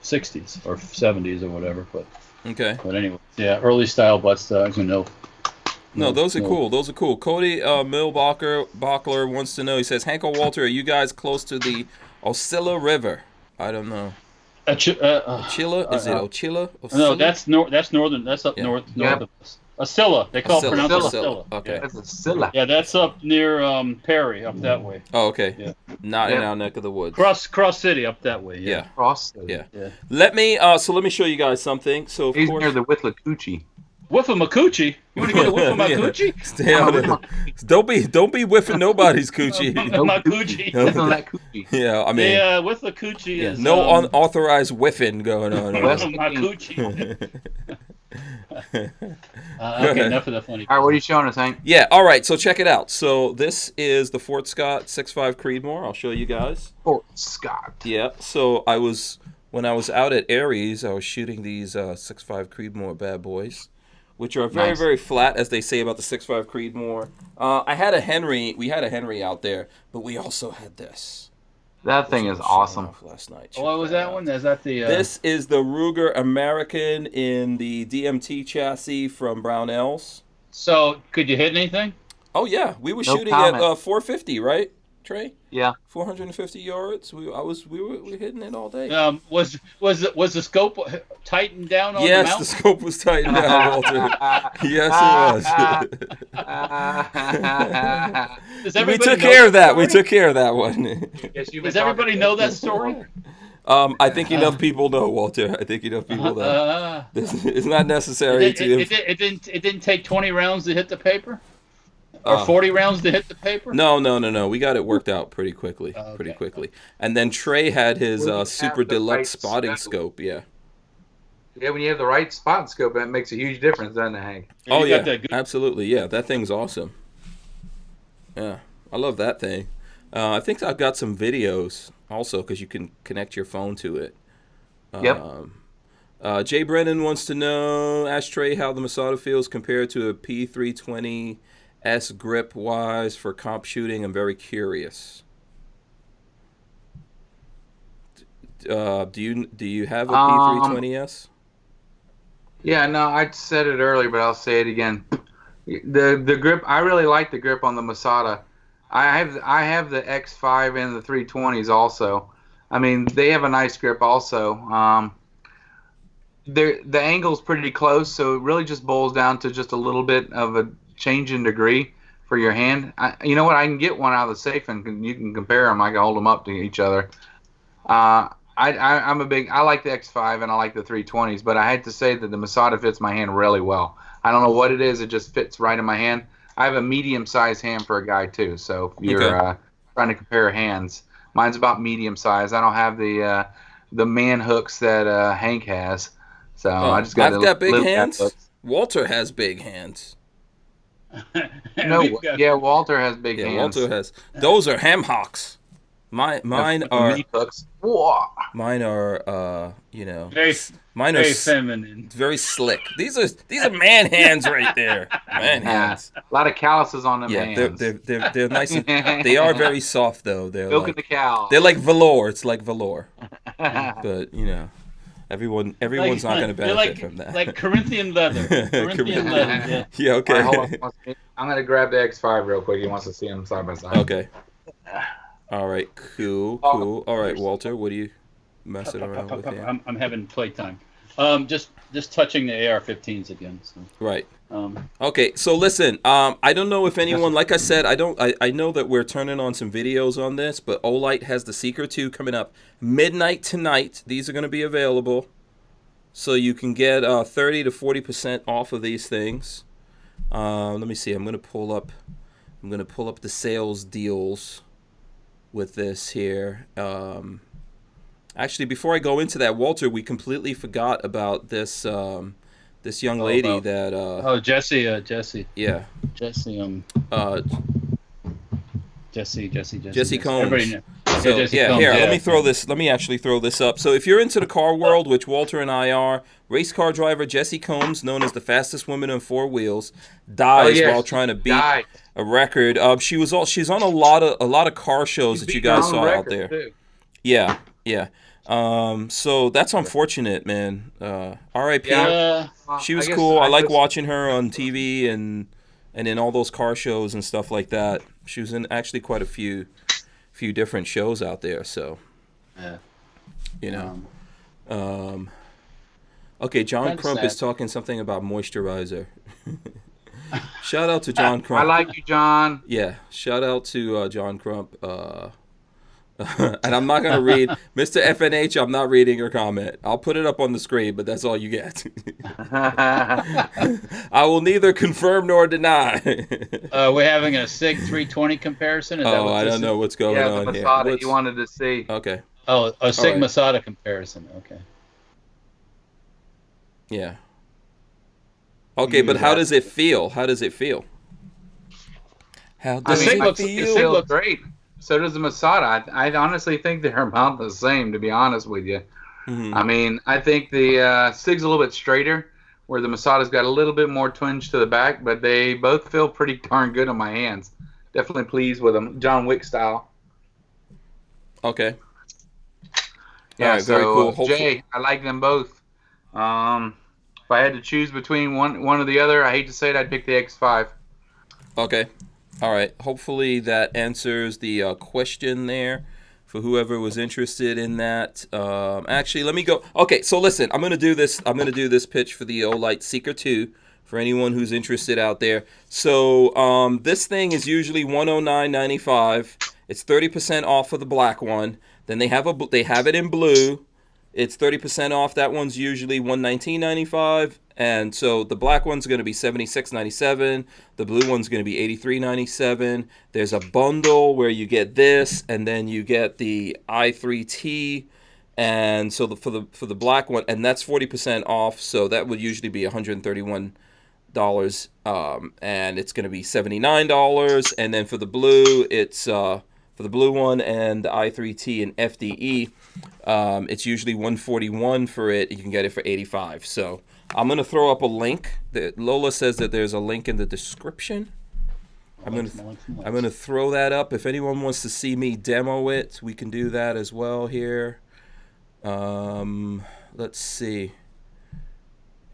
60s or 70s or whatever. But okay. But anyway, yeah, early style butts. No, those are cool. Those are cool. Cody Millbacher wants to know. He says, Hank or Walter, are you guys close to the Ocilla River? I don't know. Ochilla? Is it Ochilla? No, that's northern. That's up north of us. Ocilla. They call it pronounced Ocilla. Okay. That's Ocilla. Yeah, that's up near Perry, up that way. Oh, okay. Yeah. Not in our neck of the woods. Cross City, up that way. Yeah. Cross City. Yeah. Let me show you guys something. So of He's course, near the Withlacoochee. Whiffamacucci? You want to get a whiff of my coochie? Stay out of it. Don't be whiffing nobody's coochie. My coochie. Whiffing that coochie. Yeah, I mean. Yeah, Whiffamacucci is. No unauthorized whiffing going on. My coochie. Okay, enough of the funny. All right, what are you showing us, Hank? Yeah, all right, so check it out. So this is the Fort Scott 6.5 Creedmoor. I'll show you guys. Fort Scott. Yeah, so when I was out at Aries, I was shooting these 6.5 Creedmoor bad boys, which are very, very flat, as they say about the 6.5 Creedmoor. We had a Henry out there, but we also had this. That thing is awesome. Last night. What was that one? Is that the? This is the Ruger American in the DMT chassis from Barnauls. So, could you hit anything? Oh yeah, we were shooting comment. at 450, right, Trey? Yeah. 450 yards. We were hitting it all day. Was the scope tightened down on the yes, mount? the scope was tightened down, Walter. Yes, it was. We took care of that. We took care of that one. Does everybody know that story? I think enough people know, Walter. I think enough people know. It's not necessary it didn't take 20 rounds to hit the paper? Or 40 rounds to hit the paper? No. We got it worked out pretty quickly. And then Trey had his super deluxe spotting scope. Yeah. Yeah, when you have the right spot scope, that makes a huge difference, doesn't it, Hank? Oh, yeah. Absolutely. Yeah, that thing's awesome. Yeah, I love that thing. I think I've got some videos also because you can connect your phone to it. Yep. Jay Brennan wants to know, ask Trey how the Masada feels compared to a P320 S grip wise for comp shooting. I'm very curious. Do you have a P320S? Yeah, no, I said it earlier, but I'll say it again. The grip, I really like the grip on the Masada. I have the X5 and the 320s also. I mean, they have a nice grip also. The angle's pretty close, so it really just boils down to just a little bit of a change in degree for your hand. You know what? I can get one out of the safe and you can compare them. I can hold them up to each other. I like the X5 and I like the 320s, but I had to say that the Masada fits my hand really well. I don't know what it is. It just fits right in my hand. I have a medium-sized hand for a guy too, so if you're trying to compare hands, mine's about medium size. I don't have the man hooks that Hank has, so I've got big hands. Walter has big hands. No, yeah, Walter has big hands. Walter has. Those are ham hocks. Mine The are meat hooks. Whoa. mine are Very, mine are very feminine. very slick. These are man hands right there. Man hands. A lot of calluses on them Yeah, hands. they're nice. They are very soft though. Milking the cow. They're like velour. It's like velour. But everyone's not going to benefit from that. Like Corinthian leather. Corinthian leather. Yeah. Yeah. Okay. All right, hold on. I'm gonna grab the X5 real quick. He wants to see them side by side. Okay. All right. Cool. All right, Walter. What are you messing around with here? I'm having playtime. Just touching the AR-15s again. So. Right. Okay. So listen. I don't know if anyone, like I said, I know that we're turning on some videos on this, but Olight has the Seeker 2 coming up midnight tonight. These are going to be available, so you can get 30 to 40% off of these things. Let me see. I'm going to pull up the sales deals with this here. Actually, before I go into that, Walter, we completely forgot about this this young lady that Jesse. Yeah. Jesse Combs. So, here, let me actually throw this up. So if you're into the car world, which Walter and I are, race car driver Jessie Combs, known as the fastest woman on four wheels, dies while trying to beat a record. She's on a lot of car shows that you guys saw out there. Too. Yeah. So that's unfortunate, man. R.I.P. Yeah. She was cool. I like watching her on TV and in all those car shows and stuff like that. She was in actually quite a few different shows out there. So, okay, John Crump is talking something about moisturizer. Shout out to John Crump. I like you, John. Yeah, shout out to John Crump. And I'm not going to read Mr. FNH. I'm not reading your comment. I'll put it up on the screen, but that's all you get. I will neither confirm nor deny. We're having a SIG 320 comparison. Is that what I don't know what's going on the here. Masada you wanted to see. Okay. Oh, a SIG Masada comparison. Okay. Yeah. Okay, but how does it feel? How does it feel? It feels great. So does the Masada. I honestly think they're about the same, to be honest with you. Mm-hmm. I mean, I think the SIG's a little bit straighter, where the Masada's got a little bit more twinge to the back, but they both feel pretty darn good on my hands. Definitely pleased with them, John Wick style. Okay. Yeah, right, very cool. Jay, I like them both. If I had to choose between one or the other, I hate to say it, I'd pick the X5. Okay. All right. Hopefully that answers the question there for whoever was interested in that. Actually, let me go. Okay, so listen, I'm gonna do this pitch for the Olight Seeker 2 for anyone who's interested out there. So this thing is usually $109.95. It's 30% off of the black one. Then they have it in blue. It's 30% off. That one's usually $119.95. And so the black one's going to be $76.97. The blue one's going to be $83.97. There's a bundle where you get this, and then you get the i3T. And so for the black one, and that's 40% off. So that would usually be $131. And it's going to be $79. And then for the blue, it's for the blue one and the i3T and FDE, it's usually $141 for it. You can get it for $85. So I'm going to throw up a link. Lola says that there's a link in the description. I'm going to throw that up. If anyone wants to see me demo it, we can do that as well here. Let's see.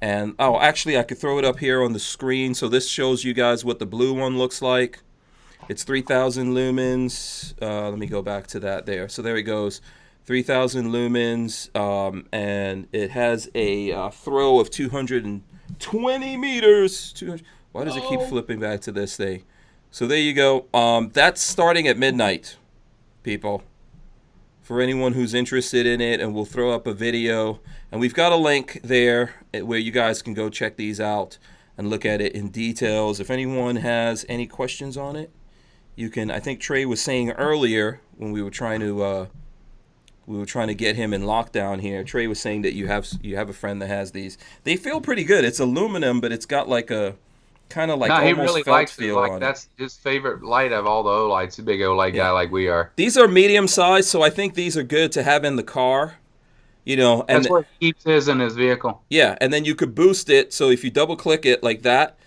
And actually, I could throw it up here on the screen. So this shows you guys what the blue one looks like. It's 3,000 lumens. Let me go back to that there. So there it goes. 3,000 lumens, and it has a throw of 220 meters. 200. Why does it keep flipping back to this thing? So there you go. That's starting at midnight, people. For anyone who's interested in it, and we'll throw up a video. And we've got a link there where you guys can go check these out and look at it in details. If anyone has any questions on it, you can. I think Trey was saying earlier when we were trying to get him in lockdown here. Trey was saying that you have a friend that has these. They feel pretty good. It's aluminum, but it's got like a kind of like No, he almost really felt likes it. feel Like on it. that's his favorite light of all the O-lights. A big O-light guy like we are. These are medium size, so I think these are good to have in the car. You know, and That's where he keeps his in his vehicle. yeah, and then you could boost it. So if you double click it like that,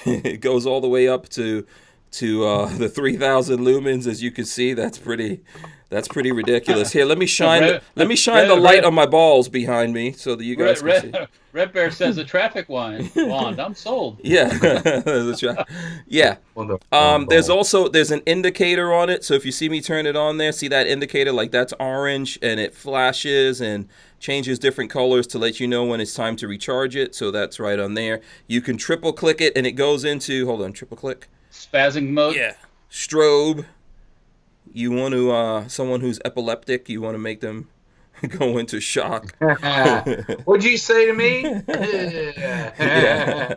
it goes all the way up to the 3,000 lumens. As you can see, that's pretty ridiculous. Here, let me shine the light on my balls behind me so that you guys can see. Red Bear says a traffic wand. I'm sold. Yeah, yeah. There's an indicator on it. So if you see me turn it on there, see that indicator? Like that's orange, and it flashes and changes different colors to let you know when it's time to recharge it. So that's right on there. You can triple click it, and it goes into triple click. Spazzing mode. Yeah, strobe. You want to someone who's epileptic, you want to make them go into shock. What'd you say to me? Yeah.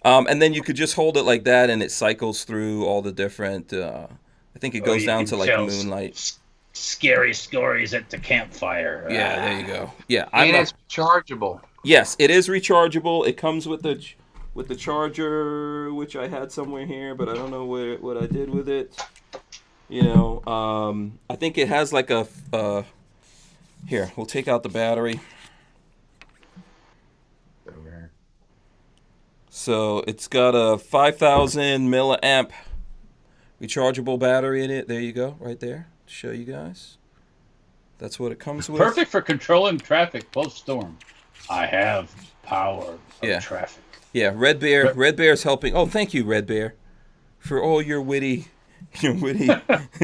And then you could just hold it like that, and it cycles through all the different. I think it goes down to like moonlight. Scary stories at the campfire. Yeah, there you go. Yeah, and it's rechargeable. Yes, it is rechargeable. It comes with the charger, which I had somewhere here, but I don't know what I did with it. You know, I think it has like a. Here, we'll take out the battery. So it's got a 5,000 milliamp rechargeable battery in it. There you go, right there. To show you guys. That's what it comes with. Perfect for controlling traffic post-storm. I have power of traffic. Yeah, Red Bear's helping. Oh, thank you, Red Bear, for all your witty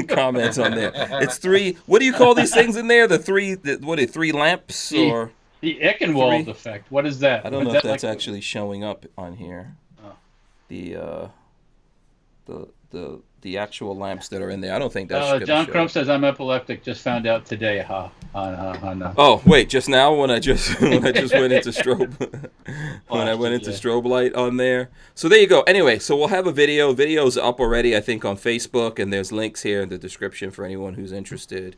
comments on there. It's three. What do you call these things in there? Three lamps or the Eichenwald effect? What is that? I don't know if that's actually showing up on here. Oh. The actual lamps that are in there. I don't think that's. John Crump says I'm epileptic. Just found out today. Oh wait, just now when I just went into strobe I went into strobe light on there. So there you go. Anyway, so we'll have a video. Video's up already, I think, on Facebook, and there's links here in the description for anyone who's interested.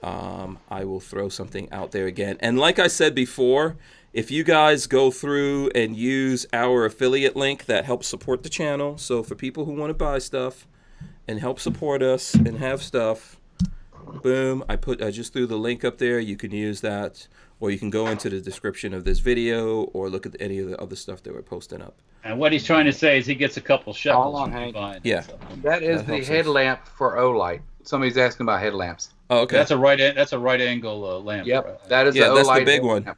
I will throw something out there again. And like I said before, if you guys go through and use our affiliate link, that helps support the channel. So for people who want to buy stuff and help support us and have stuff, boom, I just threw the link up there. You can use that, or you can go into the description of this video or look at any of the other stuff that we're posting up. And what he's trying to say is he gets a couple shekels. Hold on, Hank. Yeah. So. That is the headlamp for O-light. Somebody's asking about headlamps. Oh, okay. That's a right angle lamp. Yep, that is the that's O-light the big headlamp. one.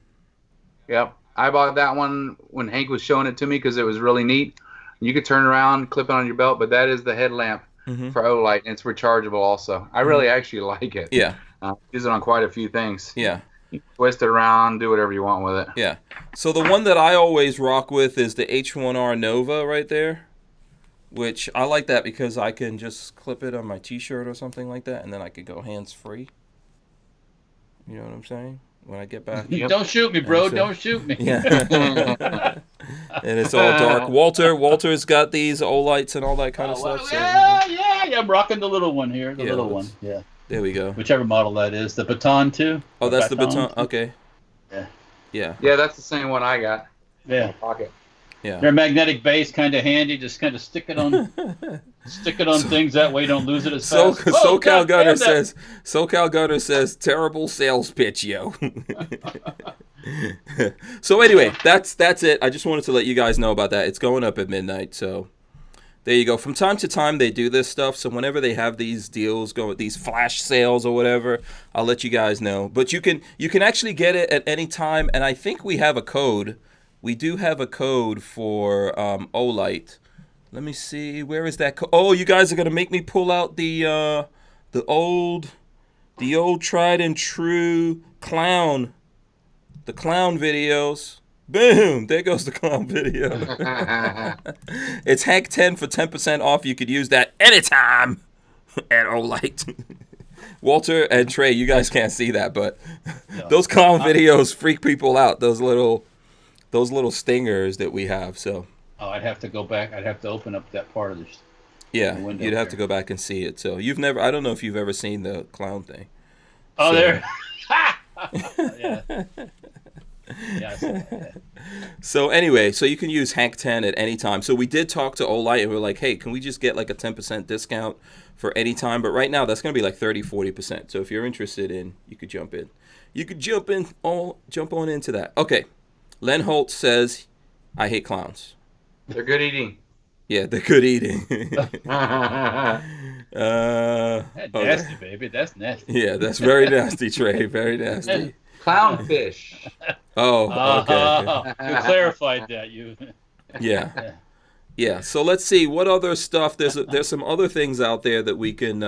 Yep, I bought that one when Hank was showing it to me because it was really neat. You could turn around, clip it on your belt, but that is the headlamp for O-light, and it's rechargeable also. I really actually like it. Yeah. Use it on quite a few things. Yeah. You can twist it around, do whatever you want with it. Yeah. So the one that I always rock with is the H1R Nova right there, which I like that because I can just clip it on my T-shirt or something like that, and then I could go hands-free. You know what I'm saying? When I get back. Yep. Don't shoot me, bro. Don't shoot me. Yeah. And it's all dark. Walter's got these O-lights and all that kind of stuff. So. Yeah. I'm rocking the little one here. The little one. Yeah. There we go. Whichever model that is. The Baton 2. Oh, that's the Baton. Okay. Yeah. Yeah. Yeah, that's the same one I got. Yeah. In my pocket. Yeah. Their magnetic base kind of handy. Just kind of stick it on things that way you don't lose it as fast. SoCal Gunner says terrible sales pitch, yo. So anyway, that's it. I just wanted to let you guys know about that. It's going up at midnight, so there you go. From time to time they do this stuff, so whenever they have these deals these flash sales or whatever, I'll let you guys know. But you can actually get it at any time, and I think we have a code. We do have a code for O-Light. Let me see. Where is that code? Oh, you guys are gonna make me pull out the old tried and true clown videos. Boom! There goes the clown video. It's Hank 10 for 10% off. You could use that anytime at O-Light. Walter and Trey, you guys can't see that, but those clown videos freak people out. Those little stingers that we have. So. Oh, I'd have to go back. I'd have to open up that part of the. Yeah, you'd have to go back and see it. So you've never. I don't know if you've ever seen the clown thing. Oh, so. there. Yeah, I saw that. So anyway, so you can use Hank 10 at any time. So we did talk to Olight and we're like, hey, can we just get like a 10% discount for any time? But right now that's going to be like 30-40%. So if you're interested in, you could jump in. You could jump on into that. Okay. Len Holt says, I hate clowns. They're good eating. Yeah, they're good eating. That's nasty, baby. That's nasty. Yeah, that's very nasty, Trey. Very nasty. Clownfish. Oh, okay. You clarified that. Yeah. Yeah. So let's see what other stuff. There's some other things out there that we can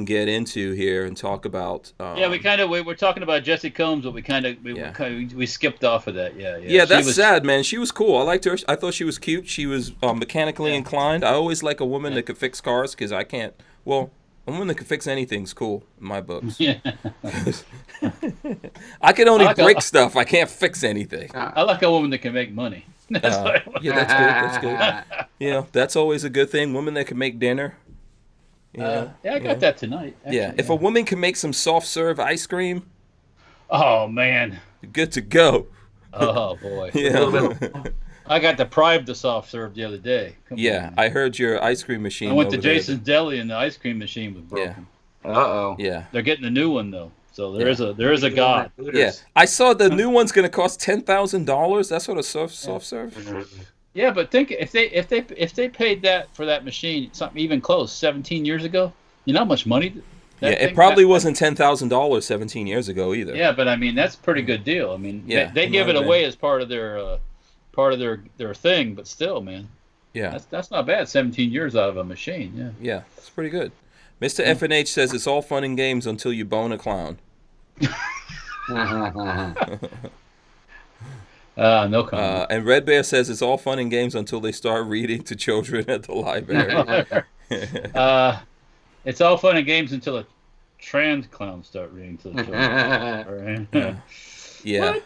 get into here and talk about. We're talking about Jesse Combs, but we skipped off of that. Yeah, that's sad, man. She was cool. I liked her. I thought she was cute. She was mechanically inclined. I always like a woman that could fix cars because I can't. Well, a woman that can fix anything's cool in my books. Yeah. I can only break stuff. I can't fix anything. I like a woman that can make money. Yeah, that's good. That's good. Yeah, that's always a good thing. Woman that can make dinner. I got that tonight. Actually, yeah, if a woman can make some soft serve ice cream, oh man, you're good to go. Oh boy, yeah. I got deprived of soft serve the other day. Come on, I heard your ice cream machine. I went to Jason's Deli and the ice cream machine was broken. Uh-oh. Yeah, they're getting a new one though, so there is a god. Yeah, I saw the new one's going to cost $10,000. That's what a soft serve. Yeah, but think if they paid that for that machine, something even close, 17 years ago, you know how much money? It probably wasn't $10,000 17 years ago either. Yeah, but I mean that's a pretty good deal. I mean, they give it away as part of their thing, but still, man. Yeah, that's not bad. 17 years out of a machine. Yeah. Yeah, that's pretty good. Mr. FNH says it's all fun and games until you bone a clown. No comment. And Red Bear says it's all fun and games until they start reading to children at the library. It's all fun and games until a trans clowns start reading to the children. Yeah.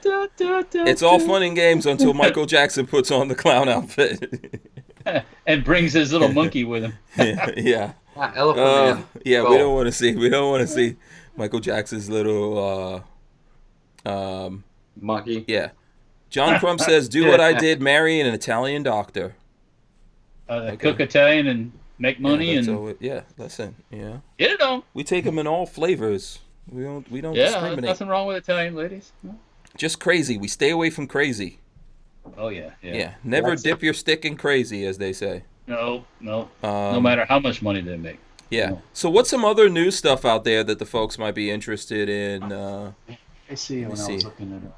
It's all fun and games until Michael Jackson puts on the clown outfit. And brings his little monkey with him. Yeah. Elephant Man. Yeah, we don't want to see Michael Jackson's little monkey. Yeah. John Crump says, do what I did, marry an Italian doctor. Cook Italian and make money listen. Yeah. Get it on. We take them in all flavors. We don't discriminate. There's nothing wrong with Italian ladies. No. Just crazy. We stay away from crazy. Oh yeah. Never dip your stick in crazy, as they say. No. No matter how much money they make. Yeah. No. So what's some other news stuff out there that the folks might be interested in? I see. I was looking at it.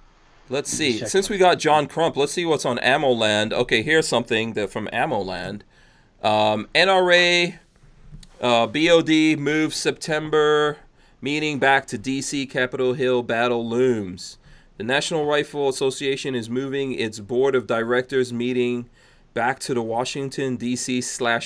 Let's see. Since we got John Crump, let's see what's on Ammo Land. Okay, here's something from Ammo Land. NRA BOD moves September meeting back to D.C. Capitol Hill battle looms. The National Rifle Association is moving its board of directors meeting back to the Washington, D.C.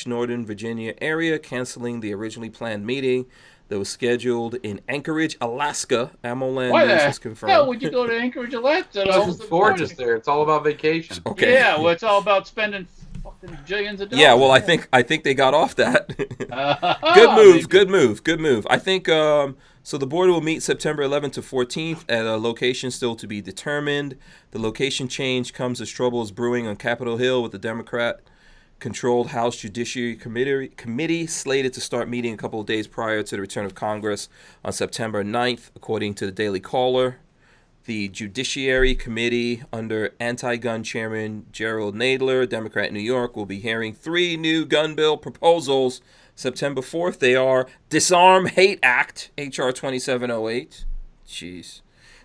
/ Northern Virginia area, canceling the originally planned meeting that was scheduled in Anchorage, Alaska. Ammo Land News has confirmed. Why the hell would you go to Anchorage, Alaska? It's gorgeous there. It's all about vacation. Okay. Yeah, well, it's all about spending fucking jillions of dollars. Yeah, well, I think they got off that. Good move. I think so. The board will meet September 11th to 14th at a location still to be determined. The location change comes as trouble is brewing on Capitol Hill with the Democrat-controlled House Judiciary Committee slated to start meeting a couple of days prior to the return of Congress on September 9th, according to the Daily Caller. The Judiciary Committee, under anti-gun chairman Gerald Nadler, Democrat in New York, will be hearing 3 new gun bill proposals. September 4th, they are Disarm Hate Act, H.R. 2708,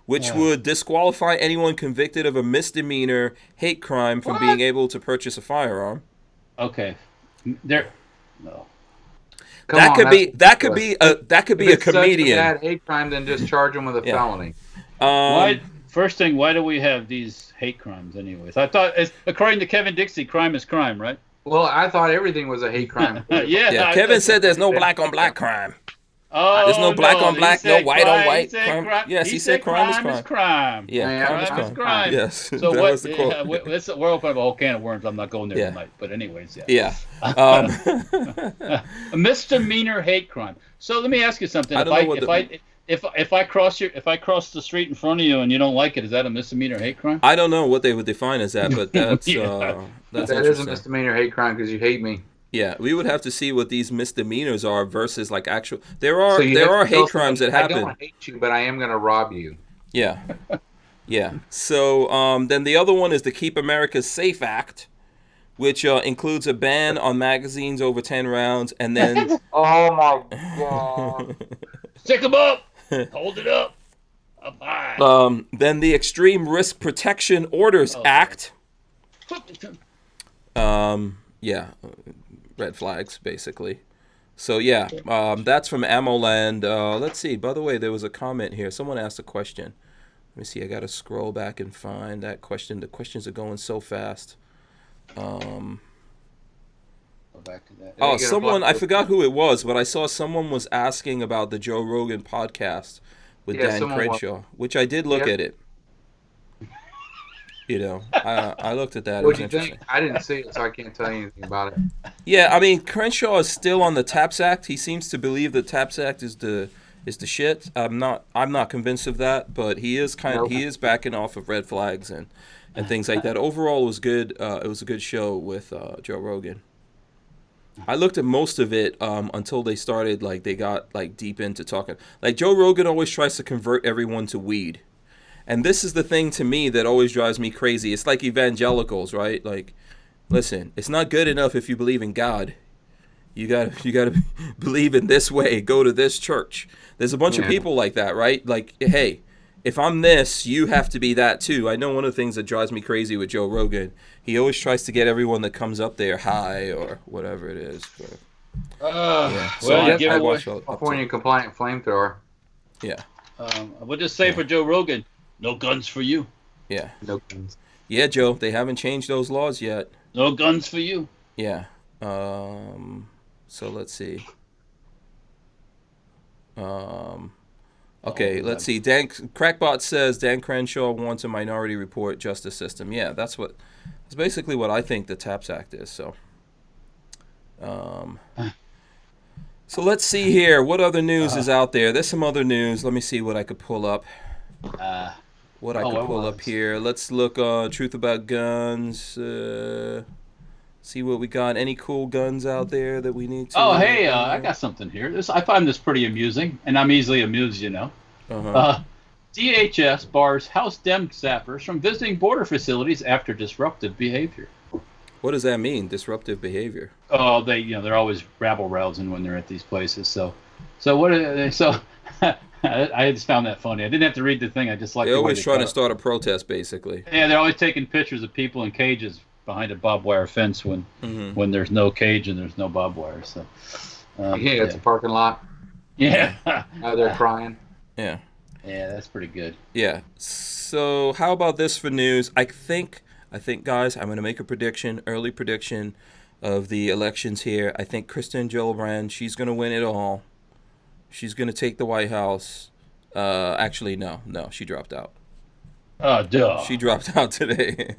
which would disqualify anyone convicted of a misdemeanor hate crime from being able to purchase a firearm. Okay. That could be a comedian. Such a bad hate crime, then just charge them with a felony. Why do we have these hate crimes anyways? I thought, according to Kevin Dixie, crime is crime, right? Well, I thought everything was a hate crime. Kevin said there's no black on black crime. Oh, there's no black on black, no white on white crime. Yes, he said crime is crime. Yeah, crime is crime. Yes, so that was the quote. We're opening up a whole can of worms. I'm not going there tonight. But anyways, yeah. A misdemeanor hate crime. So let me ask you something. if I cross the street in front of you and you don't like it, is that a misdemeanor hate crime? I don't know what they would define as that, but that's Yeah. that's That is a interesting. misdemeanor hate crime because you hate me. Yeah, we would have to see what these misdemeanors are versus like actual. There are So you have to hate tell crimes that somebody, I happen. don't hate you, but I am going to rob you. Yeah, yeah. So then the other one is the Keep America Safe Act, which includes a ban on magazines over 10 rounds, and then Oh my god. Stick them up. Hold it up. Up high. then the Extreme Risk Protection Orders Act. Yeah, red flags basically. So yeah, that's from AmmoLand. Let's see. By the way, there was a comment here. Someone asked a question. Let me see. I gotta scroll back and find that question. The questions are going so fast. Go back to that. Oh, someone, I forgot who it was, but I saw someone was asking about the Joe Rogan podcast with Dan Crenshaw, which I did look at it. You know, I looked at that. What do you It was interesting. think? I didn't see it, so I can't tell you anything about it. Yeah, I mean, Crenshaw is still on the TAPS Act. He seems to believe the TAPS Act is the shit. I'm not convinced of that, but he is he is backing off of red flags and things like that. Overall, it was good. It was a good show with Joe Rogan. I looked at most of it until they started, they got deep into talking. Like Joe Rogan always tries to convert everyone to weed. And this is the thing to me that always drives me crazy. It's like evangelicals, right? Like, listen, it's not good enough if you believe in God. You gotta believe in this way. Go to this church. There's a bunch of people like that, right? Like, hey, if I'm this, you have to be that too. I know one of the things that drives me crazy with Joe Rogan, he always tries to get everyone that comes up there high or whatever it is. But, yeah. So I watch California compliant flamethrower. Yeah. I would just say for Joe Rogan, no guns for you. Yeah. No guns. Yeah, Joe, they haven't changed those laws yet. No guns for you. Yeah. So let's see. Okay, let's see. Crackbot says Dan Crenshaw wants a minority report justice system. Yeah, that's basically what I think the TAPS Act is. So, so let's see here. What other news is out there? There's some other news. Let me see what I could pull up. Up here. Let's look Truth About Guns. See what we got. Any cool guns out there that we need to... Oh, hey, I got something here. I find this pretty amusing, and I'm easily amused, you know. DHS bars House Dem staffers from visiting border facilities after disruptive behavior. What does that mean, disruptive behavior? Oh, they're always rabble-rousing when they're at these places. So what are they? So I just found that funny. I didn't have to read the thing. I just like. They're always trying to start a protest, basically. Yeah, they're always taking pictures of people in cages behind a barbed wire fence when there's no cage and there's no barbed wire. So it's a parking lot. Yeah, they're crying. Yeah, that's pretty good. Yeah. So how about this for news? I think, guys, I'm going to make a prediction, early prediction of the elections here. I think Kristen Gillibrand, she's going to win it all. She's going to take the White House. Actually, no, she dropped out. Oh, duh. She dropped out today.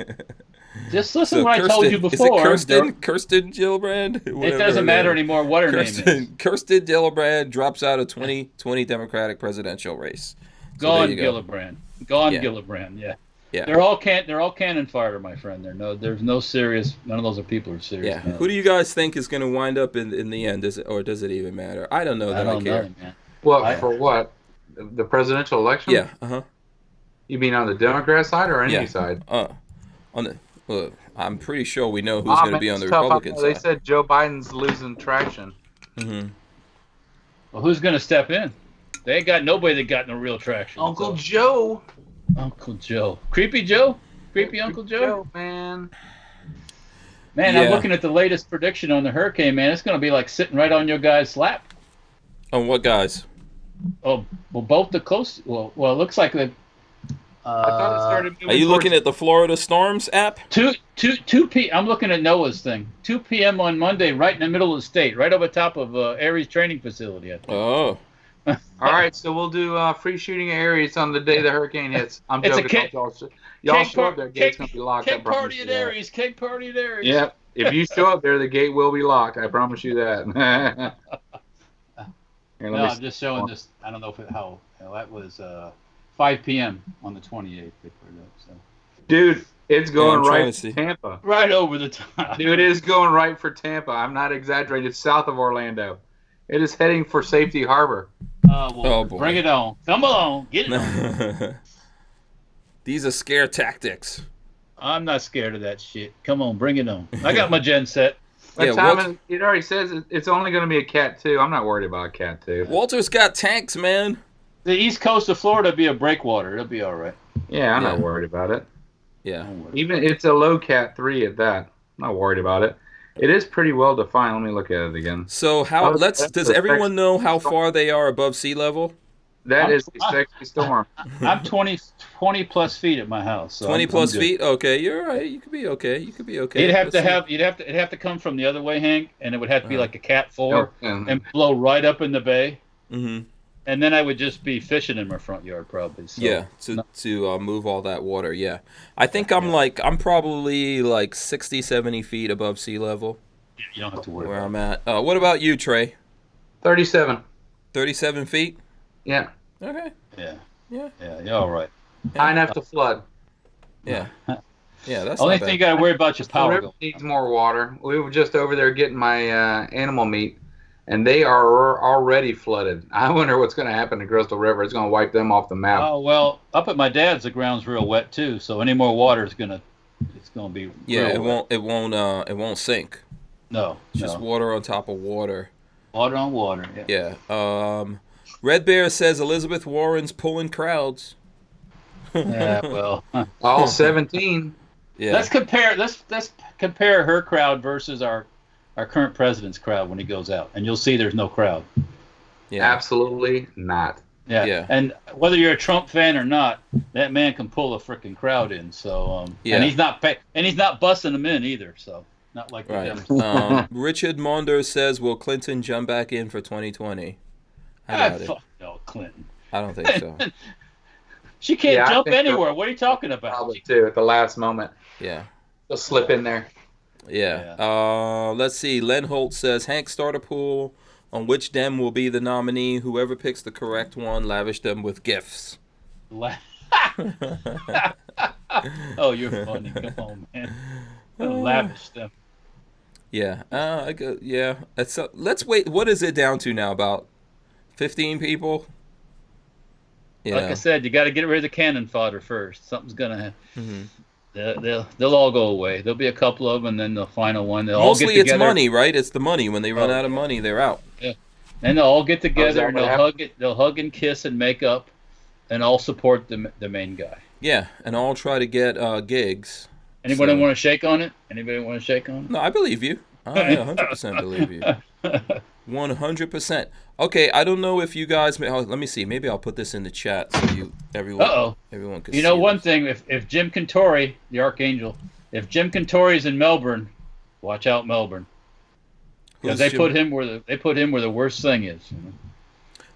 Just listen to what I told you before. Is it Kirsten Gillibrand? It doesn't matter anymore what her name is. Kirsten Gillibrand drops out of 2020 Democratic presidential race. Gone Gillibrand. Gillibrand, yeah. Yeah. They're all cannon fodder, my friend. There's no serious. None of those people are serious. Yeah. Who do you guys think is going to wind up in the end? Does it even matter? I don't know that I care. Know, man. Well, for what? The presidential election? Yeah. You mean on the Democrat side or any side? I'm pretty sure we know who's going to be on the Republican side. They said Joe Biden's losing traction. Mm-hmm. Well, who's going to step in? They ain't got nobody that got no real traction. Uncle Joe. Uncle Joe. Creepy Joe? Creepy Uncle Joe? Man, I'm looking at the latest prediction on the hurricane, man. It's going to be like sitting right on your guy's lap. On what guys? Oh, well, both the coast. Well, it looks like the. I thought it started. Are you looking at the Florida Storms app? 2 p.m. I'm looking at Noah's thing. 2 p.m. on Monday, right in the middle of the state, right over top of Aries Training Facility. I think. Oh. All right, so we'll do free shooting at Aries on the day the hurricane hits. I'm joking. Y'all show up there, gate's gonna be locked. Keg party at Aries. Keg party at Aries. Yep. If you show up there, the gate will be locked. I promise you that. I'm just showing this. I don't know how That was 5 p.m. on the 28th. They put it up. So. Dude, it's going I'm trying right to see. for Tampa. Right over the top. Dude, it is going right for Tampa. I'm not exaggerating. It's south of Orlando. It is heading for Safety Harbor. Oh, boy. Bring it on. Come along. Get it on. These are scare tactics. I'm not scared of that shit. Come on, bring it on. I got my gen set. But Yeah, Simon, it already says it's only going to be a Cat 2. I'm not worried about a Cat 2. Walter's got tanks, man. The east coast of Florida will be a breakwater. It'll be all right. Yeah, I'm not Yeah. worried about it. Yeah. Don't worry. Even it's a low Cat 3 at that. I'm not worried about it. It is pretty well defined. Let me look at it again. So how? Oh, Does that's the everyone know how sexy far they are above sea level? That is the sexy storm. I'm 20 plus feet at my house. So 20 I'm plus good. feet. Okay, you're all right. You could be okay. You could be okay. It'd have Let's to see. have to come from the other way, Hank, and it would have to be like a Cat 4 And and blow right up in the bay, Mhm. and then I would just be fishing in my front yard probably. So, Yeah, to move all that water. Yeah, I think I'm probably like 60, 70 feet above sea level you don't have to worry where about I'm at. What about you, Trey? 37. 37 feet. Yeah. Okay. it. Yeah. Yeah. Yeah, you're all right. High enough to flood. Yeah. Yeah. That's Only not thing you bad. got to worry about your The power river bill. needs more water. We were just over there getting my animal meat, and they are already flooded. I wonder what's going to happen to Crystal River. It's going to wipe them off the map. Oh well, up at my dad's, the ground's real wet too. So any more water is gonna be. Yeah, real wet. it won't sink. No, It's just water on top of water. water on water. Yeah. Yeah. Red Bear says Elizabeth Warren's pulling crowds. Yeah. Well, All 17. Yeah. let's compare her crowd versus our current president's crowd when he goes out, and you'll see there's no crowd. Yeah. Absolutely not. Yeah. Yeah. And whether you're a Trump fan or not, that man can pull a freaking crowd in. So Yeah. and he's not busting them in either. So not like the Right. Dems. Richard Monder says, "Will Clinton jump back in for 2020?" I doubt it. Fuck no, Clinton. I don't think so. She can't Yeah, I jump think anywhere. What are you talking about? Probably too at the last moment. Yeah. They'll slip in there. Yeah. Let's see. Len Holt says, Hank, start a pool on which Dem will be the nominee. Whoever picks the correct one, lavish them with gifts. Oh, you're funny. Come on, man. Lavish them. Yeah. Yeah. Let's wait. What is it down to now? About 15 people? Yeah. Like I said, you got to get rid of the cannon fodder first. Something's gonna happen. Mhm. They'll all go away. There'll be a couple of them, and then the final one. They'll all Mostly get together. it's money, right? It's the money. When they run out of money, they're out. And they'll all get Oh, is together that and what they'll happened? They'll hug and kiss and make up, and all support the main guy. Yeah, and I'll try to get gigs. Anybody So- want to shake on it? Anybody want to shake on it? No, I believe you. I 100% believe you. 100%. Okay, I don't know if you guys. Let me see. Maybe I'll put this in the chat so everyone can see. You know one this. thing, if Jim Cantore, the Archangel, if Jim Cantore's in Melbourne, watch out Melbourne. Because Who's they put Jim- him where the worst thing is. You know?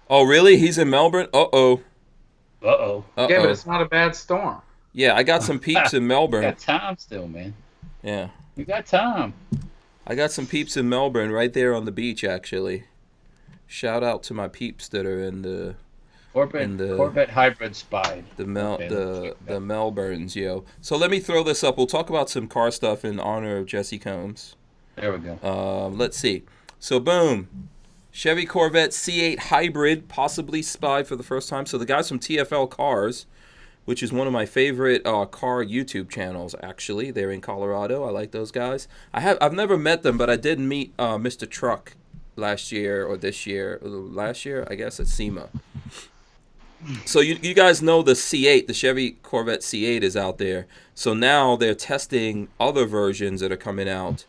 Oh, really? He's in Melbourne? Uh-oh. Uh-oh. Uh-oh. Yeah, but it's not a bad storm. Yeah, I got some peeps in You Melbourne. got time still, man. Yeah. You got time. I got some peeps in Melbourne right there on the beach, actually. Shout out to my peeps that are in the Corvette hybrid spy. the Okay, Melbournes, yo. So let me throw this up. We'll talk about some car stuff in honor of Jesse Combs. There we go. Let's see. So boom. Chevy Corvette C8 Hybrid possibly spied for the first time. So the guys from TFL Cars, which is one of my favorite car YouTube channels, actually. They're in Colorado. I like those guys. I've never met them, but I did meet Mr. Truck last year, I guess, at SEMA. So you guys know the C8, the Chevy Corvette C8 is out there. So now they're testing other versions that are coming out.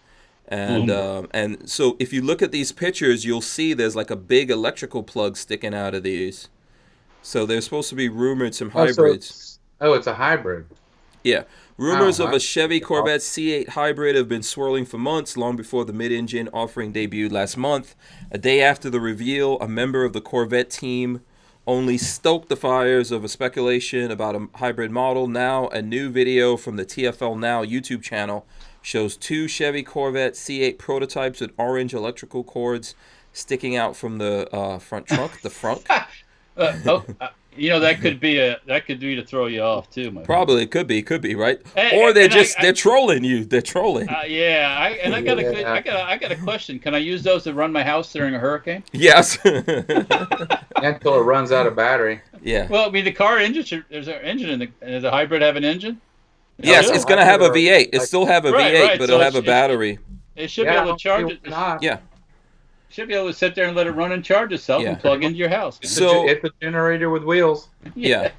And so if you look at these pictures, you'll see there's like a big electrical plug sticking out of these. So there's supposed to be rumored some hybrids. It's a hybrid. Yeah. Rumors Wow, of a Chevy Corvette C8 hybrid have been swirling for months, long before the mid-engine offering debuted last month. A day after the reveal, a member of the Corvette team only stoked the fires of a speculation about a hybrid model. Now, a new video from the TFL Now YouTube channel shows two Chevy Corvette C8 prototypes with orange electrical cords sticking out from the front trunk, the frunk. That could be to throw you off too, my friend. Probably could be right. Hey, or they're and they're trolling you. They're trolling. I got a question. Can I use those to run my house during a hurricane? Yes. Until it runs out of battery. Yeah. Well, I mean, the car engine. There's an engine does the hybrid have an engine? Yes, Yeah, it's gonna have a hybrid V8. It still have a Right, V8, right, but so it'll have a it's- battery. It should be able to charge it. Yeah. Should be able to sit there and let it run and charge itself Yeah. and plug into your house. So It's a generator with wheels. yeah.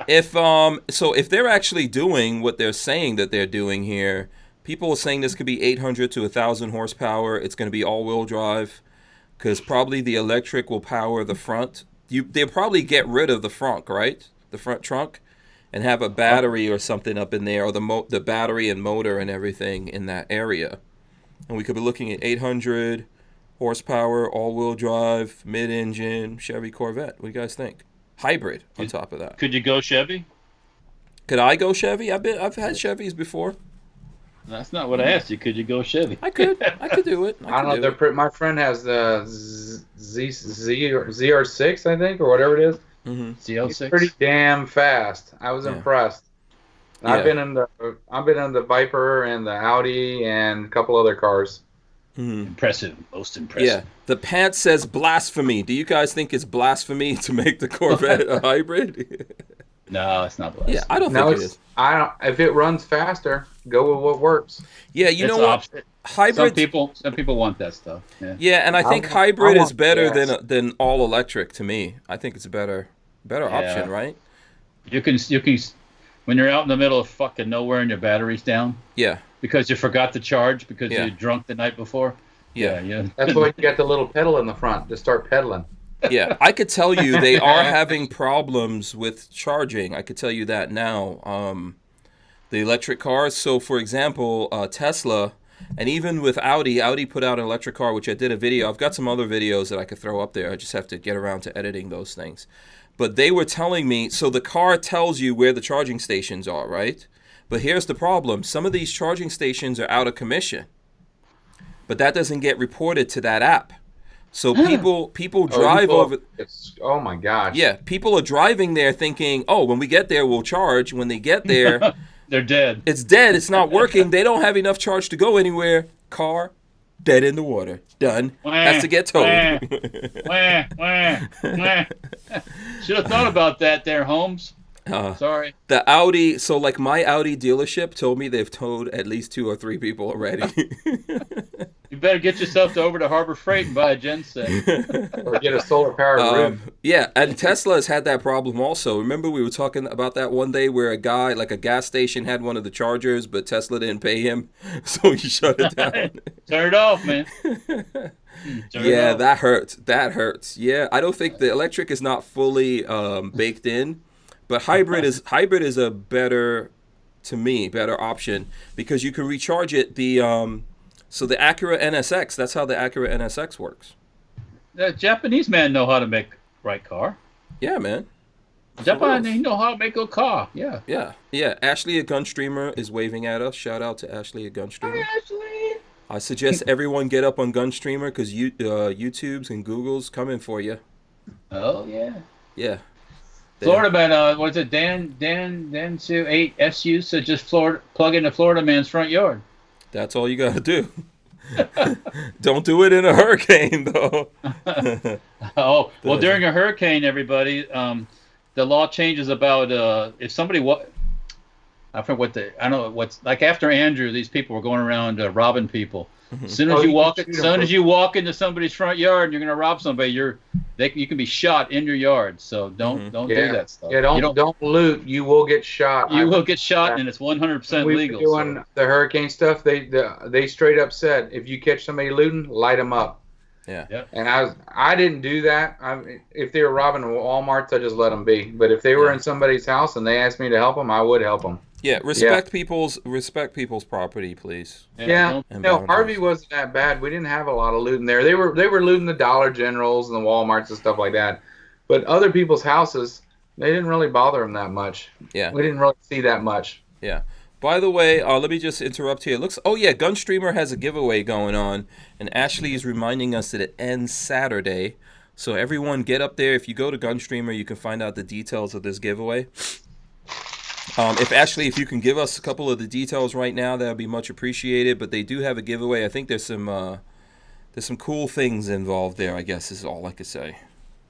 If if they're actually doing what they're saying that they're doing here, people are saying this could be 800 to 1,000 horsepower. It's going to be all-wheel drive because probably the electric will power the front. They'll probably get rid of the front, right? The front trunk, and have a battery or something up in there, or the battery and motor and everything in that area. And we could be looking at 800 horsepower, all-wheel drive, mid-engine Chevy Corvette. What do you guys think? Hybrid on top of that. Could you go Chevy? Could I go Chevy? I've had Chevys before. That's not what I asked you. Could you go Chevy? I could do it. I don't know. My friend has the ZR6, I think, or whatever it is. Mm-hmm. It's CL6. pretty damn fast. I was impressed. Yeah. I've been in the Viper and the Audi and a couple other cars. Mm-hmm. Impressive. Most impressive. Yeah. The pants says blasphemy. Do you guys think it's blasphemy to make the Corvette a hybrid? No, it's not blasphemy. Yeah, I don't No, think it is. I don't. If it runs faster, go with what works. Yeah, you It's know what? opposite. Hybrid. Some people want that stuff. Yeah. Yeah, and I think I hybrid is want better gas. than all electric to me. I think it's a better option, right? You can when you're out in the middle of fucking nowhere and your battery's down Yeah. because you forgot to charge because Yeah. you drunk the night before. Yeah. That's why you got the little pedal in the front to start pedaling. Yeah, I could tell you they are having problems with charging. I could tell you that now. The electric cars. So, for example, Tesla, and even with Audi put out an electric car, which I did a video. I've got some other videos that I could throw up there. I just have to get around to editing those things. But they were telling me, so the car tells you where the charging stations are, right? But here's the problem. Some of these charging stations are out of commission. But that doesn't get reported to that app. So people drive over. Oh my gosh. Yeah, people are driving there thinking, oh, when we get there, we'll charge. When they get there, They're dead. it's dead. It's not working. They don't have enough charge to go anywhere. Car, dead in the water. Done. Has to get towed. Should have thought about that there, Holmes. Sorry. The Audi, so like my Audi dealership told me they've towed at least 2 or 3 people already. You better get yourself over to Harbor Freight and buy a genset. Or get a solar powered roof. Yeah, and Tesla has had that problem also. Remember we were talking about that one day where a guy, like a gas station, had one of the chargers, but Tesla didn't pay him, so he shut it down. Turn it off, man. Yeah, that hurts. That hurts. Yeah, I don't think the electric is not fully baked in, but hybrid is a better option because you can recharge it. So the Acura NSX, that's how the Acura NSX works. The Japanese man know how to make right car. Yeah, man. Japanese know how to make a car. Yeah. Yeah. Ashley at Gunstreamer is waving at us. Shout out to Ashley at Gunstreamer. Hi, Ashley. I suggest everyone get up on Gunstreamer because YouTube's and Google's coming for you. Oh yeah. Yeah. Florida man, what's it? Dan Sue 8 SU said just plug into Florida man's front yard. That's all you gotta do. Don't do it in a hurricane, though. Oh well, during a hurricane, everybody, the law changes about if somebody I forget I don't know what's like after Andrew, these people were going around robbing people. As soon as you walk into somebody's front yard and you're gonna rob somebody, you can be shot in your yard. So don't do that stuff. Yeah, don't loot. You will get shot. You will get shot, and it's 100% legal. Doing the hurricane stuff. They straight up said if you catch somebody looting, light them up. Yeah. Yep. And I didn't do that. If they were robbing Walmarts, I just let them be. But if they were in somebody's house and they asked me to help them, I would help them. Yeah, respect people's property, please. Yeah, no, Harvey wasn't that bad. We didn't have a lot of looting there. They were looting the Dollar Generals and the Walmarts and stuff like that. But other people's houses, they didn't really bother them that much. Yeah, we didn't really see that much. Yeah. By the way, let me just interrupt here. Gunstreamer has a giveaway going on, and Ashley is reminding us that it ends Saturday. So everyone get up there. If you go to Gunstreamer, you can find out the details of this giveaway. If you can give us a couple of the details right now, that would be much appreciated. But they do have a giveaway. I think there's some cool things involved there, I guess is all I could say.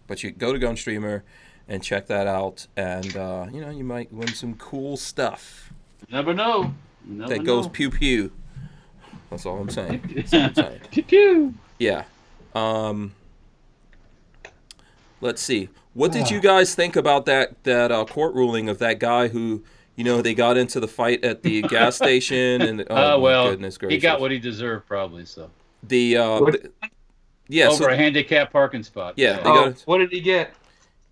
But you go to Gunstreamer and check that out, and you might win some cool stuff. You never know. That goes pew pew. That's all I'm saying. That's all I'm saying. Pew pew. Yeah. Let's see. What did you guys think about that court ruling of that guy who, they got into the fight at the gas station and well, goodness gracious. He got what he deserved probably. So over a handicapped parking spot. Yeah. What did he get?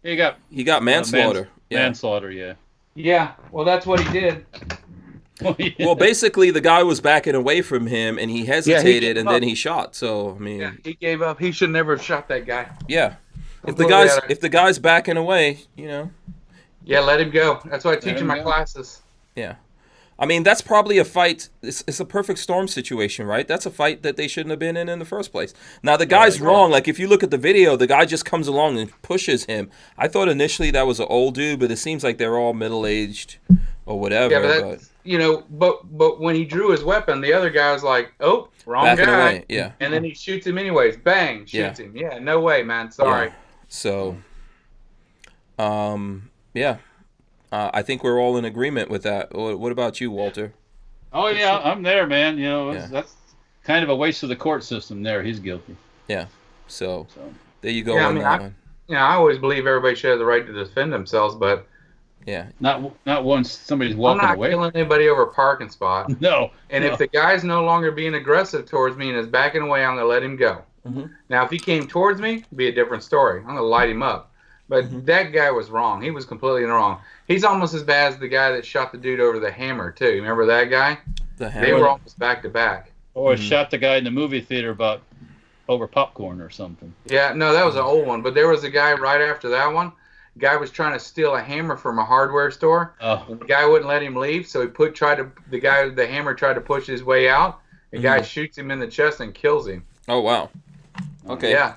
He got manslaughter. Manslaughter. Yeah. Yeah. Well, that's what he did. Well, basically, the guy was backing away from him, and he hesitated, and then he shot. So, I mean, he gave up. He should never have shot that guy. Yeah, if the guy's backing away, Yeah, let him go. That's what I teach in my classes. Yeah, I mean, that's probably a fight. It's a perfect storm situation, right? That's a fight that they shouldn't have been in the first place. Now, the guy's wrong. Like, if you look at the video, the guy just comes along and pushes him. I thought initially that was an old dude, but it seems like they're all middle-aged or whatever. Yeah, but when he drew his weapon, the other guy was like, "Oh, wrong backing guy." away. Yeah. And then he shoots him anyways. Bang, shoots him. Yeah, no way, man. Sorry. Yeah. So, I think we're all in agreement with that. What about you, Walter? Oh yeah, I'm there, man. That's kind of a waste of the court system. There, he's guilty. Yeah. So there you go that one. I always believe everybody should have the right to defend themselves, but not once somebody's walking away. I'm not killing anybody over a parking spot. No. If the guy's no longer being aggressive towards me and is backing away, I'm gonna let him go. Mm-hmm. Now, if he came towards me, it'd be a different story. I'm gonna light him up. But that guy was wrong. He was completely wrong. He's almost as bad as the guy that shot the dude over the hammer too. Remember that guy? The hammer. They were almost back to back. Or shot the guy in the movie theater over popcorn or something. Yeah, no, that was an old one. But there was a guy right after that one. Guy was trying to steal a hammer from a hardware store. Oh. And the guy wouldn't let him leave, so the hammer tried to push his way out. The guy shoots him in the chest and kills him. Oh wow. Okay. Yeah.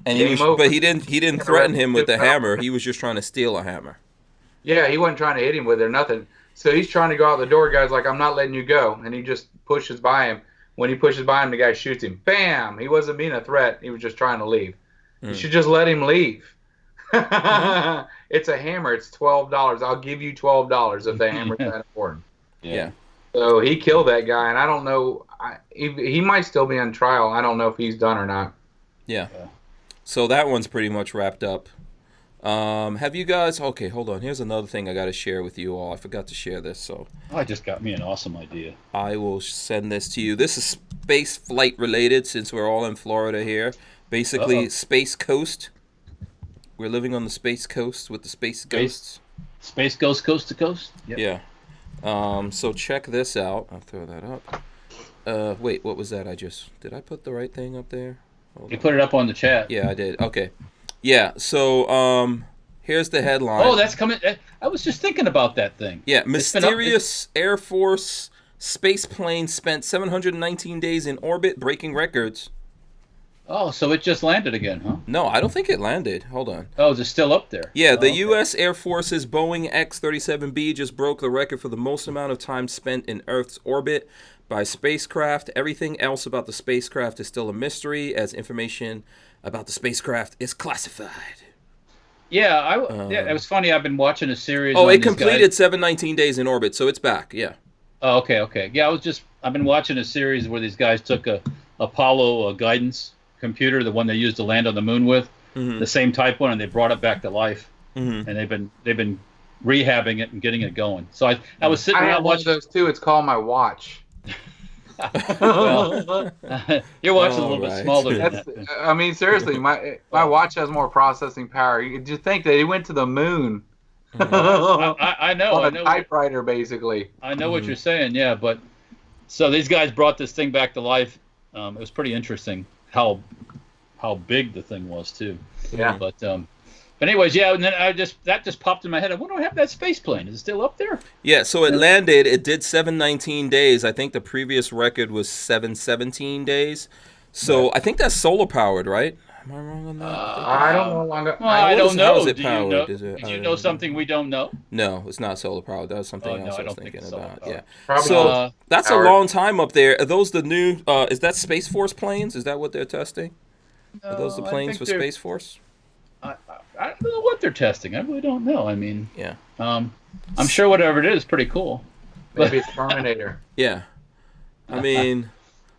And he didn't threaten him with the hammer. He was just trying to steal a hammer. Yeah, he wasn't trying to hit him with it or nothing. So he's trying to go out the door. Guy's like, "I'm not letting you go," and he just pushes by him. When he pushes by him, the guy shoots him. Bam! He wasn't being a threat. He was just trying to leave. You should just let him leave. It's a hammer. It's $12. I'll give you $12 if the hammer's that important. Yeah. So he killed that guy, and I don't know. He might still be on trial. I don't know if he's done or not. Yeah. So that one's pretty much wrapped up. Have you guys... Okay, hold on. Here's another thing I got to share with you all. I forgot to share this, so... Oh, it just got me an awesome idea. I will send this to you. This is space flight related since we're all in Florida here. Basically, Space Coast. We're living on the Space Coast with the Space Ghosts. Space Ghost Coast to Coast? Yep. Yeah. So check this out. I'll throw that up. Wait, what was that? Did I put the right thing up there? You put it up on the chat. Yeah, I did. Okay. Yeah, so here's the headline. Oh, that's coming. I was just thinking about that thing. Yeah, mysterious Air Force space plane spent 719 days in orbit, breaking records. Oh, so it just landed again, huh? No, I don't think it landed. Hold on. Oh, is it still up there? Yeah, the U.S. Air Force's Boeing X-37B just broke the record for the most amount of time spent in Earth's orbit by spacecraft. Everything else about the spacecraft is still a mystery, as information about the spacecraft is classified. Yeah, it was funny. I've been watching a series. Oh, it completed 719 days in orbit, so it's back. Yeah. Oh, okay. Yeah, I've been watching a series where these guys took a Apollo guidance computer, the one they used to land on the moon with, the same type one, and they brought it back to life. And they've been rehabbing it and getting it going. So I was sitting around watching those too. It's called my watch. Well, your watch is a little bit smaller than that. I mean, seriously, my watch has more processing power. You just think that he went to the moon. I know. On a typewriter, basically. I know what you're saying, yeah. But so these guys brought this thing back to life. It was pretty interesting how big the thing was too. Yeah. But anyways, yeah. And then that just popped in my head. I wonder what happened to that space plane. Is it still up there? Yeah. So it landed. It did 719 days. I think the previous record was 717 days. So I think that's solar powered, right? Am I wrong on that? I don't know. I What don't is- know. how is it Did powered? you know, Is it- did you know something we don't know? No, it's not solar powered. That was something Oh, no, else I I was don't think thinking it's solar about. powered. Yeah. Probably So that's a powered. long time up there. Are those the new? Is that Space Force planes? Is that what they're testing? Are those the No, I planes think for they're- Space Force? I don't know what they're testing. I really don't know. I mean, Yeah. I'm sure whatever it is pretty cool. Maybe it's Terminator. Yeah. I mean,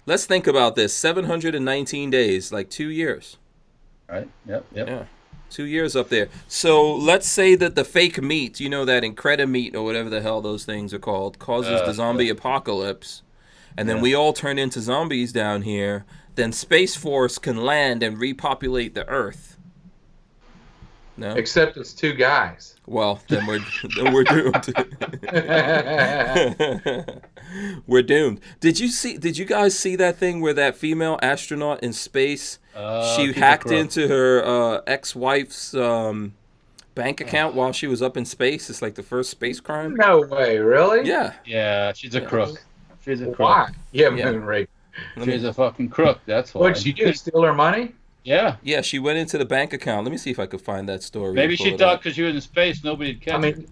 let's think about this. 719 days, like 2 years. Right? Yep. Yeah. 2 years up there. So let's say that the fake meat, you know, that Incredimeat or whatever the hell those things are called, causes the zombie apocalypse. And then we all turn into zombies down here. Then Space Force can land and repopulate the Earth. No? Except it's 2 guys. Well, then we're doomed. We're doomed. Did you guys see that thing where that female astronaut in space, she hacked into her ex-wife's bank account while she was up in space? It's like the first space crime. No way, really? Yeah. Yeah, she's a crook. She's a crook. Why? Yeah, Yeah. Moonrake. She's a fucking crook. That's why. What'd she do? Steal her money? Yeah. Yeah, she went into the bank account. Let me see if I could find that story. Maybe and pull she it thought up. because she was in space, nobody'd catch I her. mean,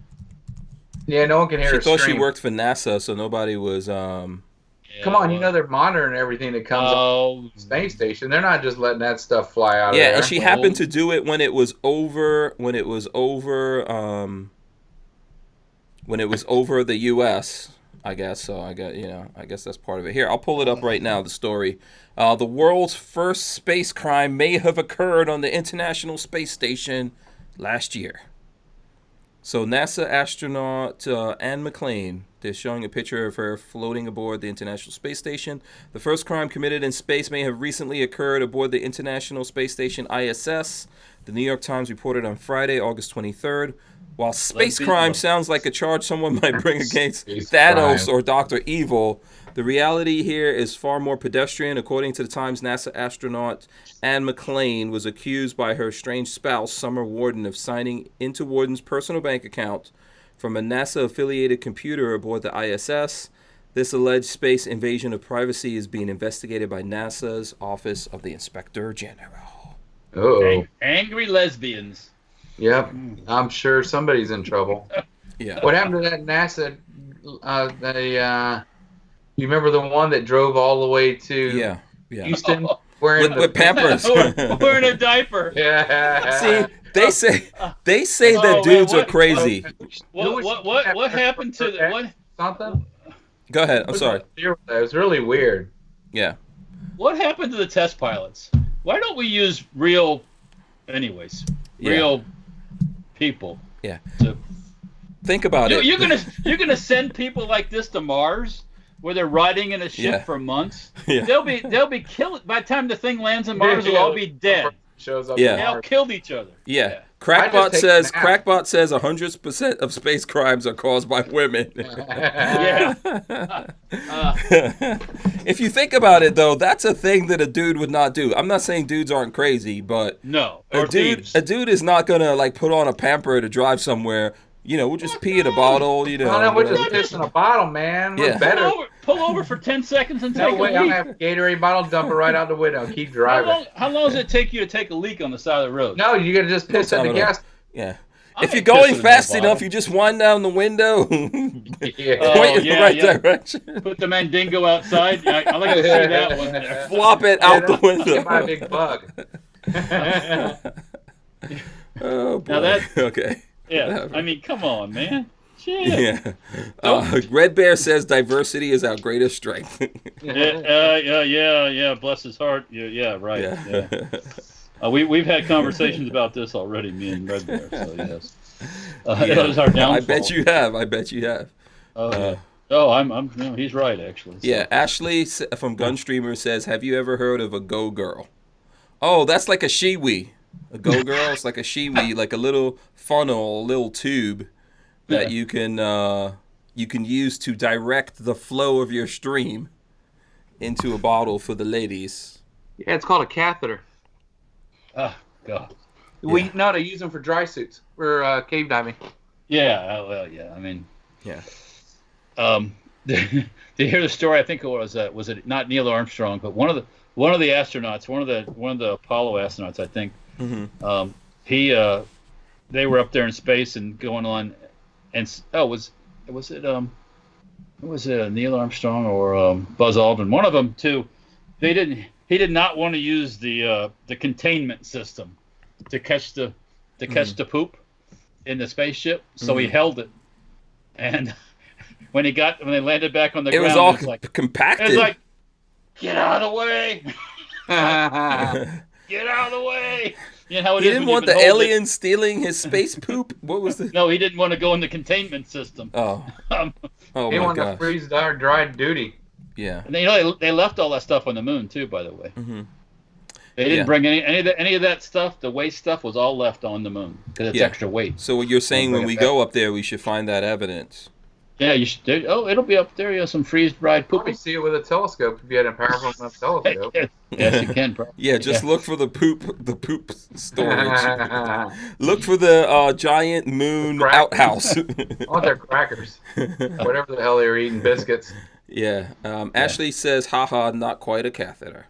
yeah, no one can hear She her thought she scream. worked for NASA, so nobody was. Yeah, Come on, you well, know they're monitoring everything that comes up Oh, the space station. They're not just letting that stuff fly out of Yeah, there. and she happened to do it when it was over. When it was over the U.S. I guess so. I guess that's part of it. Here, I'll pull it up right now. The story. The world's first space crime may have occurred on the International Space Station last year. So NASA astronaut Anne McClain, they're showing a picture of her floating aboard the International Space Station. The first crime committed in space may have recently occurred aboard the International Space Station ISS. The New York Times reported on Friday, August 23rd. While space crime sounds like a charge someone might bring against Space Thanos crime. or Dr. Evil, the reality here is far more pedestrian. According to the Times, NASA astronaut Anne McClain was accused by her estranged spouse, Summer Warden, of signing into Warden's personal bank account from a NASA-affiliated computer aboard the ISS. This alleged space invasion of privacy is being investigated by NASA's Office of the Inspector General. Oh, angry lesbians. yep. I'm sure somebody's in trouble. Yeah. What happened to that NASA? You remember the one that drove all the way to Yeah. Houston wearing With Pampers. Wearing a diaper. Yeah. See, they say that man, dudes are what- crazy. What happened to the what? Something? Go ahead. I'm sorry. It was really weird. Yeah. What happened to the test pilots? Why don't we use real, anyways, Yeah. real people? Yeah. To, Think about it. you're gonna send people like this to Mars, where they're riding in a ship Yeah. for months. Yeah. They'll be killed by the time the thing lands in Mars. They'll all be dead. Shows up. Yeah. on They all Mars. killed each other. Yeah. I just take a nap. Crackbot says 100% of space crimes are caused by women. Yeah. If you think about it, though, that's a thing that a dude would not do. I'm not saying dudes aren't crazy, but No. a Or dude thieves. is not gonna like put on a pamper to drive somewhere. You know, we'll just pee in a bottle. You know, No, we're whatever. just pissing a bottle, man. We're Yeah. better. Pull over for 10 seconds and No take way. a I'm leak. gonna have a Gatorade bottle, dump it right out the window, and keep driving. How long does it take you to take a leak on the side of the road? No, you gotta just piss in time the at all. gas. Yeah. I If you're ain't going pissing in fast no enough, bottle. you just wind down the window, Yeah. Oh, point in the yeah, right yeah. direction, Put the Mandingo outside. I like to see that one there. flop it out the Get my window. big bug. Oh boy. Now that- Okay. Yeah, I mean, come on, man. Shit. Yeah. Red Bear says diversity is our greatest strength. Yeah. Bless his heart. Yeah, right. Yeah. Yeah. We've had conversations about this already, me and Red Bear. So yes, Yeah. it was our downfall. I bet you have. Oh, yeah. Oh, no, he's right actually. So. Yeah, Ashley from Gunstreamer says, "Have you ever heard of a Go Girl?" Oh, that's like a shiwi. A Go Girl is like a shiwi, like a little funnel, a little tube that you can use to direct the flow of your stream into a bottle for the ladies. Yeah, it's called a catheter. Oh God. No, they use them for dry suits for cave diving. Yeah. Well, yeah. I mean. Yeah. to hear the story. I think it was it not Neil Armstrong, but one of the astronauts, one of the Apollo astronauts, I think. Mm-hmm. They were up there in space and going on, and was it Neil Armstrong or Buzz Aldrin? One of them too. He did not want to use the containment system to catch the poop in the spaceship, so he held it. And when they landed back on the ground, it was all It compacted. was like, get out of the way! Get out of the way! You know how it he is didn't when want the alien stealing his space poop. What was the? No, he didn't want to go in the containment system. Oh, oh he my wanted gosh. to freeze dried duty. Yeah. And they left all that stuff on the moon too, by the way. Mm-hmm. They didn't bring any of that stuff. The waste stuff was all left on the moon because it's extra weight. So what you're saying, when we go up there, we should find that evidence. Yeah, you should. It'll be up there. You have some freeze-dried poop. Probably see it with a telescope if you had a powerful enough telescope. Yes, you can. Probably. Yeah, just look for the poop storage. Look for the giant moon outhouse. Oh, they're crackers. Whatever the hell they were eating, biscuits. Yeah. Ashley says, haha, not quite a catheter.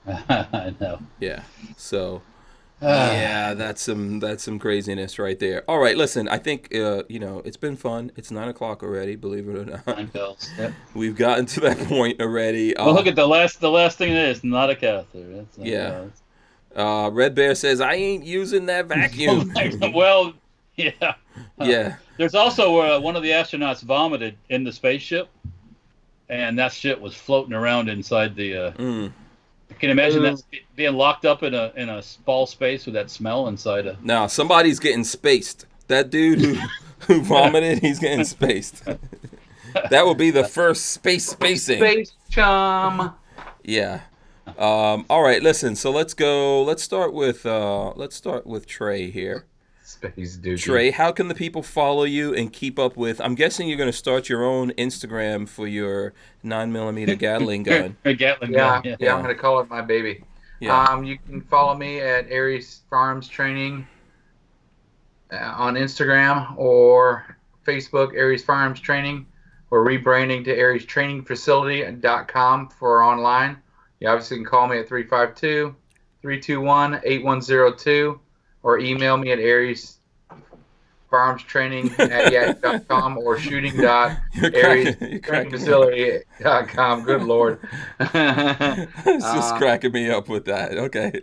I know. Yeah. So, yeah, that's some craziness right there. All right, listen, I think, it's been fun. It's 9 o'clock already, believe it or not. 9 bells. Yep. We've gotten to that point already. Well, look at the last thing it is, not a catheter. Red Bear says, I ain't using that vacuum. Well, yeah. Yeah. There's also one of the astronauts vomited in the spaceship, and that shit was floating around inside the... Can you imagine that being locked up in a small space with that smell inside a... Now, somebody's getting spaced. That dude who vomited, he's getting spaced. That will be the first spacing. Space chum. Yeah. All right, listen, so let's start with Trey here. Space dude. Trey, how can the people follow you and keep up with... I'm guessing you're going to start your own Instagram for your 9mm Gatling gun. Gatling gun. Yeah, I'm going to call it my baby. Yeah. You can follow me at Aries Firearms Training on Instagram or Facebook, Aries Firearms Training. We're rebranding to AriesTrainingFacility.com for online. You obviously can call me at 352-321-8102. Or email me at ariesfirearmstraining@yahoo.com or shooting.ariesfacility.com. Good Lord. It's just cracking me up with that. Okay.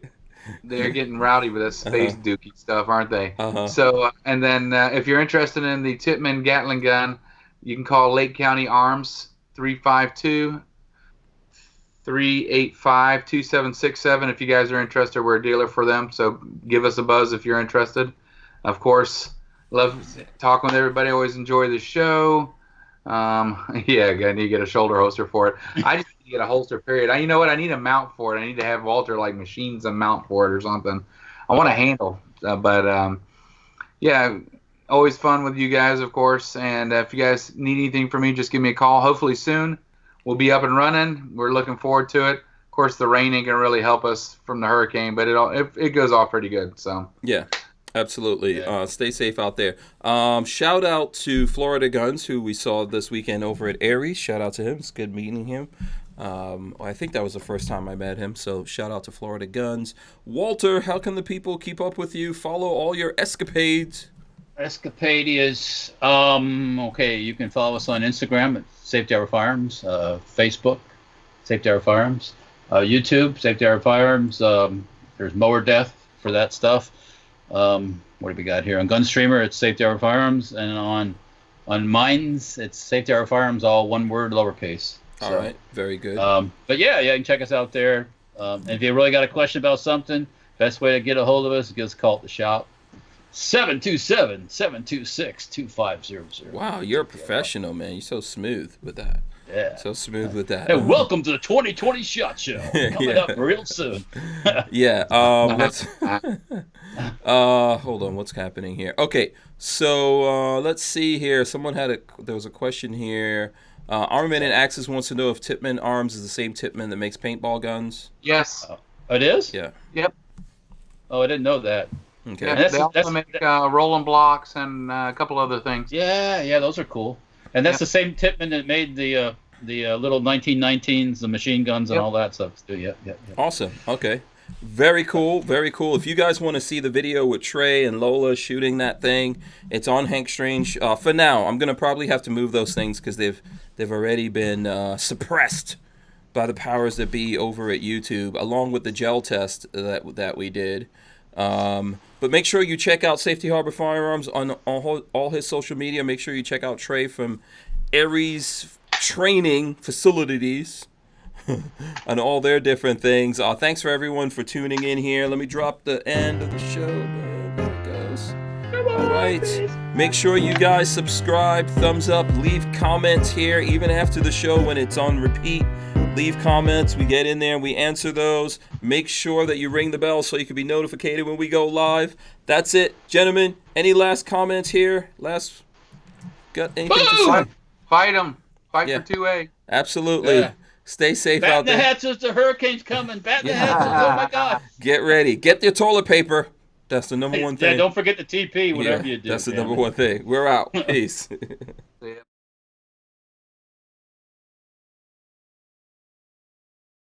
They're getting rowdy with this space dookie stuff, aren't they? Uh-huh. So, and then if you're interested in the Tippmann Gatling gun, you can call Lake County Arms 352-385-2767 if you guys are interested. We're a dealer for them, so give us a buzz if you're interested. Of course, love talking with everybody. Always enjoy the show. I need to get a shoulder holster for it. I just need to get a holster, period. You know what? I need a mount for it. I need to have Walther machines a mount for it or something. I want a handle, always fun with you guys, of course. And if you guys need anything from me, just give me a call. Hopefully soon. We'll be up and running. We're looking forward to it. Of course, the rain ain't gonna really help us from the hurricane, but it goes off pretty good. So yeah, absolutely. Yeah. Stay safe out there. Shout out to Florida Guns, who we saw this weekend over at Aries. Shout out to him. It's good meeting him. I think that was the first time I met him. So shout out to Florida Guns. Walter, how can the people keep up with you? Follow all your escapades. Escapadias. Okay, you can follow us on Instagram at Safety Hour Firearms, Facebook, Safety Hour Firearms, YouTube, Safety Hour Firearms. There's Mower Death for that stuff. What do we got here? On Gunstreamer, it's Safety Hour Firearms, and on Minds, it's Safety Hour Firearms, all one word, lowercase. All right, very good. But yeah, you can check us out there. And if you really got a question about something, best way to get a hold of us is give us a call at the shop. 727-726-2500. Wow, you're a professional, man. You're so smooth with that. Yeah. So smooth with that. Hey, welcome to the 2020 SHOT Show. Coming up real soon. Yeah. Let's hold on. What's happening here? Okay. So let's see here. There was a question here. Armament and Axis wants to know if Tippmann Arms is the same Tippmann that makes paintball guns. Yes. It is? Yeah. Yep. Oh, I didn't know that. Okay. Yeah, they also make rolling blocks and a couple other things. Yeah, those are cool. And that's the same Tippmann that made the little 1919s, the machine guns, and all that stuff too. Yeah. Awesome. Okay. Very cool. Very cool. If you guys want to see the video with Trey and Lola shooting that thing, it's on Hank Strange. For now, I'm gonna probably have to move those things because they've already been suppressed by the powers that be over at YouTube, along with the gel test that we did. But make sure you check out Safety Harbor Firearms on all his social media. Make sure you check out Trey from Aries Training Facilities and all their different things. Thanks for everyone for tuning in here. Let me drop the end of the show. There it goes. All right. Make sure you guys subscribe, thumbs up, leave comments here, even after the show when it's on repeat. Leave comments. We get in there and we answer those. Make sure that you ring the bell so you can be notified when we go live. That's it, gentlemen. Any last comments here? Got anything to say? Fight them. Fight Yeah. for 2A. Absolutely. Yeah. Stay safe Batten out the there. hatches, the hurricane's coming. Batten the hatches. Oh my God. Get ready. Get your toilet paper. That's the number one thing. Yeah, don't forget the TP, whatever Yeah, you do. that's the man. number one thing. We're out. Peace. Yeah.